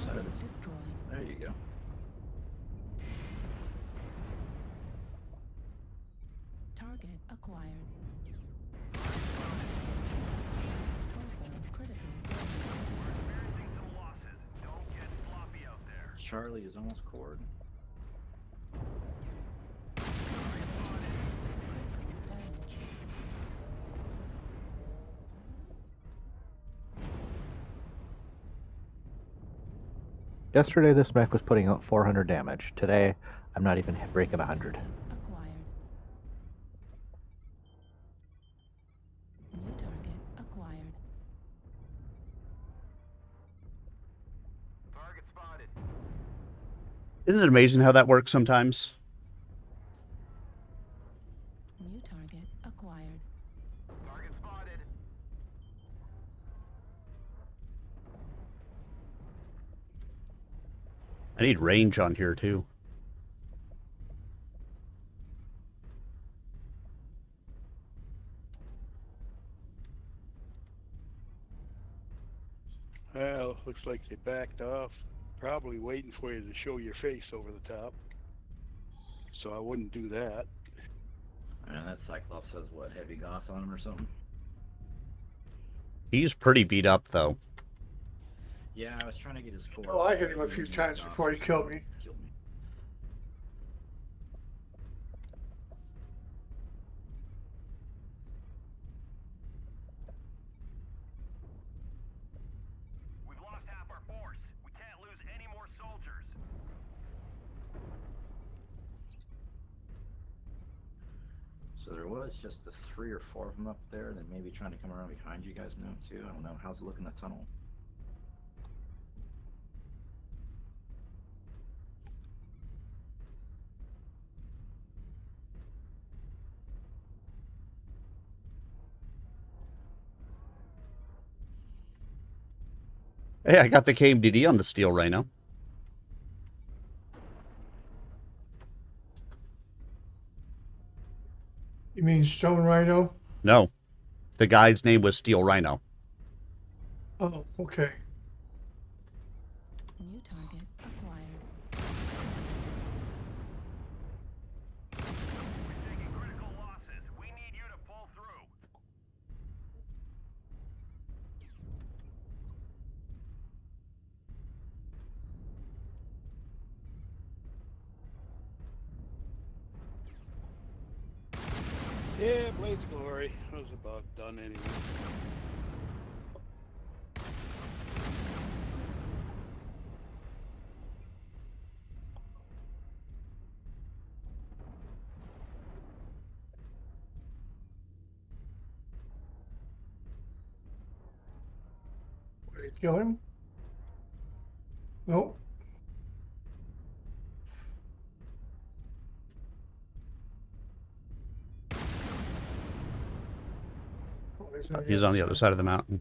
side of Target it. destroyed. There you go. Target acquired. Torso critical. We're experiencing some losses. Don't get sloppy out there. Charlie is almost cored. Critical damage. Yesterday, this mech was putting out 400 damage. Today, I'm not even breaking 100. Acquired. New target acquired. Target spotted. Isn't it amazing how that works sometimes? New target acquired. Target spotted. I need range on here, too. Well, looks like they backed off. Probably waiting for you to show your face over the top. So I wouldn't do that. And that Cyclops has what, heavy goth on him or something? He's pretty beat up, though. Yeah, I was trying to get his core. Oh, I hit him a few times before he killed me. Killed me. We've lost half our force. We can't lose any more soldiers. So there was just the 3 or 4 of them up there, and then maybe trying to come around behind you guys now too. I don't know. How's it look in the tunnel? Hey, I got the KMDD on the Steel Rhino. You mean Stone Rhino? No. The guy's name was Steel Rhino. Oh, okay. New target acquired. We're taking critical losses. We need you to pull through. Yeah, Blaze of Glory. I was about done anyway. Did he kill him? Nope. Oh, He's on the other side of the mountain.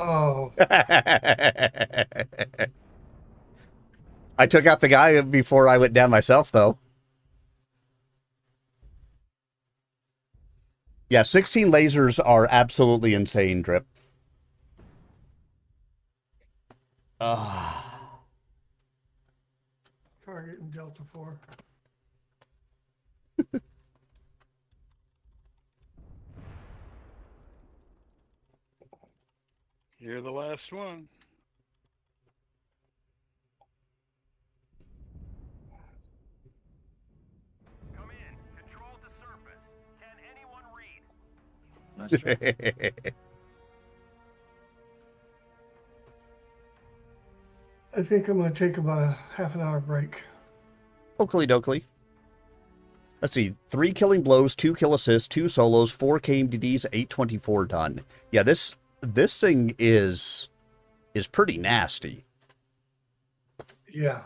Oh. I took out the guy before I went down myself, though. Yeah, 16 lasers are absolutely insane, Drip. Target in Delta 4. You're the last one. Come in. Control the surface. Can anyone read? Nice try. I think I'm going to take about a half an hour break. Oakley dokley. Let's see. 3 killing blows, 2 kill assists, 2 solos, 4 KMDDs, 824 done. Yeah, this thing is pretty nasty. Yeah.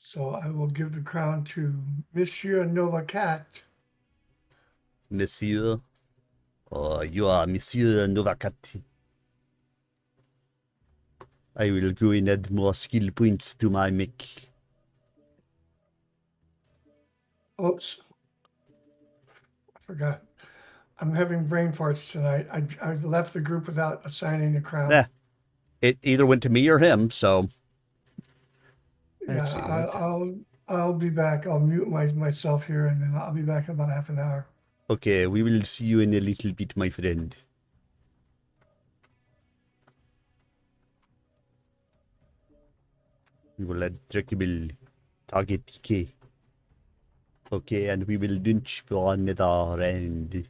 So I will give the crown to Monsieur Novacat. Monsieur. Oh, you are Monsieur Novacat. I will go and add more skill points to my mech. Oops. I forgot. I'm having brain farts tonight. I left the group without assigning the crown. Yeah. It either went to me or him, so. Yeah, I'll be back. I'll mute myself here, and then I'll be back in about half an hour. Okay, we will see you in a little bit, my friend. We will add trackable target TK. Okay, and we will lunch for another round.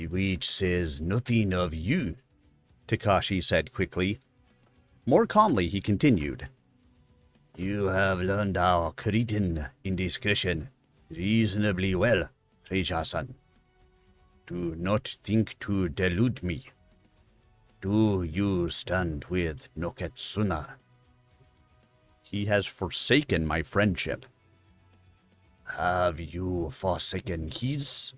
Which says nothing of you, Takashi said quickly. More calmly, he continued. You have learned our Cretan indiscretion reasonably well, Freja-san. Do not think to delude me. Do you stand with Noketsuna? He has forsaken my friendship. Have you forsaken his?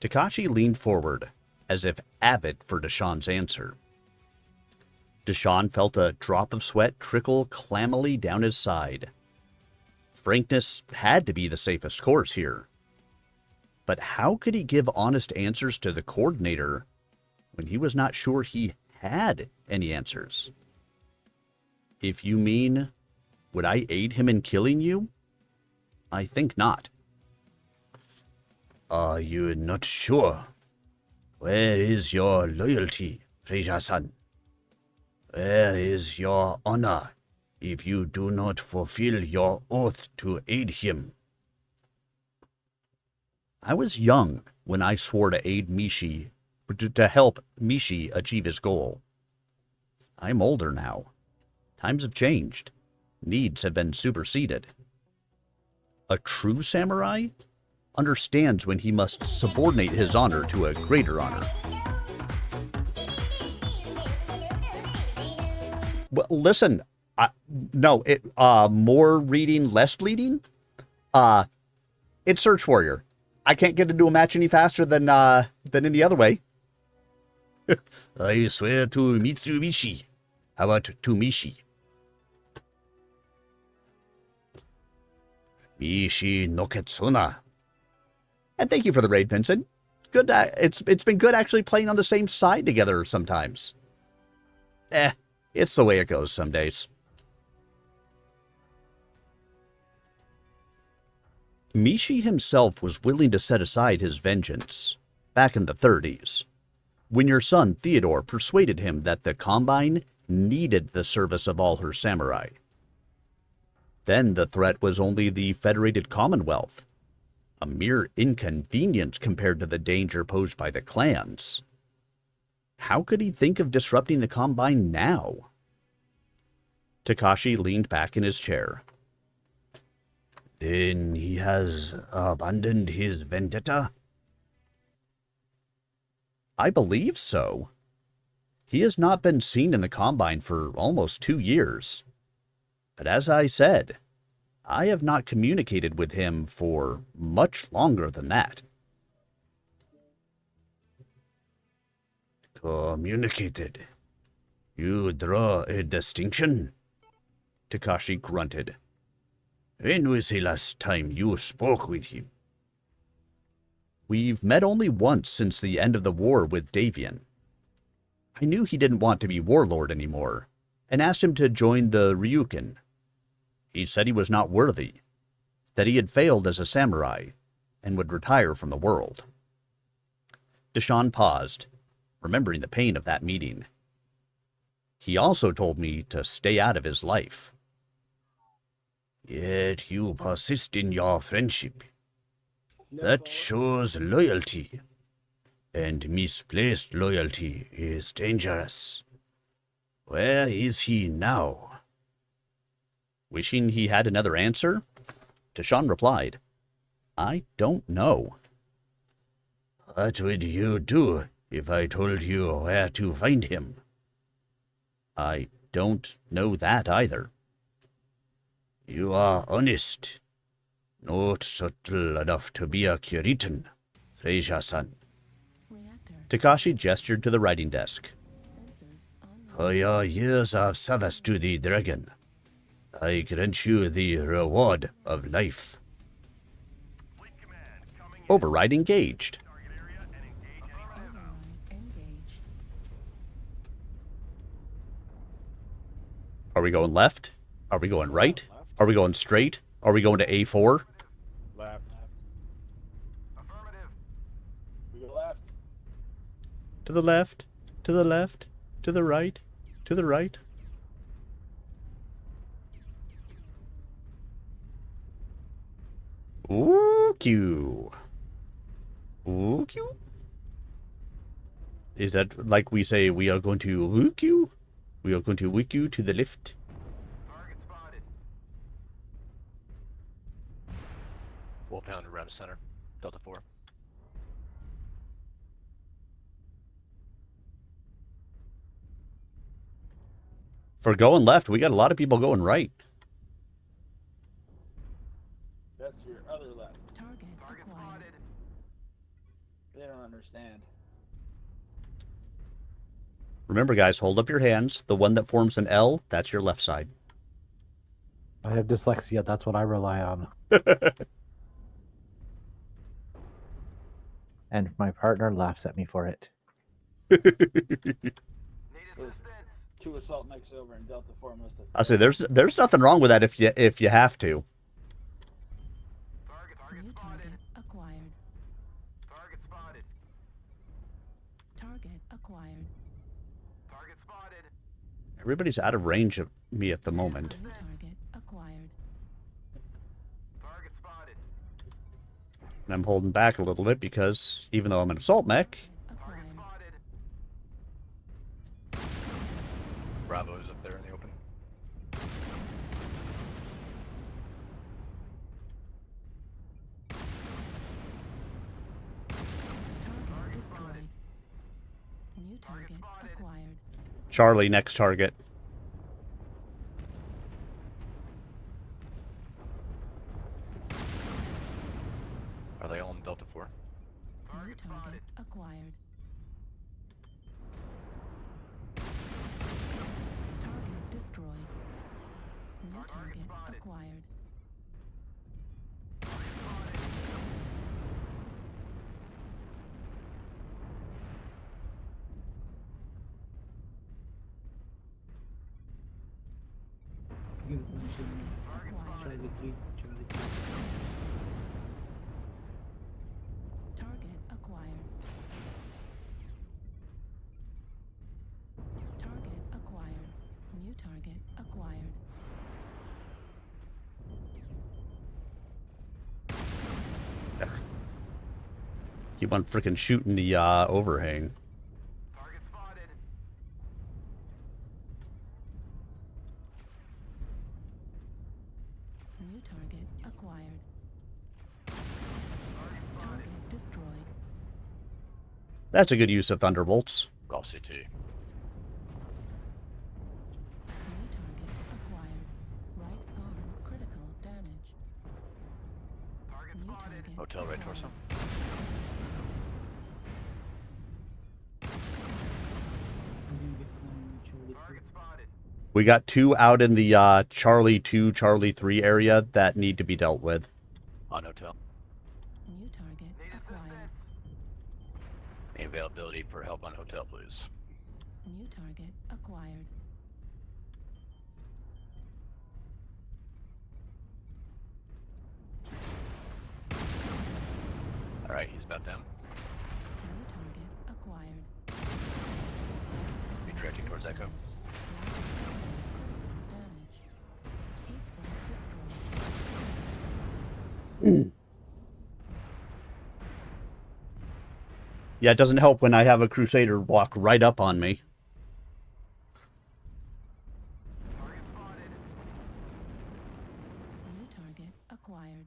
Takashi leaned forward, as if avid for Deshawn's answer. Deshawn felt a drop of sweat trickle clammily down his side. Frankness had to be the safest course here. But how could he give honest answers to the coordinator when he was not sure he had any answers? If you mean, would I aid him in killing you? I think not. Are you not sure? Where is your loyalty, Freja-san? Where is your honor if you do not fulfill your oath to aid him? I was young when I swore to aid Mishi, to help Mishi achieve his goal. I'm older now. Times have changed. Needs have been superseded. A true samurai understands when he must subordinate his honor to a greater honor. Well, listen, more reading, less bleeding? It's Search Warrior. I can't get into a match any faster than any other way. I swear to Mitsubishi. How about to Mishi? Mishi Noketsuna. And thank you for the raid, Vincent. Good. It's been good actually playing on the same side together sometimes. It's the way it goes some days. Mishi himself was willing to set aside his vengeance back in the 30s, when your son Theodore persuaded him that the Combine needed the service of all her samurai. Then the threat was only the Federated Commonwealth, a mere inconvenience compared to the danger posed by the clans. How could he think of disrupting the Combine now? Takashi leaned back in his chair. Then he has abandoned his vendetta? I believe so. He has not been seen in the Combine for almost 2 years. But as I said, I have not communicated with him for much longer than that. Communicated? You draw a distinction? Takashi grunted. When was the last time you spoke with him? We've met only once since the end of the war with Davian. I knew he didn't want to be warlord anymore, and asked him to join the Ryukin. He said he was not worthy, that he had failed as a samurai, and would retire from the world. Deshawn paused, remembering the pain of that meeting. He also told me to stay out of his life. Yet you persist in your friendship. That shows loyalty. And misplaced loyalty is dangerous. Where is he now? Wishing he had another answer, Deshawn replied, I don't know. What would you do if I told you where to find him? I don't know that either. You are honest. Not subtle enough to be a Kiritan, Fraser-san. Takashi gestured to the writing desk. For your years of service to the dragon, I grant you the reward of life. Override engaged. Are we going left? Are we going right? Are we going straight? Are we going to A4? Left. Affirmative. We go left. To the left, to the left, to the right, to the right. Ooh-Q. Ooh-Q? Is that like we say we are going to Ooh-Q? We are going to Ooh-Q to the left. Target spotted. Wolfhound around the center. Delta 4. For going left, we got a lot of people going right. That's your other left. Target acquired. They don't understand. Remember, guys, hold up your hands. The one that forms an L, that's your left side. I have dyslexia. That's what I rely on. And my partner laughs at me for it. Two assault mechs over in Delta 4 must have. I say there's nothing wrong with that if you have to. New target acquired. Target spotted. Target acquired. Target spotted. Everybody's out of range of me at the moment. New target acquired. Target spotted. And I'm holding back a little bit because even though I'm an assault mech, Acquired. Bravo is up there in the open. Target destroyed. New target acquired. Charlie next target. Are they all in Delta 4? New target acquired. Target destroyed. New target acquired. Target acquired. Target acquired. New target acquired. Keep on freaking shooting the overhang. Target spotted. New target acquired. Target destroyed. That's a good use of thunderbolts. Golf CT. Hotel right torso. We got 2 out in the Charlie 2, Charlie 3 area that need to be dealt with. On hotel. New target acquired. Any availability for help on hotel, please. New target acquired. Alright, he's about them. New target acquired. Redirecting towards Echo. Damage. Heat sink destroyed. Yeah, it doesn't help when I have a Crusader walk right up on me. New target acquired.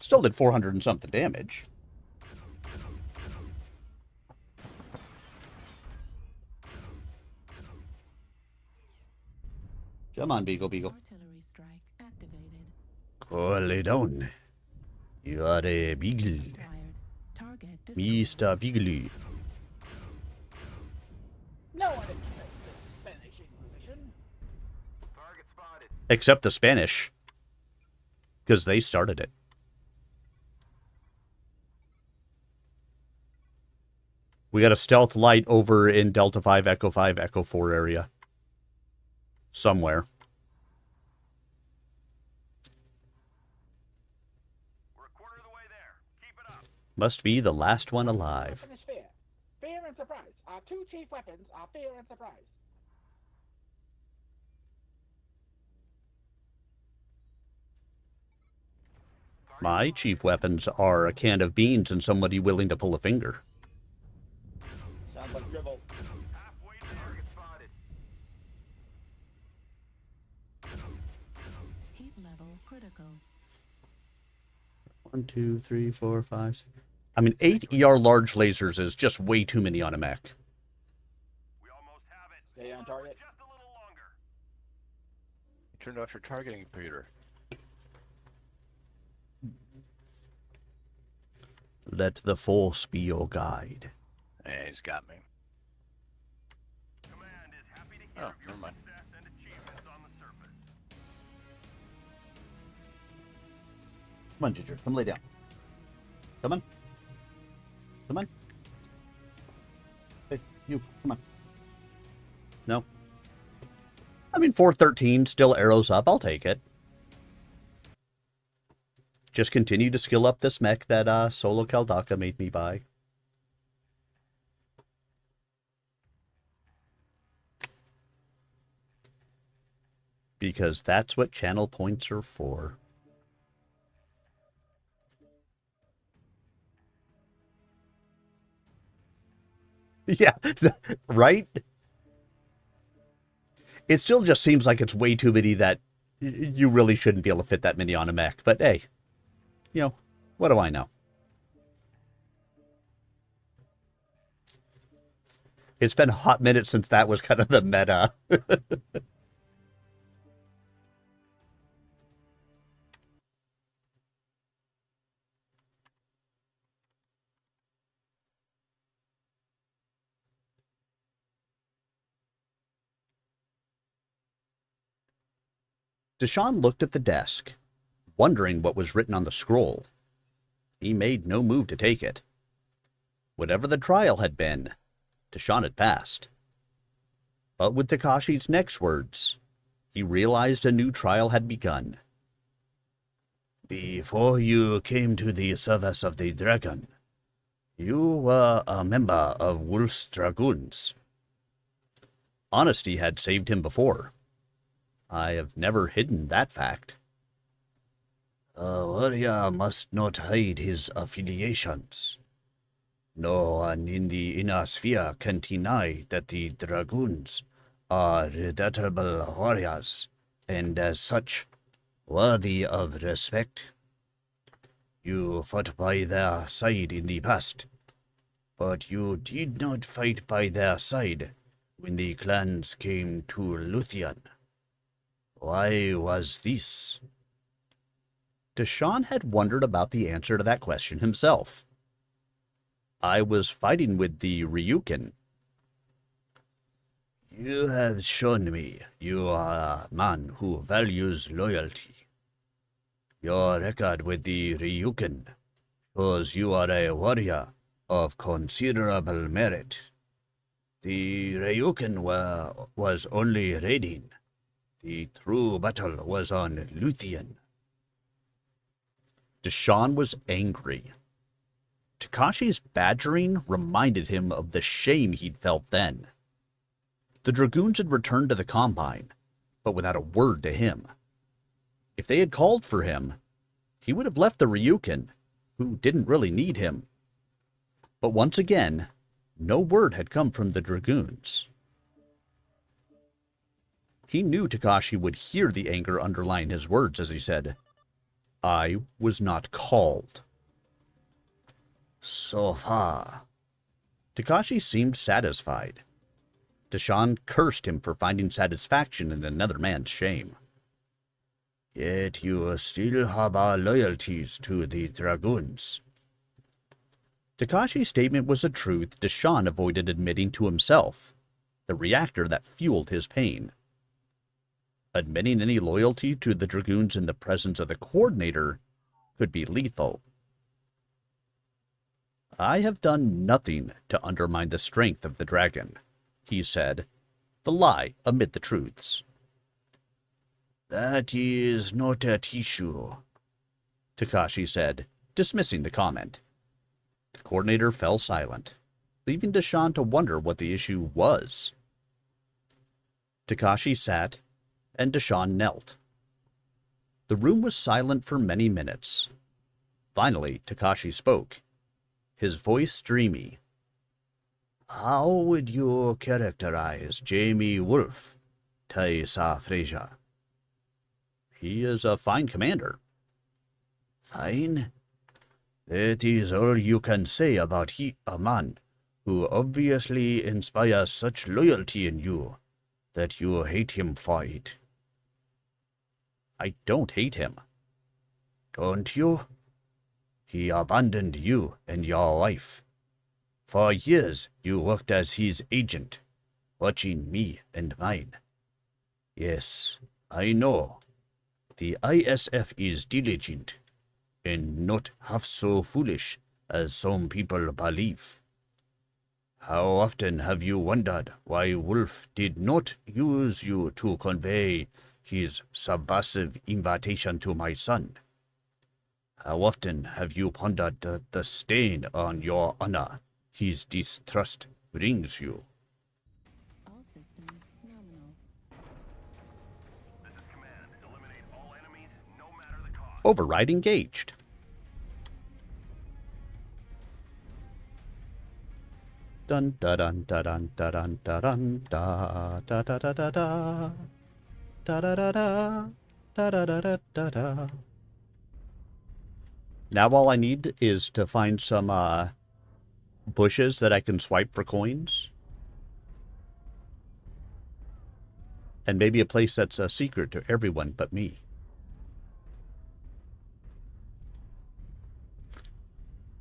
Still did 400 and something damage. Come on, Beagle. Artillery strike activated. Lay down. You are a Beagle. Acquired. Target Mr. Beagle. No one expects the Spanish Inquisition. Target spotted. Except the Spanish. Because they started it. We got a stealth light over in Delta 5, Echo 5, Echo 4 area. Somewhere. We're a quarter of the way there. Keep it up. Must be the last one alive. Weapon is fear. Fear and surprise. Our 2 chief weapons are fear and surprise. My chief weapons are a can of beans and somebody willing to pull a finger. Sounds like dribble. Halfway there. Target spotted. Heat level critical. 1, 2, 3, 4, 5, 6. I mean, 8 ER large lasers is just way too many on a mech. We almost have it. Stay on target. Just a little longer. You turned off your targeting computer. Let the force be your guide. Hey, he's got me. Command is happy to hear Oh, of your never mind. success and achievements on the surface. Come on, Ginger. Come lay down. Come on. Come on. Hey, you. Come on. No. I mean, 413, still arrows up. I'll take it. Just continue to skill up this mech that Solo Caldaka made me buy. Because that's what channel points are for. Yeah, right? It still just seems like it's way too many that you really shouldn't be able to fit that many on a mech. But hey, you know, what do I know? It's been a hot minute since that was kind of the meta. Deshaun looked at the desk, wondering what was written on the scroll. He made no move to take it. Whatever the trial had been, Deshaun had passed. But with Takashi's next words, he realized a new trial had begun. Before you came to the service of the dragon, you were a member of Wolf's Dragoons. Honesty had saved him before. I have never hidden that fact. A warrior must not hide his affiliations. No one in the inner sphere can deny that the Dragoons are redoubtable warriors, and as such, worthy of respect. You fought by their side in the past, but you did not fight by their side when the clans came to Luthien. Why was this? Deshaun had wondered about the answer to that question himself. I was fighting with the Ryukin. You have shown me you are a man who values loyalty. Your record with the Ryukin shows you are a warrior of considerable merit. The Ryukin was only raiding. The true battle was on Luthien. Deshaun was angry. Takashi's badgering reminded him of the shame he'd felt then. The Dragoons had returned to the Combine, but without a word to him. If they had called for him, he would have left the Ryukin, who didn't really need him. But once again, no word had come from the Dragoons. He knew Takashi would hear the anger underlying his words as he said, I was not called. So far. Takashi seemed satisfied. Deshaun cursed him for finding satisfaction in another man's shame. Yet you still have our loyalties to the Dragoons. Takashi's statement was a truth Deshaun avoided admitting to himself, the reactor that fueled his pain. Admitting any loyalty to the Dragoons in the presence of the Coordinator could be lethal. I have done nothing to undermine the strength of the dragon, he said, the lie amid the truths. That is not at issue, Takashi said, dismissing the comment. The Coordinator fell silent, leaving Deshaun to wonder what the issue was. Takashi sat, and Deshaun knelt. The room was silent for many minutes. Finally, Takashi spoke, his voice dreamy. How would you characterize Jamie Wolf, Taisa Frazier? He is a fine commander. Fine? That is all you can say about a man who obviously inspires such loyalty in you that you hate him for it. I don't hate him. Don't you? He abandoned you and your wife. For years you worked as his agent, watching me and mine. Yes, I know. The ISF is diligent, and not half so foolish as some people believe. How often have you wondered why Wolf did not use you to convey his subversive invitation to my son? How often have you pondered the stain on your honor his distrust brings you? All systems nominal. This is command. Eliminate all enemies, no matter the cost. Override engaged. Dun da dun da dun da dun da dun da da da da da da da da da da da da da da da. Now all I need is to find some bushes that I can swipe for coins. And maybe a place that's a secret to everyone but me.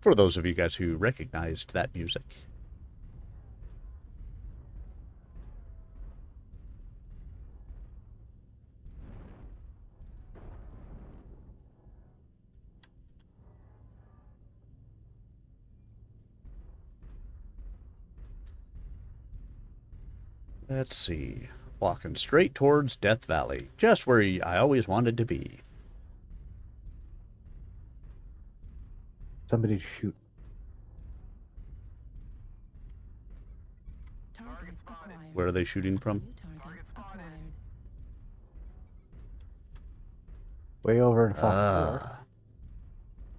For those of you guys who recognized that music. Let's see. Walking straight towards Death Valley. Just where I always wanted to be. Somebody shoot. Target acquired. Where are they shooting from? New target acquired. Way over in Fox 4.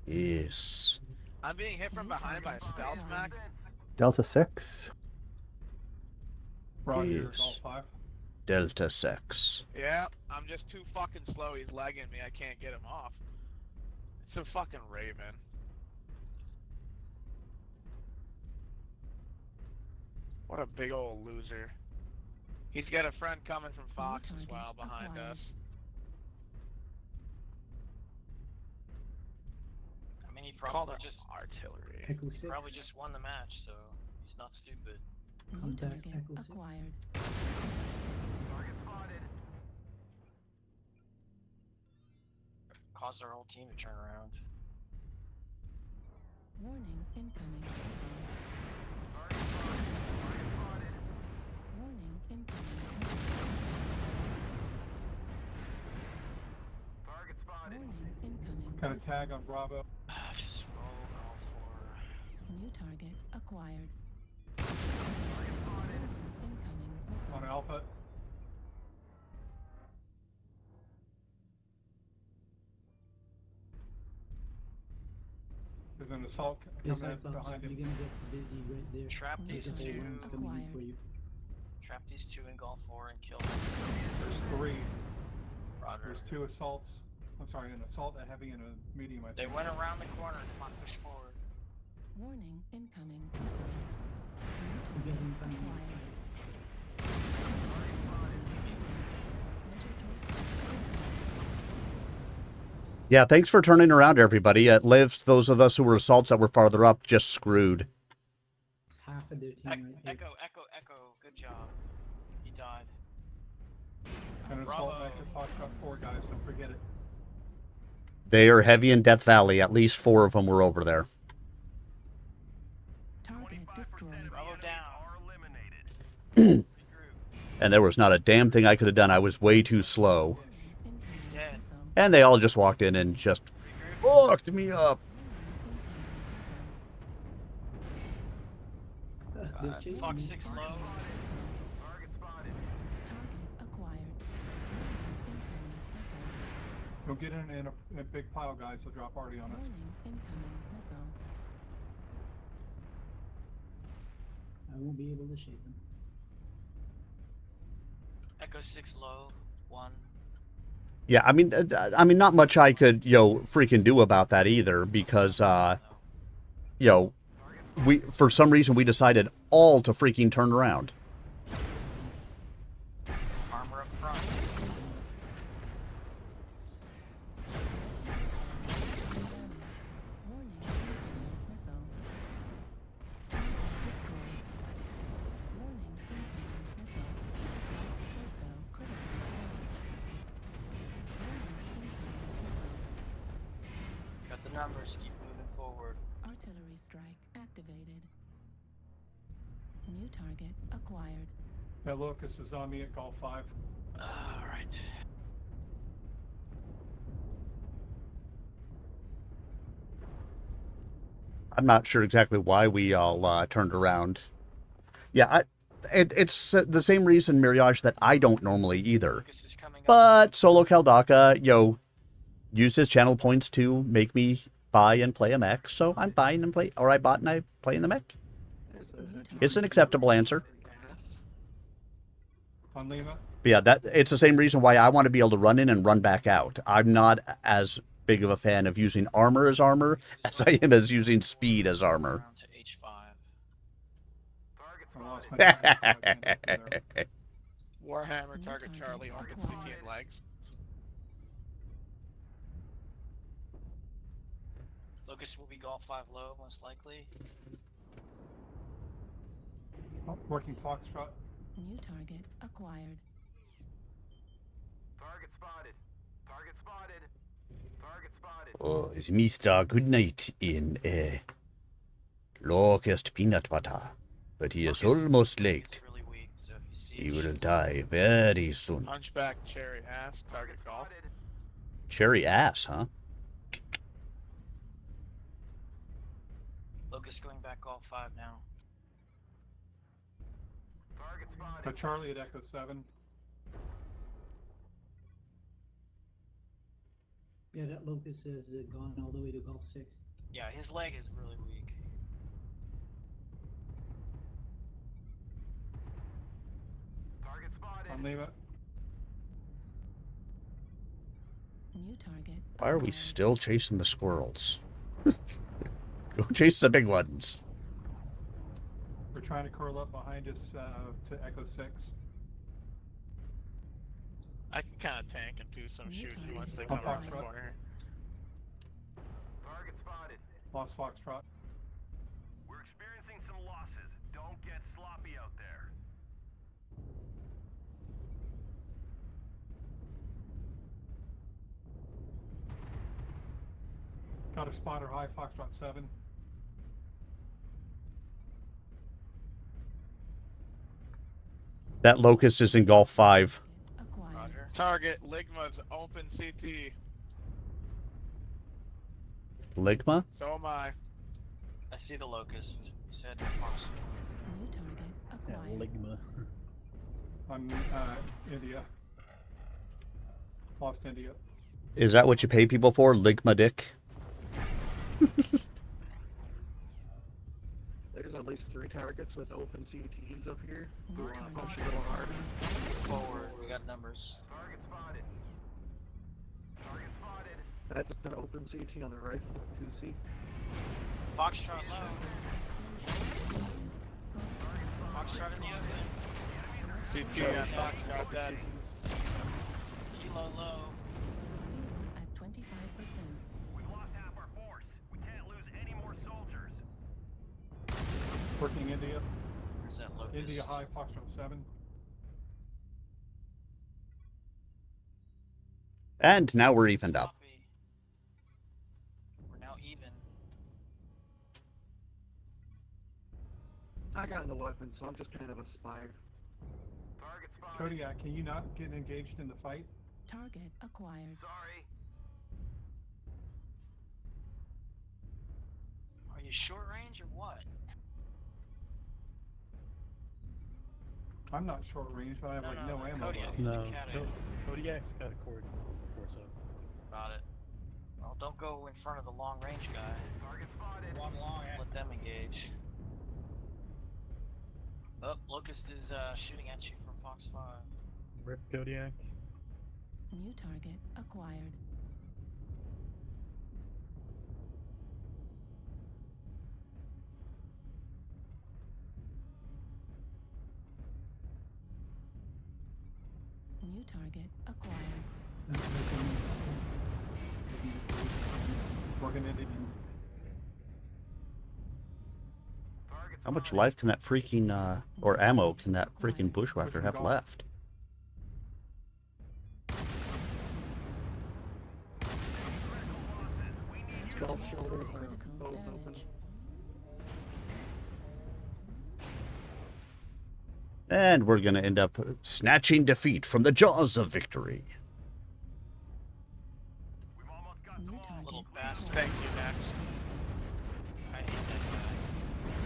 Yes. I'm being hit from behind by a stealth mech. Delta 6. Roger, Yes. all 5. Delta 6. Yeah, I'm just too fucking slow. He's lagging me. I can't get him off. It's a fucking Raven. What a big old loser. He's got a friend coming from Fox as well behind us. mean, he Call probably that just artillery. he probably just won the match, so he's not stupid. New target acquired. Target spotted. Caused our whole team to turn around. Warning, incoming missile. Target spotted. Target spotted. Warning, incoming missile. Target spotted. Warning, incoming Got a missile. tag on Bravo. Just roll all four. New target acquired. Target spotted. Warning, incoming missile. On Alpha. There's an assault coming in behind him. Trap these New target two. acquired. Trap these two in Gulf 4 and kill them. There's 3. Roger. There's 2 assaults. I'm sorry, an assault, a heavy, and a medium, I They think. went around the corner. Come on, push forward. Warning, incoming missile. New target acquired. Yeah, thanks for turning around, everybody. It lives those of us who were assaults that were farther up just screwed. Half of their team right there. Echo. Good job. He died. An assault back to Foxtrot 4, guys. Don't forget it. They are heavy in Death Valley. At least 4 of them were over there. Target destroyed. Bravo down. Are eliminated. And there was not a damn thing I could have done. I was way too slow. Incoming Dead. missile. And they all just walked in and just fucked me up. They're chasing Fox me. 6 low. Target spotted. Target acquired. Incoming missile. Don't get in a big pile, guys. They'll drop already on us. Warning, incoming missile. I won't be able to shake them. Echo 6 low. 1. Yeah, I mean, not much I could, freaking do about that either, because, we, for some reason, we decided all to freaking turn around. Armor up front. Warning, incoming missile. Target destroyed. Warning, incoming missile. Torso critical damage. Warning, incoming missile. Got the numbers. Keep moving forward. Artillery strike activated. New target acquired. Hey, Lucas is on me at Golf 5. Alright. I'm not sure exactly why we all turned around. Yeah, it's the same reason, Mirage, that I don't normally either. Lucas is coming up. But Solo Caldaka, uses channel points to make me buy and play a mech, so I'm buying and play, or I bought and I play in the mech. It's an acceptable answer. On Lima. But yeah, it's the same reason why I want to be able to run in and run back out. I'm not as big of a fan of using armor as armor as I am as using speed as armor. Around to H5. I lost my time. Warhammer, New target target Charlie, Orchid acquired. Sticky and legs. Lucas will be Golf 5 low, most likely. Working Foxtrot. New target acquired. Target spotted. Target spotted. Target spotted. Oh, it's Mr. Goodnight in Locust Peanut Butter. But he is almost late. Really weak, so if you see He will die very soon. Hunchback, cherry ass, target golf. Spotted. Cherry ass, huh? Lucas going back Golf 5 now. Target spotted. Got Charlie at Echo 7. Yeah, that Locus has gone all the way to Golf 6. Yeah, his leg is really weak. Target spotted. On Lima. New target. Why are we acquired. still chasing the squirrels? Go chase the big ones. We're trying to curl up behind us to Echo 6. I can kind of tank and do some New shooting target once they acquired. come around the corner. Target spotted. Lost Foxtrot. We're experiencing some losses. Don't get sloppy out there. Got a spotter high, Foxtrot 7. That locust is in Golf 5. Roger. Target, Ligma's open CT. Ligma? So am I. I see the locust. You said Fox. New target acquired. Ligma. I'm India. Lost India. Is that what you pay people for? Ligma dick? There's at least 3 targets with open CTs up here. We want to push a little harder. Forward. We got numbers. Target spotted. Target spotted. That's an open CT on the right. 2C. Foxtrot low. Foxtrot in the open. CT on Foxtrot dead. Kilo low. At 25%. We've lost half our force. We can't lose any more soldiers. Working India. Where's that locust? India high, Foxtrot 7. And now we're evened up. We're now even. I got no weapon, so I'm just kind of a spy. Target spotted. Kodiak, can you not get engaged in the fight? Target acquired. Sorry. Are you short range or what? I'm not short range, but I have no ammo. Kodiak. No, Kodiak's got a cord. Got it. Well, don't go in front of the long range guy. Target spotted. One long. Let them engage. Oh, Locust is shooting at you from Fox 5. Rip Kodiak. New target acquired. New target acquired. Working India. How much life can that freaking, or ammo can that freaking bushwhacker have left? And we're going to end up snatching defeat from the jaws of victory. Little bastard. Thank you, Max. I hate that guy.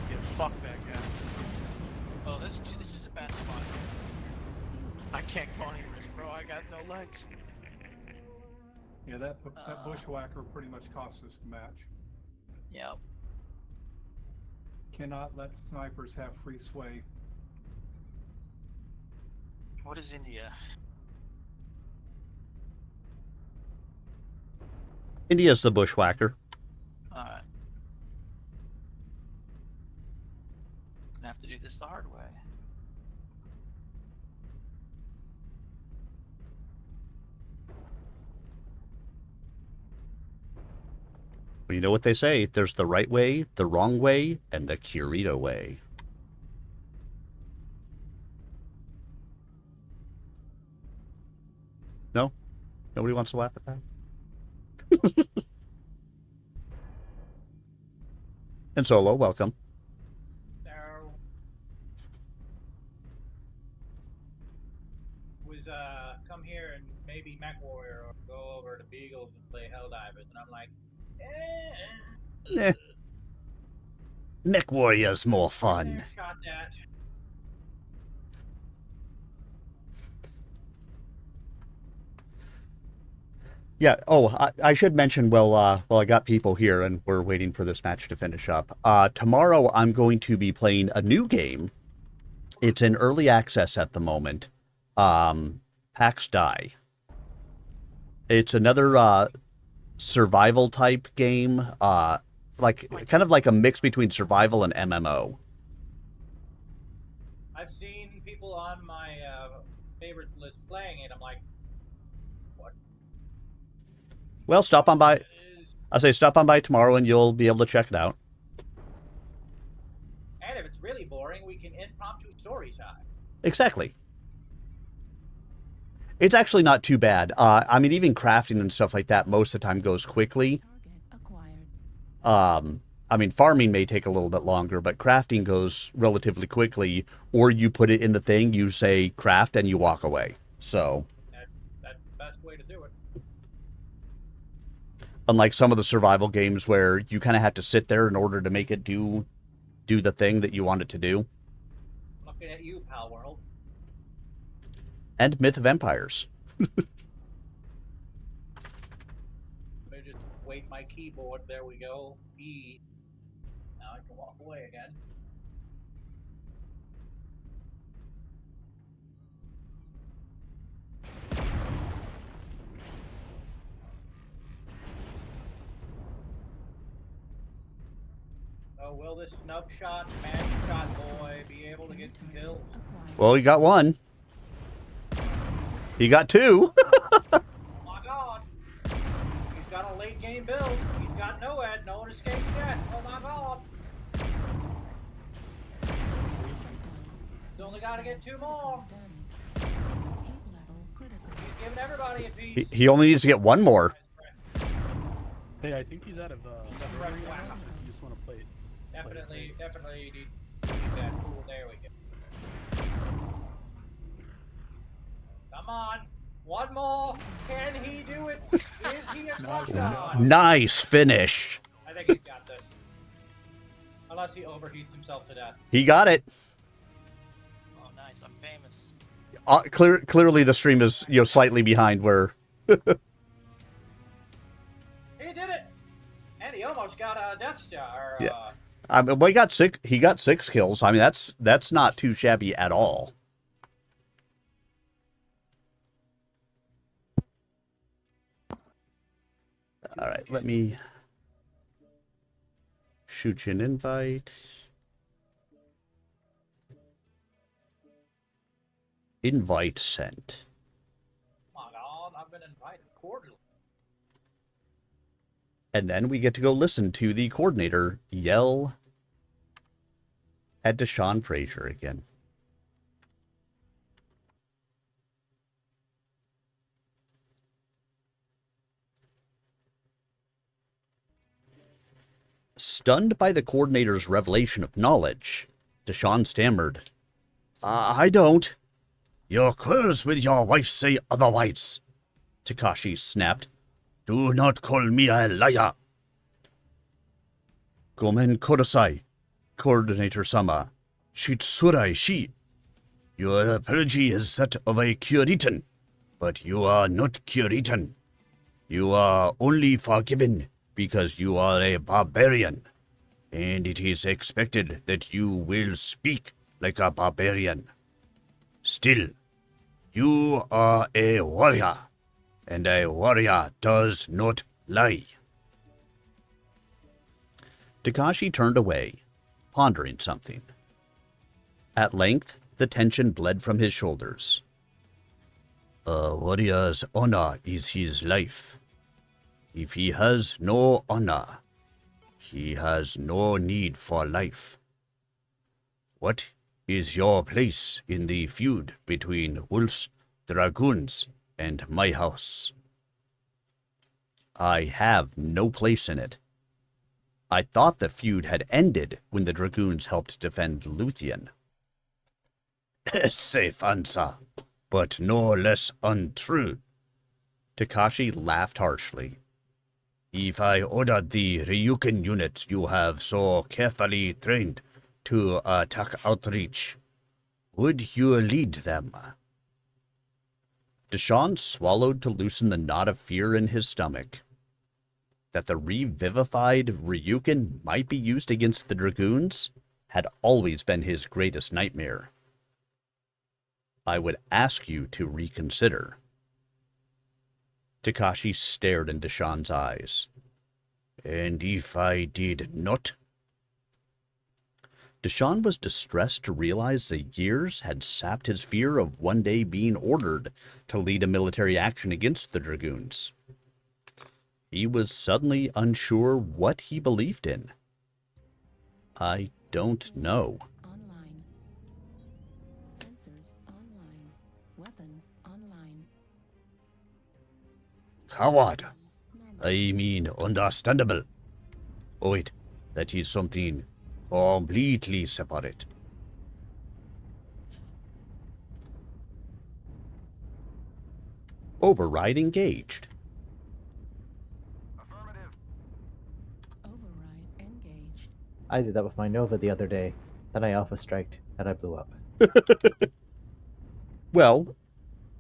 Yeah, fuck that guy. Oh, this is a bad spot. I can't go anywhere, bro. I got no legs. Yeah, that bushwhacker pretty much cost us the match. Yep. Cannot let snipers have free sway. What is India? India's the bushwhacker. Alright. Gonna have to do this the hard way. Well, you know what they say, there's the right way, the wrong way, and the Curito way. No? Nobody wants to laugh at that? And Solo, welcome. So, was come here and maybe Mech Warrior or go over to Beagles and play Helldivers, and I'm like, Mech Warrior's more fun. shot that. Yeah, I should mention, well, I got people here and we're waiting for this match to finish up. Tomorrow I'm going to be playing a new game. It's in early access at the moment. Pax Die. It's another survival type game, kind of like a mix between survival and MMO. I've seen people on my favorites list playing it. I'm like, what? Well, stop on by. I say stop on by tomorrow and you'll be able to check it out. And if it's really boring, we can impromptu story time. Exactly. It's actually not too bad. I mean, even crafting and stuff like that most of the time goes quickly. I mean, farming may take a little bit longer, but crafting goes relatively quickly. Or you put it in the thing, you say craft, and you walk away. So, That's the best way to do it. unlike some of the survival games where you kind of have to sit there in order to make it do the thing that you want it to do. Looking at you, Pal World. And Myth of Empires. Let me just wait my keyboard. There we go. E. Now I can walk away again. So will this snub shot, magic shot boy be able to get some kills? Well, he got one. He got two. Oh my god! He's got a late game build. He's got no ed. No one escaped yet. Oh my god! He's only got to get two more. He's giving everybody a piece. He only needs to get one more. Hey, I think he's out of fresh you whack. just want to play it. Definitely you need that. Cool, there we go. Come on. One more. Can he do it? Is he a clutch god? Nice finish. I think he's got this. Unless he overheats himself to death. He got it. Oh, nice. I'm famous. Clearly, the stream is slightly behind where. He did it, and he almost got a Death Star. Yeah. Well, he got six. He got 6 kills. I mean, that's not too shabby at all. All right, let me shoot you an invite. Invite sent. Come on, I've been invited cordially. And then we get to go listen to the coordinator yell at Deshaun Frazier again. Stunned by the coordinator's revelation of knowledge, Deshaun stammered, I don't. Your quarrels with your wife say otherwise. Takashi snapped. Do not call me a liar. Gomen Kodasai, Coordinator-sama. Shitsurai shi. Your apology is that of a Kyoritan, but you are not Kyoritan. You are only forgiven because you are a barbarian, and it is expected that you will speak like a barbarian. Still, you are a warrior, and a warrior does not lie. Takashi turned away, pondering something. At length, the tension bled from his shoulders. A warrior's honor is his life. If he has no honor, he has no need for life. What is your place in the feud between Wolf's Dragoons and my house? I have no place in it. I thought the feud had ended when the Dragoons helped defend Luthien. A safe answer, but no less untrue. Takashi laughed harshly. If I ordered the Ryuken units you have so carefully trained to attack outreach, would you lead them? Deshaun swallowed to loosen the knot of fear in his stomach. That the revivified Ryuken might be used against the Dragoons had always been his greatest nightmare. I would ask you to reconsider. Takashi stared in Deshaun's eyes. And if I did not? Deshaun was distressed to realize the years had sapped his fear of one day being ordered to lead a military action against the Dragoons. He was suddenly unsure what he believed in. I don't know. Online. Sensors online. Weapons online. Coward. I mean, understandable. Oh wait, that is something completely separate. Override engaged. Override engaged. I did that with my Nova the other day. Then I alpha striked and I blew up. Well,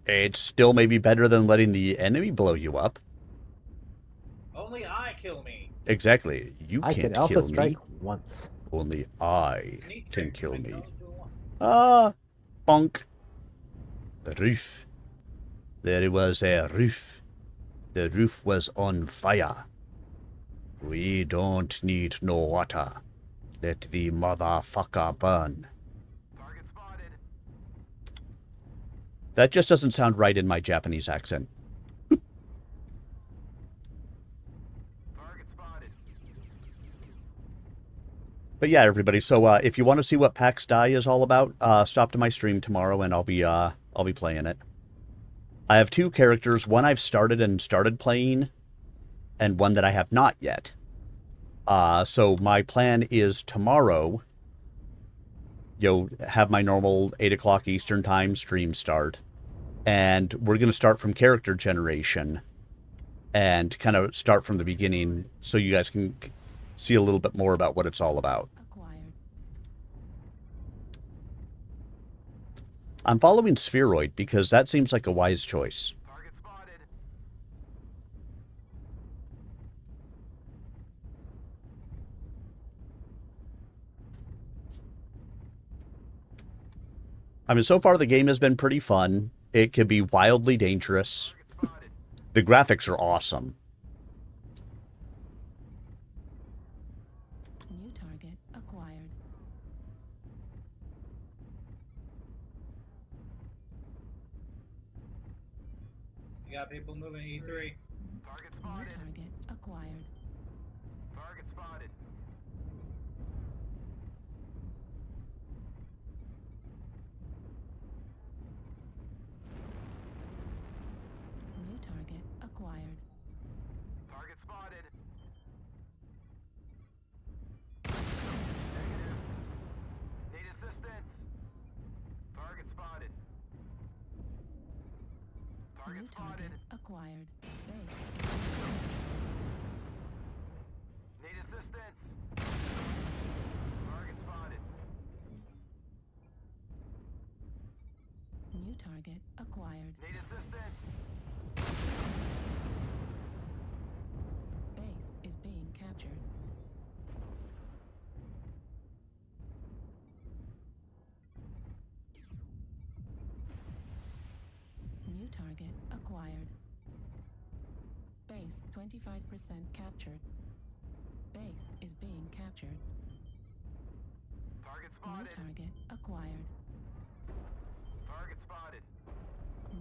it's still maybe better than letting the enemy blow you up. Only I kill me. Exactly. You I can't can alpha kill strike me. once. Only I can kill me. Ah, Bonk. The roof. There was a roof. The roof was on fire. We don't need no water. Let the motherfucker burn. Target spotted. That just doesn't sound right in my Japanese accent. Target spotted. But yeah, everybody. So if you want to see what PAX Die is all about, stop to my stream tomorrow, and I'll be playing it. I have 2 characters. One I've started playing, and one that I have not yet. So my plan is tomorrow, have my normal 8 o'clock Eastern time stream start, and we're going to start from character generation, and kind of start from the beginning, so you guys can see a little bit more about what it's all about. Acquired. I'm following Spheroid because that seems like a wise choice. Target spotted. I mean, so far the game has been pretty fun. It can be wildly dangerous. The graphics are awesome. New target acquired. You got people moving E3. Target New spotted. target acquired. Target spotted. New target acquired. Target spotted. Negative. Need assistance. Target spotted. Target New spotted. target acquired. Base. Need assistance. Target spotted. New target acquired. Need assistance. Base is being captured. New target acquired. Base 25% captured. Base is being captured. Target New spotted. target acquired. Target spotted.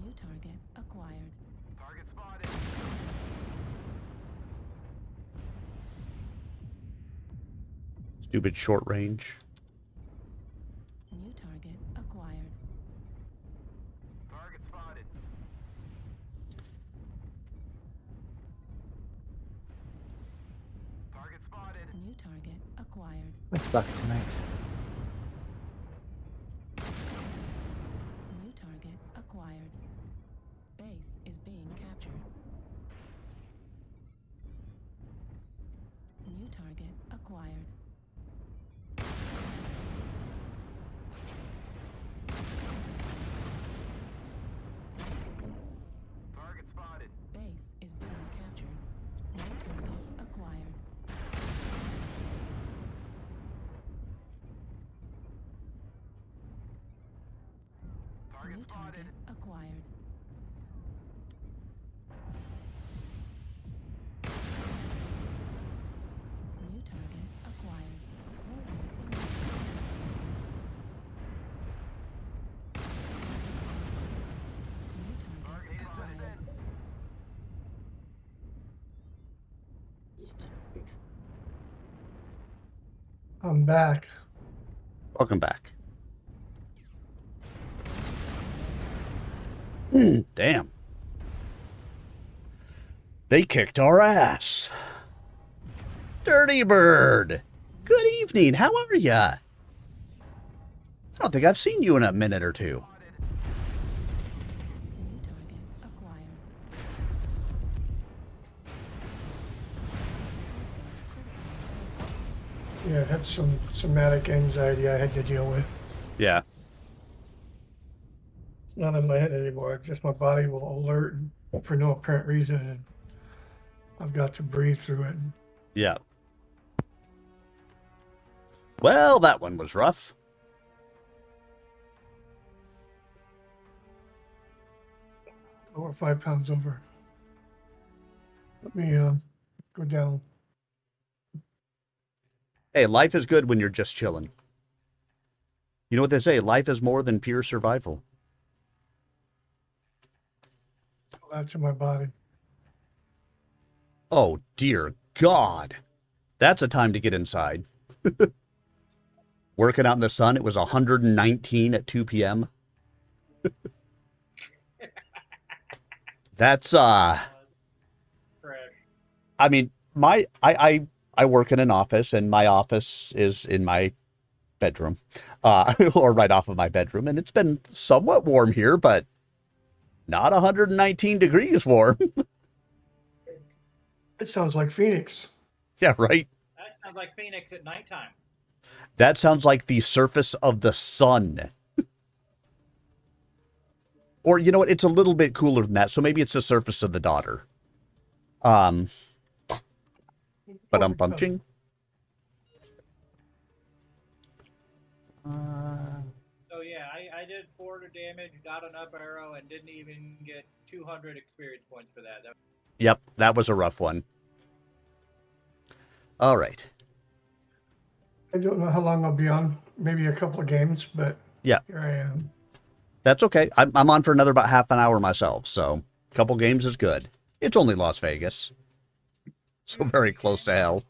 New target acquired. Target spotted. Stupid short range. New target acquired. Target spotted. Target spotted. New target acquired. I suck tonight. New target acquired. Base is being captured. New target acquired. Target spotted. Base is being captured. New target acquired. Target New spotted. target acquired. New target acquired. Warning engagement. New target Need acquired. assistance. I'm back. Welcome back. Damn. They kicked our ass. Dirty Bird. Good evening. How are ya? I don't think I've seen you in a minute or two. Yeah, I had some somatic anxiety I had to deal with. Yeah. It's not in my head anymore. Just my body will alert for no apparent reason, and I've got to breathe through it. Yeah. Well, that one was rough. Over 5 pounds over. Let me go down. Hey, life is good when you're just chilling. You know what they say? Life is more than pure survival. That's in my body. Oh, dear God. That's a time to get inside. Working out in the sun, it was 119 at 2 p.m. That's, I mean, I work in an office, and my office is in my bedroom, or right off of my bedroom, and it's been somewhat warm here, but not 119 degrees warm. It sounds like Phoenix. Yeah, right? That sounds like Phoenix at nighttime. That sounds like the surface of the sun. Or, you know what? It's a little bit cooler than that, so maybe it's the surface of the daughter. But I'm punching. So yeah, I did 400 damage, got an up arrow, and didn't even get 200 experience points for that. Yep, that was a rough one. All right. I don't know how long I'll be on. Maybe a couple of games, but Yeah. here I am. That's okay. I'm on for another about half an hour myself, so a couple games is good. It's only Las Vegas. So very close to hell.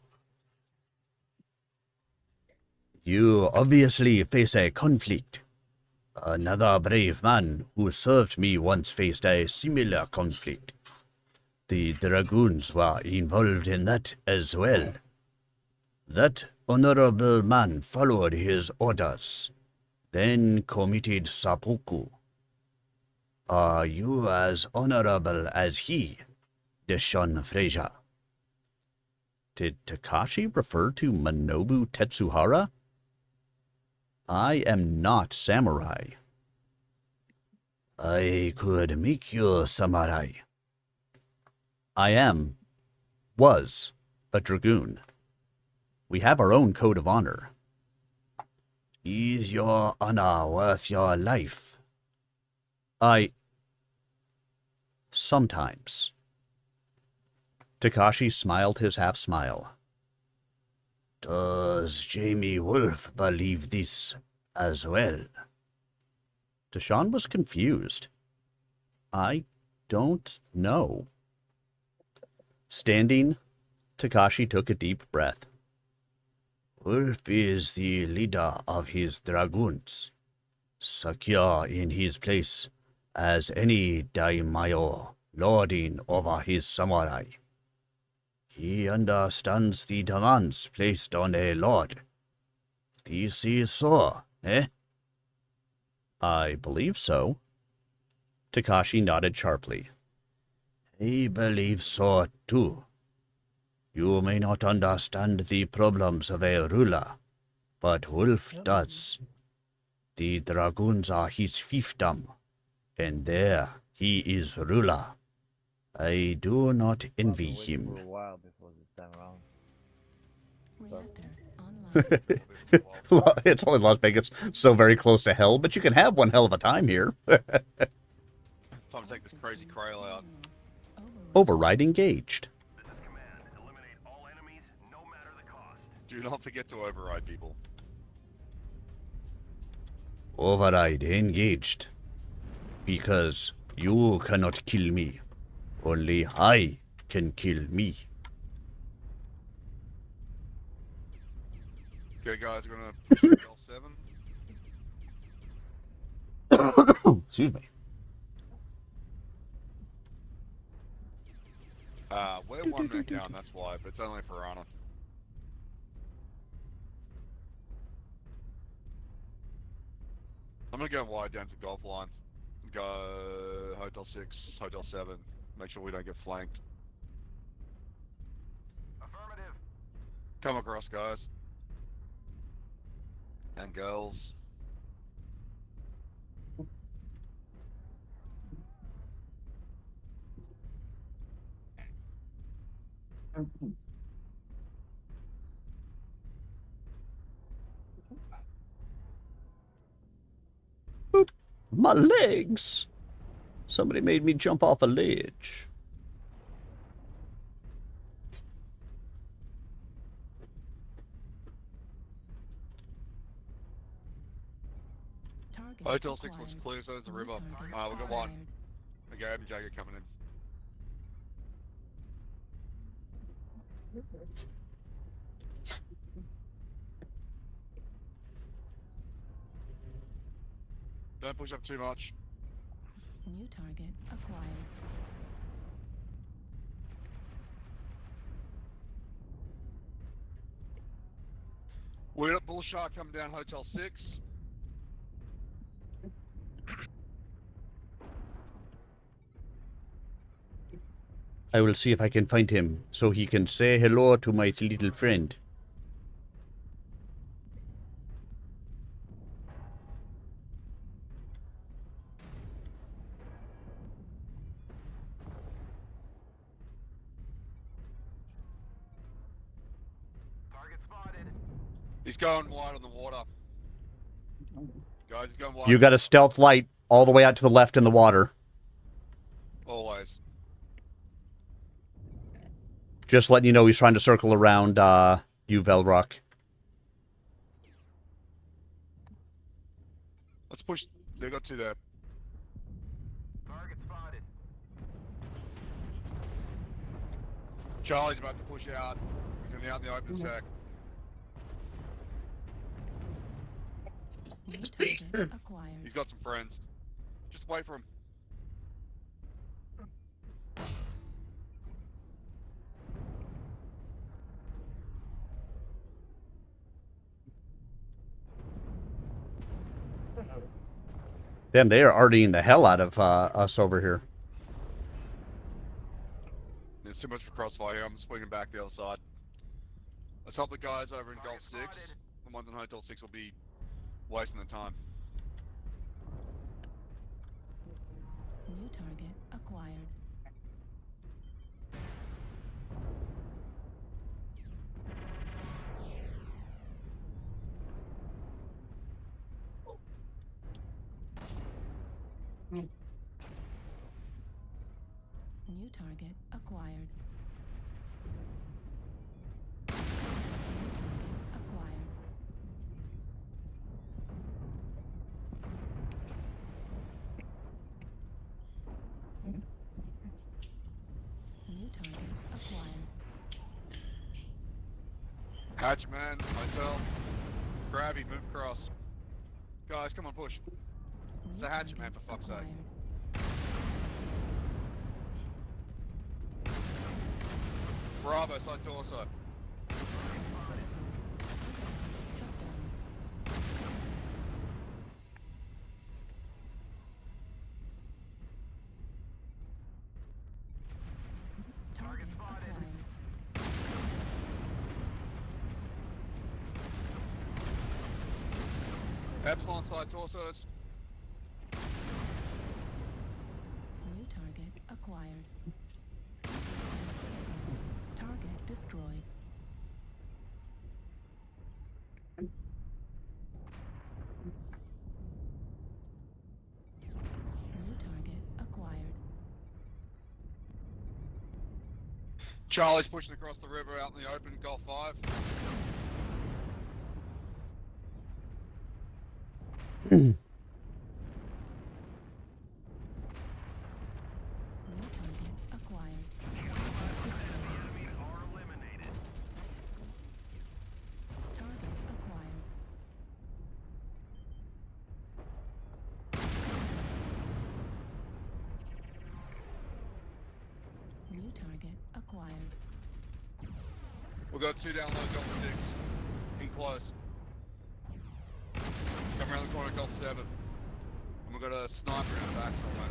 You obviously face a conflict. Another brave man who served me once faced a similar conflict. The Dragoons were involved in that as well. That honorable man followed his orders, then committed seppuku. Are you as honorable as he, Deshaun Frazier? Did Takashi refer to Manobu Tetsuhara? I am not samurai. I could make you samurai. I was a dragoon. We have our own code of honor. Is your honor worth your life? Sometimes. Takashi smiled his half-smile. Does Jamie Wolf believe this as well? Deshaun was confused. I don't know. Standing, Takashi took a deep breath. Wolf is the leader of his dragoons, secure in his place as any daimyo lording over his samurai. He understands the demands placed on a lord. This is so, eh? I believe so. Takashi nodded sharply. I believe so, too. You may not understand the problems of a ruler, but Wolf does. The dragoons are his fiefdom, and there he is ruler. I do not envy him. It's only Las Vegas, so very close to hell, but you can have one hell of a time here. Time to take this crazy cryo out. Override engaged. Do not forget to override people. Override engaged. Because you cannot kill me. Only I can kill me. Okay, guys, we're gonna check L7. Excuse me. We're one man down, that's why, but it's only Piranha. I'm gonna go wide down to golf lines. Go Hotel 6, Hotel 7. Make sure we don't get flanked. Affirmative. Come across, guys. And girls. Boop. My legs! Somebody made me jump off a ledge. Target Hotel 6 acquired. looks clear, so there's a New river. target We've got one. acquired. Okay, Adam Jagger coming in. Don't push up too much. New target acquired. We got Bull Shark coming down Hotel 6. I will see if I can find him so he can say hello to my little friend. Target spotted. He's going wide on the water. Guys, he's going wide. You got a stealth light all the way out to the left in the water. Always. Just letting you know he's trying to circle around you, Velrock. Let's push. They got two there. Target spotted. Charlie's about to push out. He's going to be out in the open attack. New target acquired. He's got some friends. Just wait for him. Damn, they are RDing the hell out of us over here. There's too much for crossfire here. I'm swinging back the other side. Let's help the guys over in Gulf 6. The ones in Hotel 6 will be wasting the time. New target acquired. New target acquired. New target acquired. New target acquired. Hatchman, myself, Grabby, move across. Guys, come on, push. It's the Hatchman, for fuck's sake. Bravo, side torso. Target acquired. Epsilon side torsos. New target acquired. Target destroyed. New target acquired. Charlie's pushing across the river out in the open, Gulf 5. New target acquired. Enemies are eliminated. Target acquired. target acquired. We've got 2 down low, Golf 6. In close. Come around the corner, Golf 7. And we've got a sniper in the back somewhere.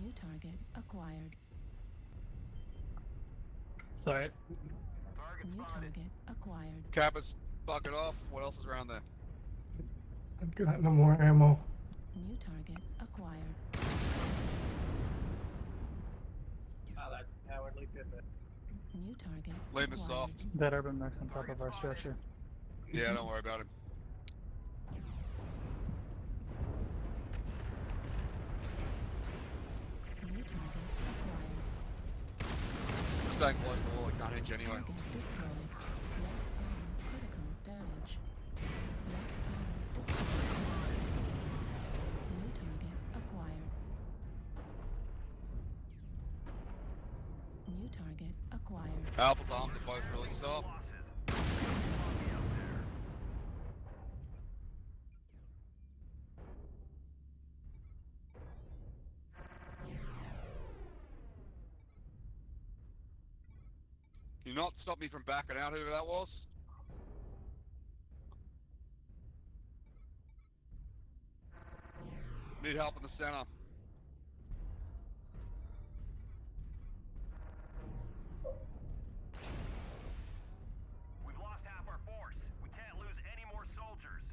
New target acquired. Sorry. New target acquired. Kappa's bucket off. What else is around there? I've got no more ammo. New target acquired. Oh, that's cowardly pivot. New target Leave us acquired. off. That urban mech's on top of our structure. Yeah, don't worry about him. New target acquired. Staying close to the wall, he can't hit you anyway. Target destroyed. Left arm critical damage. Left arm destroyed. New target acquired. New target acquired. Alpha's arms are both really soft. Can you not stop me from backing out, whoever that was? Need help in the center. We've lost half our force. We can't lose any more soldiers.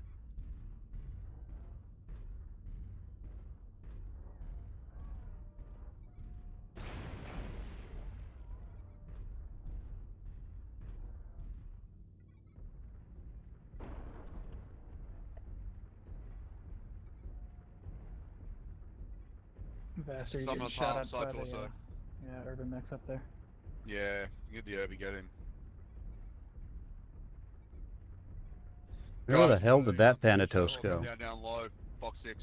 Bastard, you Someone getting shot at side by the, torso. yeah, urban mech's up there. Yeah, get the Irby, get him. Where the hell did that Thanatos go? Down low, Fox 6.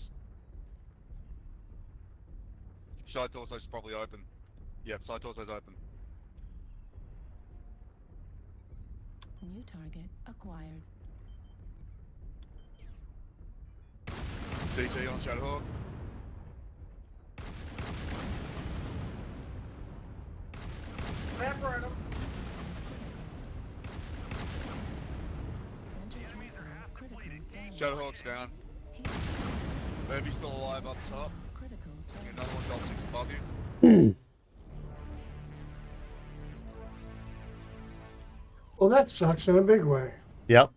Side torso's probably open. Yeah, side torso's open. New target acquired. CT on Shadowhawk. Pepper him. Shadowhawk's down. Irby's still alive up top. Another one got 6 above you. Well, that sucks in a big way. Yep.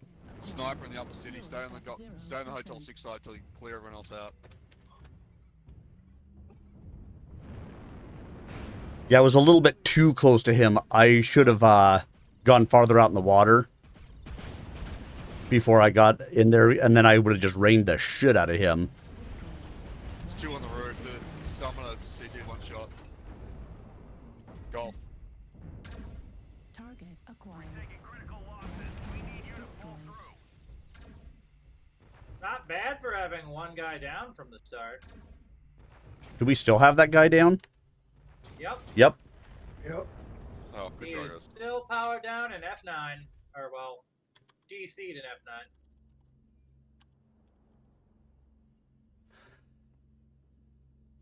Sniper in the upper city. Stay on the Hotel 6 side till you clear everyone else out. Yeah, I was a little bit too close to him. I should have gone farther out in the water before I got in there, and then I would have just rained the shit out of him. There's 2 on the roof. Someone CT 1 shot. Golf. Target acquired. Not bad for having one guy down from the start. Do we still have that guy down? Yep. Yep. Yep. Oh, good He is progress. still powered down in F9, or well, DC'd in F9.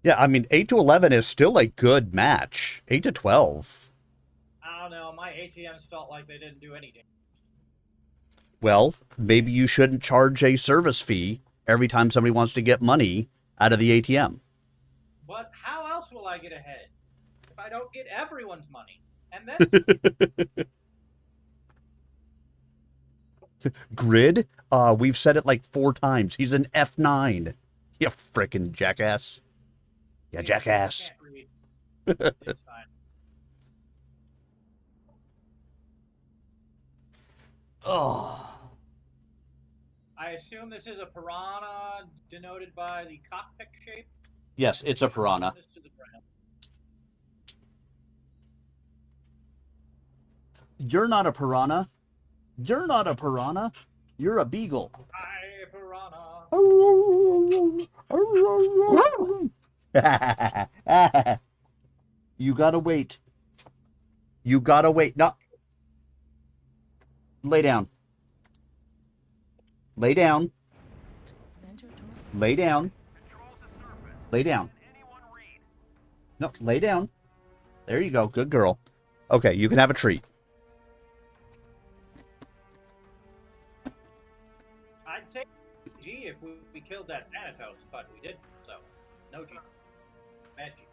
Yeah, I mean, 8 to 11 is still a good match. 8 to 12. I don't know, my ATMs felt like they didn't do anything. Well, maybe you shouldn't charge a service fee every time somebody wants to get money out of the ATM. But how else will I get ahead if I don't get everyone's money? And then Grid? We've said it like 4 times. He's an F9. You frickin' jackass. Yeah, jackass. I can't read. It's fine. Oh. I assume this is a piranha denoted by the cockpit shape. Yes, it's a piranha. This to the ground. You're not a piranha. You're not a piranha. You're a beagle. I piranha. You gotta wait. You gotta wait. No. Lay down. Lay down. Center torso Lay down. Lay down. No, lay down. There you go. Good girl. Okay, you can have a treat. I'd say G if we killed that Thanatos, but we didn't, so no G. Bad G.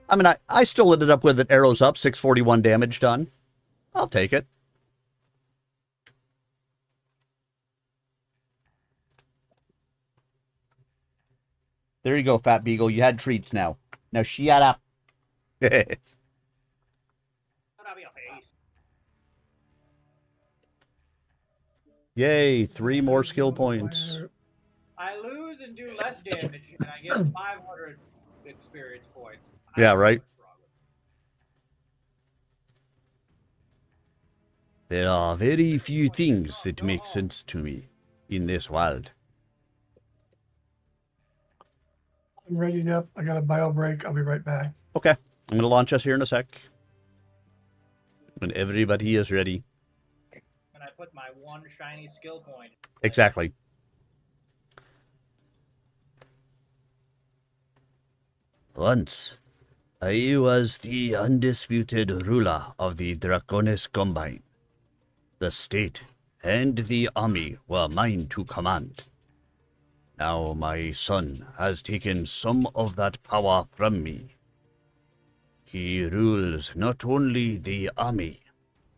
I mean, I still ended up with it arrows up, 641 damage done. I'll take it. There you go, Fat Beagle. You had treats now. Now shut up. Yay, 3 more skill points. I lose and do less damage, and I get 500 experience points. Yeah, right? There are very few things that make sense to me in this world. I'm ready up. I got a bio break. I'll be right back. Okay, I'm going to launch us here in a sec. When everybody is ready. When I put my one shiny skill point. Exactly. Once, I was the undisputed ruler of the Draconis Combine. The state and the army were mine to command. Now my son has taken some of that power from me. He rules not only the army,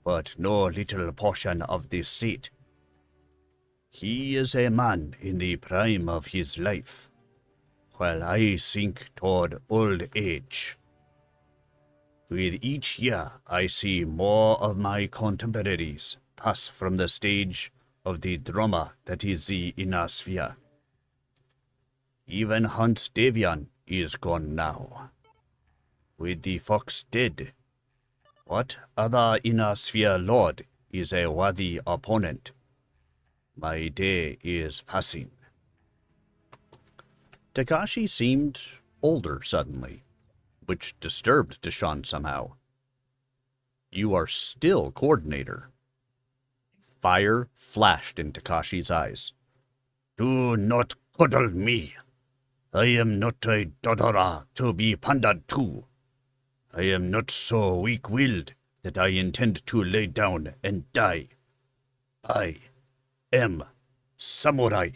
but no little portion of the state. He is a man in the prime of his life, while I sink toward old age. With each year, I see more of my contemporaries pass from the stage of the drama that is the inner sphere. Even Hunt Davian is gone now. With the fox dead, what other inner sphere lord is a worthy opponent? My day is passing. Takashi seemed older suddenly, which disturbed Deshaun somehow. You are still coordinator. Fire flashed in Takashi's eyes. Do not coddle me. I am not a Dodora to be pandered to. I am not so weak-willed that I intend to lay down and die. I am samurai.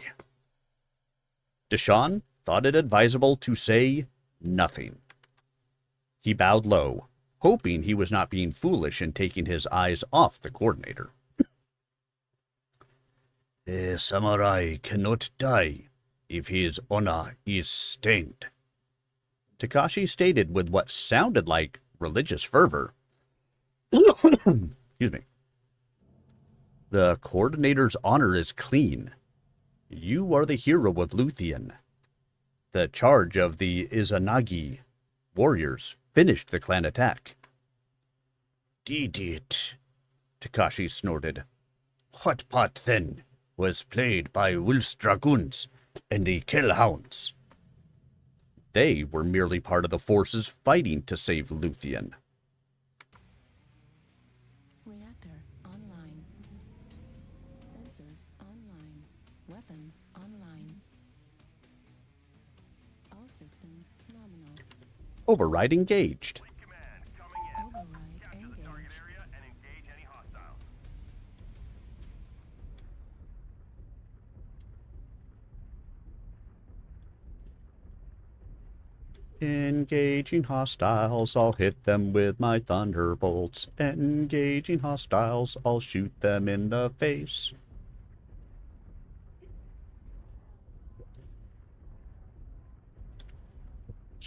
Deshaun thought it advisable to say nothing. He bowed low, hoping he was not being foolish in taking his eyes off the coordinator. A samurai cannot die if his honor is stained. Takashi stated with what sounded like religious fervor. Excuse me. The coordinator's honor is clean. You are the hero of Luthien. The charge of the Izanagi warriors finished the clan attack. Did it? Takashi snorted. What part, then, was played by Wolf's Dragoons and the Kellhounds? They were merely part of the forces fighting to save Luthien. Reactor online. Sensors online. Weapons online. All systems nominal. Override engaged. Override engaged. Engaging hostiles, I'll hit them with my thunderbolts. Engaging hostiles, I'll shoot them in the face.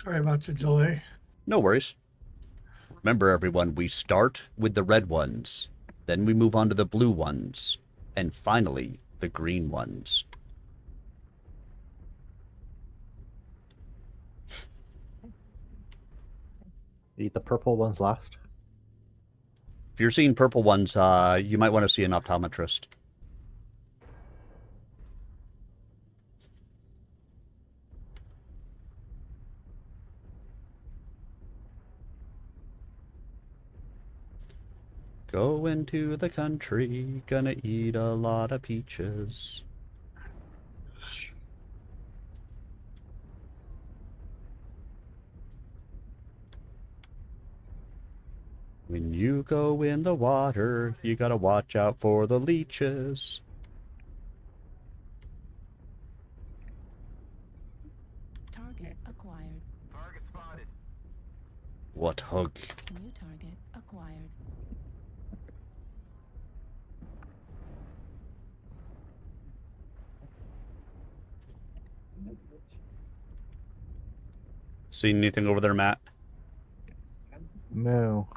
Sorry about the delay. No worries. Remember, everyone, we start with the red ones, then we move on to the blue ones, and finally, the green ones. Eat the purple ones last. If you're seeing purple ones, you might want to see an optometrist. Going to the country, gonna eat a lot of peaches. When you go in the water, you gotta watch out for the leeches. Target acquired. Target spotted. What hug? New target acquired. Seen anything over there, Matt? No.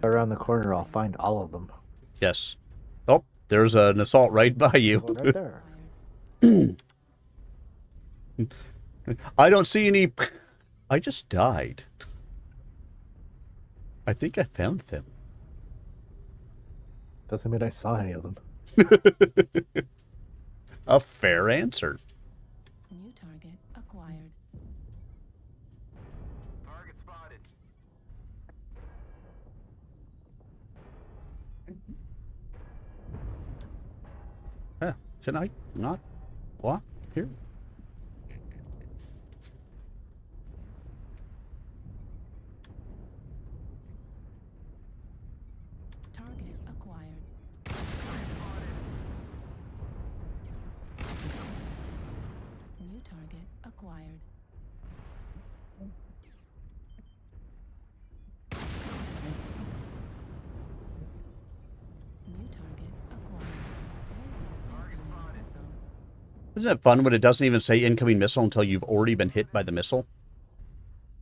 Around the corner, I'll find all of them. Yes. Oh, there's an assault right by you. One right there. I don't see any... I just died. I think I found them. Doesn't mean I saw any of them. A fair answer. New target acquired. Target spotted. Huh, can I not walk here? Target acquired. New target acquired. New target acquired. Incoming missile. Isn't it fun when it doesn't even say incoming missile until you've already been hit by the missile?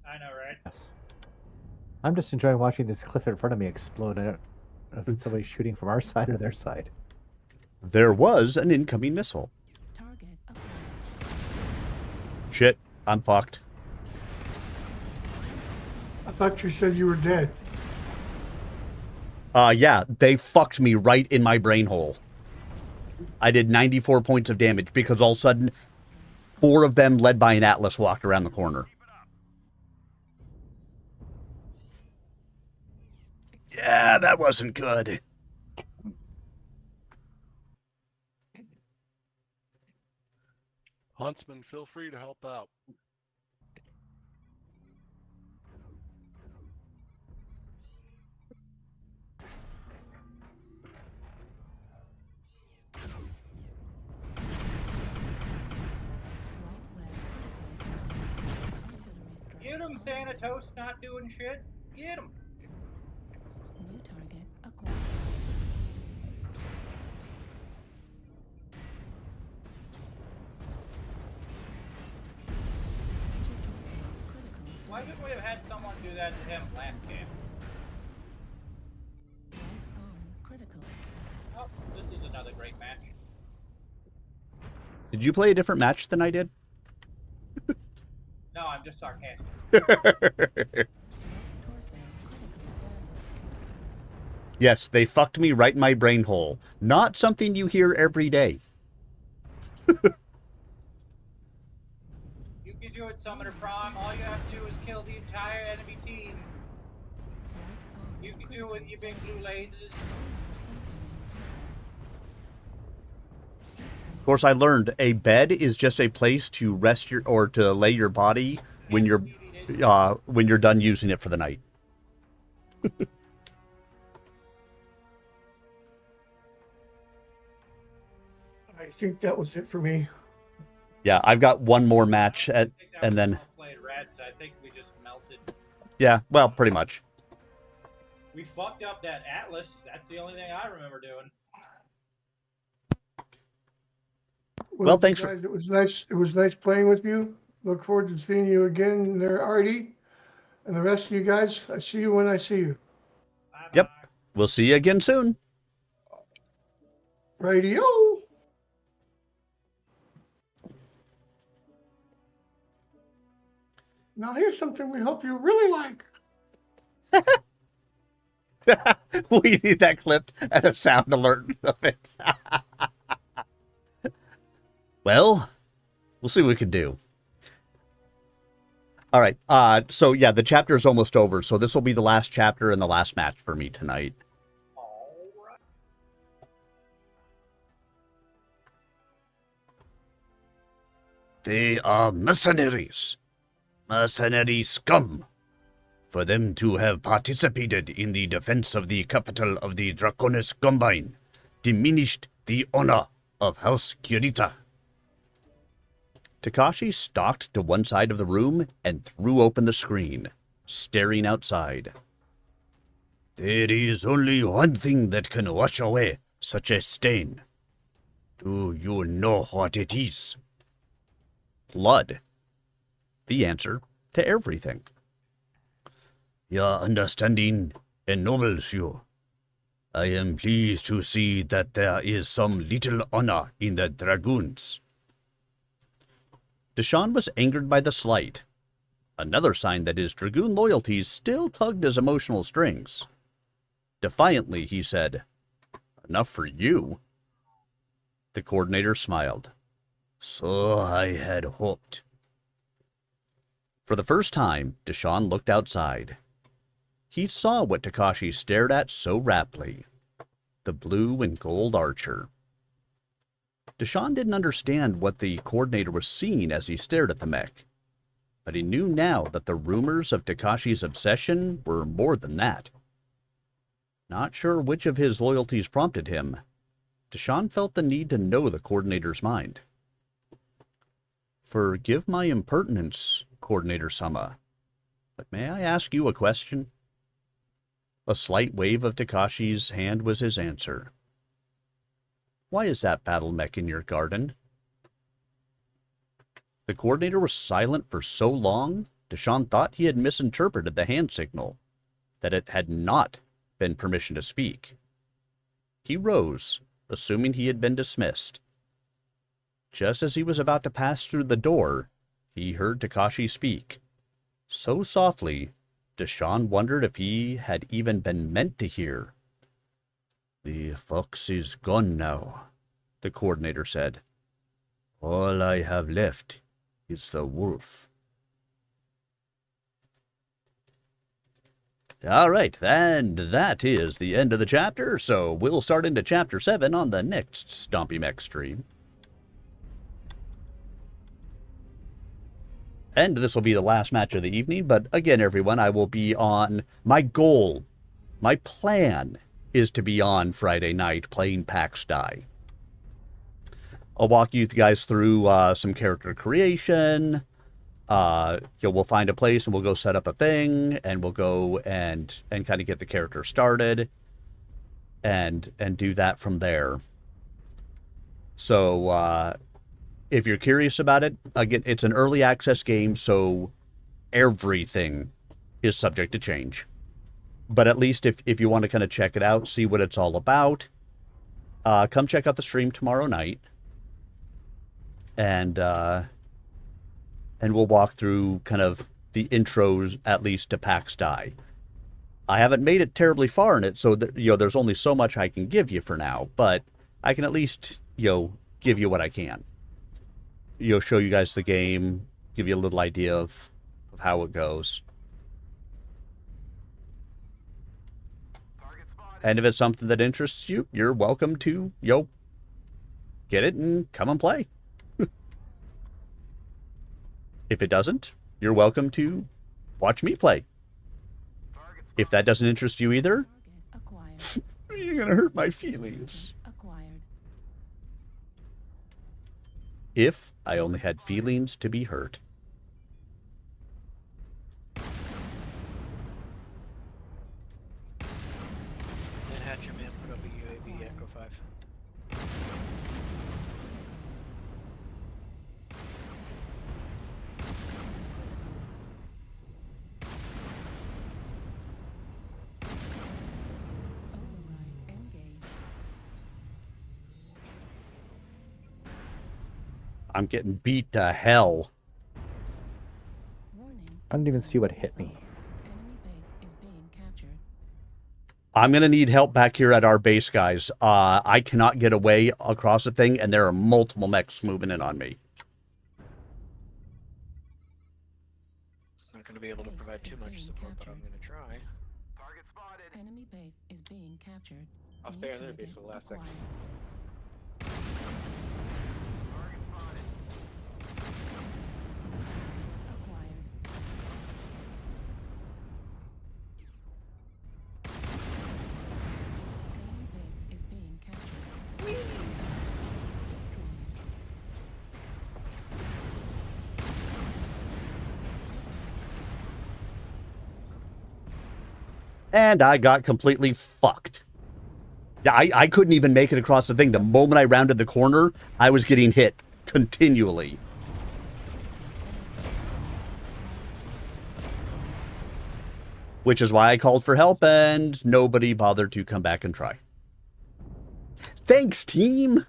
I know, right? Yes. I'm just enjoying watching this cliff in front of me explode. I don't know if it's somebody shooting from our side or their side. There was an incoming missile. Target acquired. Shit, I'm fucked. I thought you said you were dead. Yeah, they fucked me right in my brain hole. I did 94 points of damage because all of a sudden, 4 of them led by an Atlas walked around the corner. Yeah, that wasn't good. Huntsman, feel free to help out. Get him, Thanatos, not doing shit. Get him. New target acquired. Why couldn't we have had someone do that to him last game? Critical. Oh, this is another great match. Did you play a different match than I did? No, I'm just sarcastic. Yes, they fucked me right in my brain hole. Not something you hear every day. You can do it, Summoner Prime. All you have to do is kill the entire enemy team. You can do it with your big blue lasers. Of course, I learned a bed is just a place to rest your or to lay your body when you're done using it for the night. I think that was it for me. Yeah, I've got one more match and then Played Reds. I think we just melted. yeah, well, pretty much. We fucked up that Atlas. That's the only thing I remember doing. Well, thanks guys, it was nice. It was nice playing with you. Look forward to seeing you again there, Artie, and the rest of you guys. I see you when I see you. Yep. We'll see you again soon. Radio. Now here's something we hope you really like. We need that clipped and a sound alert of it. Well, we'll see what we can do. All right. So yeah, the chapter is almost over. So this will be the last chapter and the last match for me tonight. They are mercenaries. Mercenary scum. For them to have participated in the defense of the capital of the Draconis Combine diminished the honor of House Kirita. Takashi stalked to one side of the room and threw open the screen, staring outside. There is only one thing that can wash away such a stain. Do you know what it is? Blood. The answer to everything. Your understanding ennobles you. I am pleased to see that there is some little honor in the dragoons. Deshaun was angered by the slight, another sign that his dragoon loyalties still tugged his emotional strings. Defiantly, he said, "Enough for you?" The coordinator smiled. "So I had hoped." For the first time, Deshaun looked outside. He saw what Takashi stared at so raptly, the blue and gold archer. Deshaun didn't understand what the coordinator was seeing as he stared at the mech, but he knew now that the rumors of Takashi's obsession were more than that. Not sure which of his loyalties prompted him, Deshaun felt the need to know the coordinator's mind. "Forgive my impertinence, Coordinator Sama, but may I ask you a question?" A slight wave of Takashi's hand was his answer. "Why is that battle mech in your garden?" The coordinator was silent for so long, Deshaun thought he had misinterpreted the hand signal, that it had not been permission to speak. He rose, assuming he had been dismissed. Just as he was about to pass through the door, he heard Takashi speak. So softly, Deshaun wondered if he had even been meant to hear. "The fox is gone now," the coordinator said. "All I have left is the wolf." All right, and that is the end of the chapter, so we'll start into Chapter 7 on the next Stompy Mech stream. And this will be the last match of the evening, but again, everyone, I will be on... My goal, my plan, is to be on Friday night playing PAX Die. I'll walk you guys through some character creation. We'll find a place and we'll go set up a thing, and we'll go and kind of get the character started, and do that from there. So if you're curious about it, again, it's an early access game, so everything is subject to change. But at least if you want to kind of check it out, see what it's all about, come check out the stream tomorrow night, and we'll walk through kind of the intros, at least to PAX Die. I haven't made it terribly far in it, so that, there's only so much I can give you for now, but I can at least, give you what I can. Show you guys the game, give you a little idea of how it goes. And if it's something that interests you, you're welcome to, get it and come and play. If it doesn't, you're welcome to watch me play. If that doesn't interest you either, you're gonna hurt my feelings. If I only had feelings to be hurt. And Hatcher Man put up a UAV Echo 5. I'm getting beat to hell. I didn't even see what hit me. I'm going to need help back here at our base, guys. I cannot get away across the thing, and there are multiple mechs moving in on me. Not going to be able to provide too much support, but I'm going to try. Target spotted. Enemy base is being captured. I'll stay on their base for the last second. And I got completely fucked. I couldn't even make it across the thing. The moment I rounded the corner, I was getting hit continually. Which is why I called for help, and nobody bothered to come back and try. Thanks, team!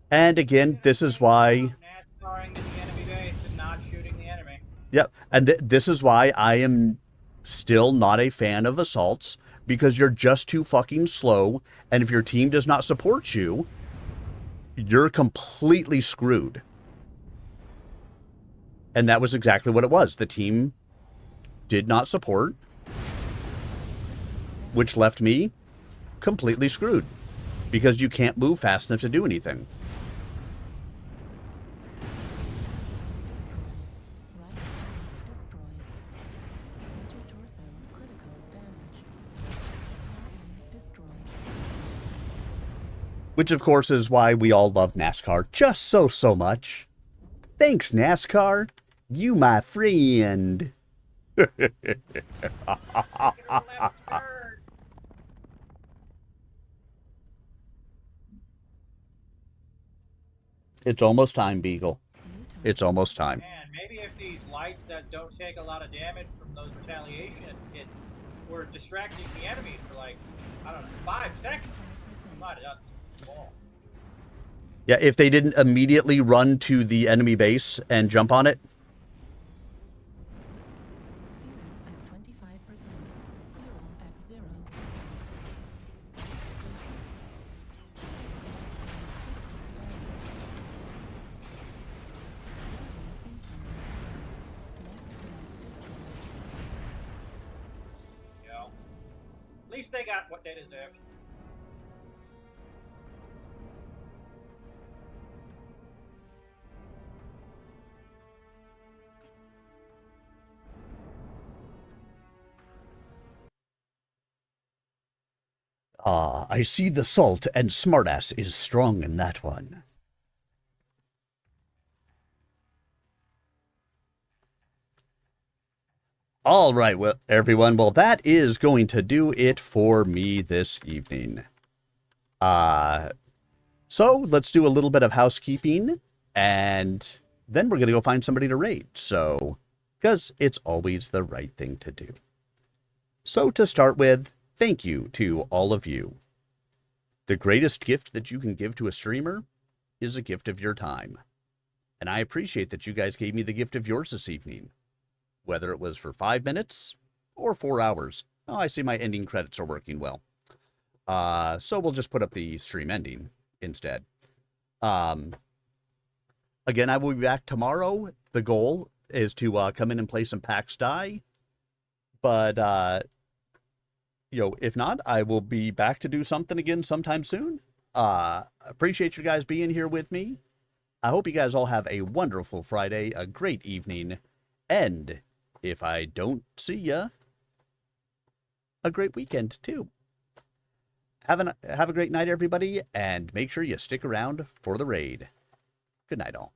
And again, this is why... NASCARing in the enemy base and not shooting the enemy. Yep, and this is why I am still not a fan of assaults, because you're just too fucking slow, and if your team does not support you, you're completely screwed. And that was exactly what it was. The team did not support, which left me completely screwed, because you can't move fast enough to do anything. Which, of course, is why we all love NASCAR just so much. Thanks, NASCAR. You my friend. It's almost time, Beagle. It's almost time. Man, maybe if these lights that don't take a lot of damage from those retaliation hits were distracting the enemy for like, I don't know, 5 seconds, we might have done some more. Yeah, if they didn't immediately run to the enemy base and jump on it. At least they got what they deserved. Ah, I see the salt, and smartass is strong in that one. All right, well, everyone, well, that is going to do it for me this evening. So let's do a little bit of housekeeping, and then we're going to go find somebody to raid. So, because it's always the right thing to do. So to start with, thank you to all of you. The greatest gift that you can give to a streamer is a gift of your time. And I appreciate that you guys gave me the gift of yours this evening. Whether it was for 5 minutes or 4 hours. Oh, I see my ending credits are working well. So we'll just put up the stream ending instead. Again, I will be back tomorrow. The goal is to come in and play some PAX Die. But, you know, if not, I will be back to do something again sometime soon. Appreciate you guys being here with me. I hope you guys all have a wonderful Friday, a great evening, and if I don't see ya, a great weekend too. Have a great night, everybody, and make sure you stick around for the raid. Good night, all.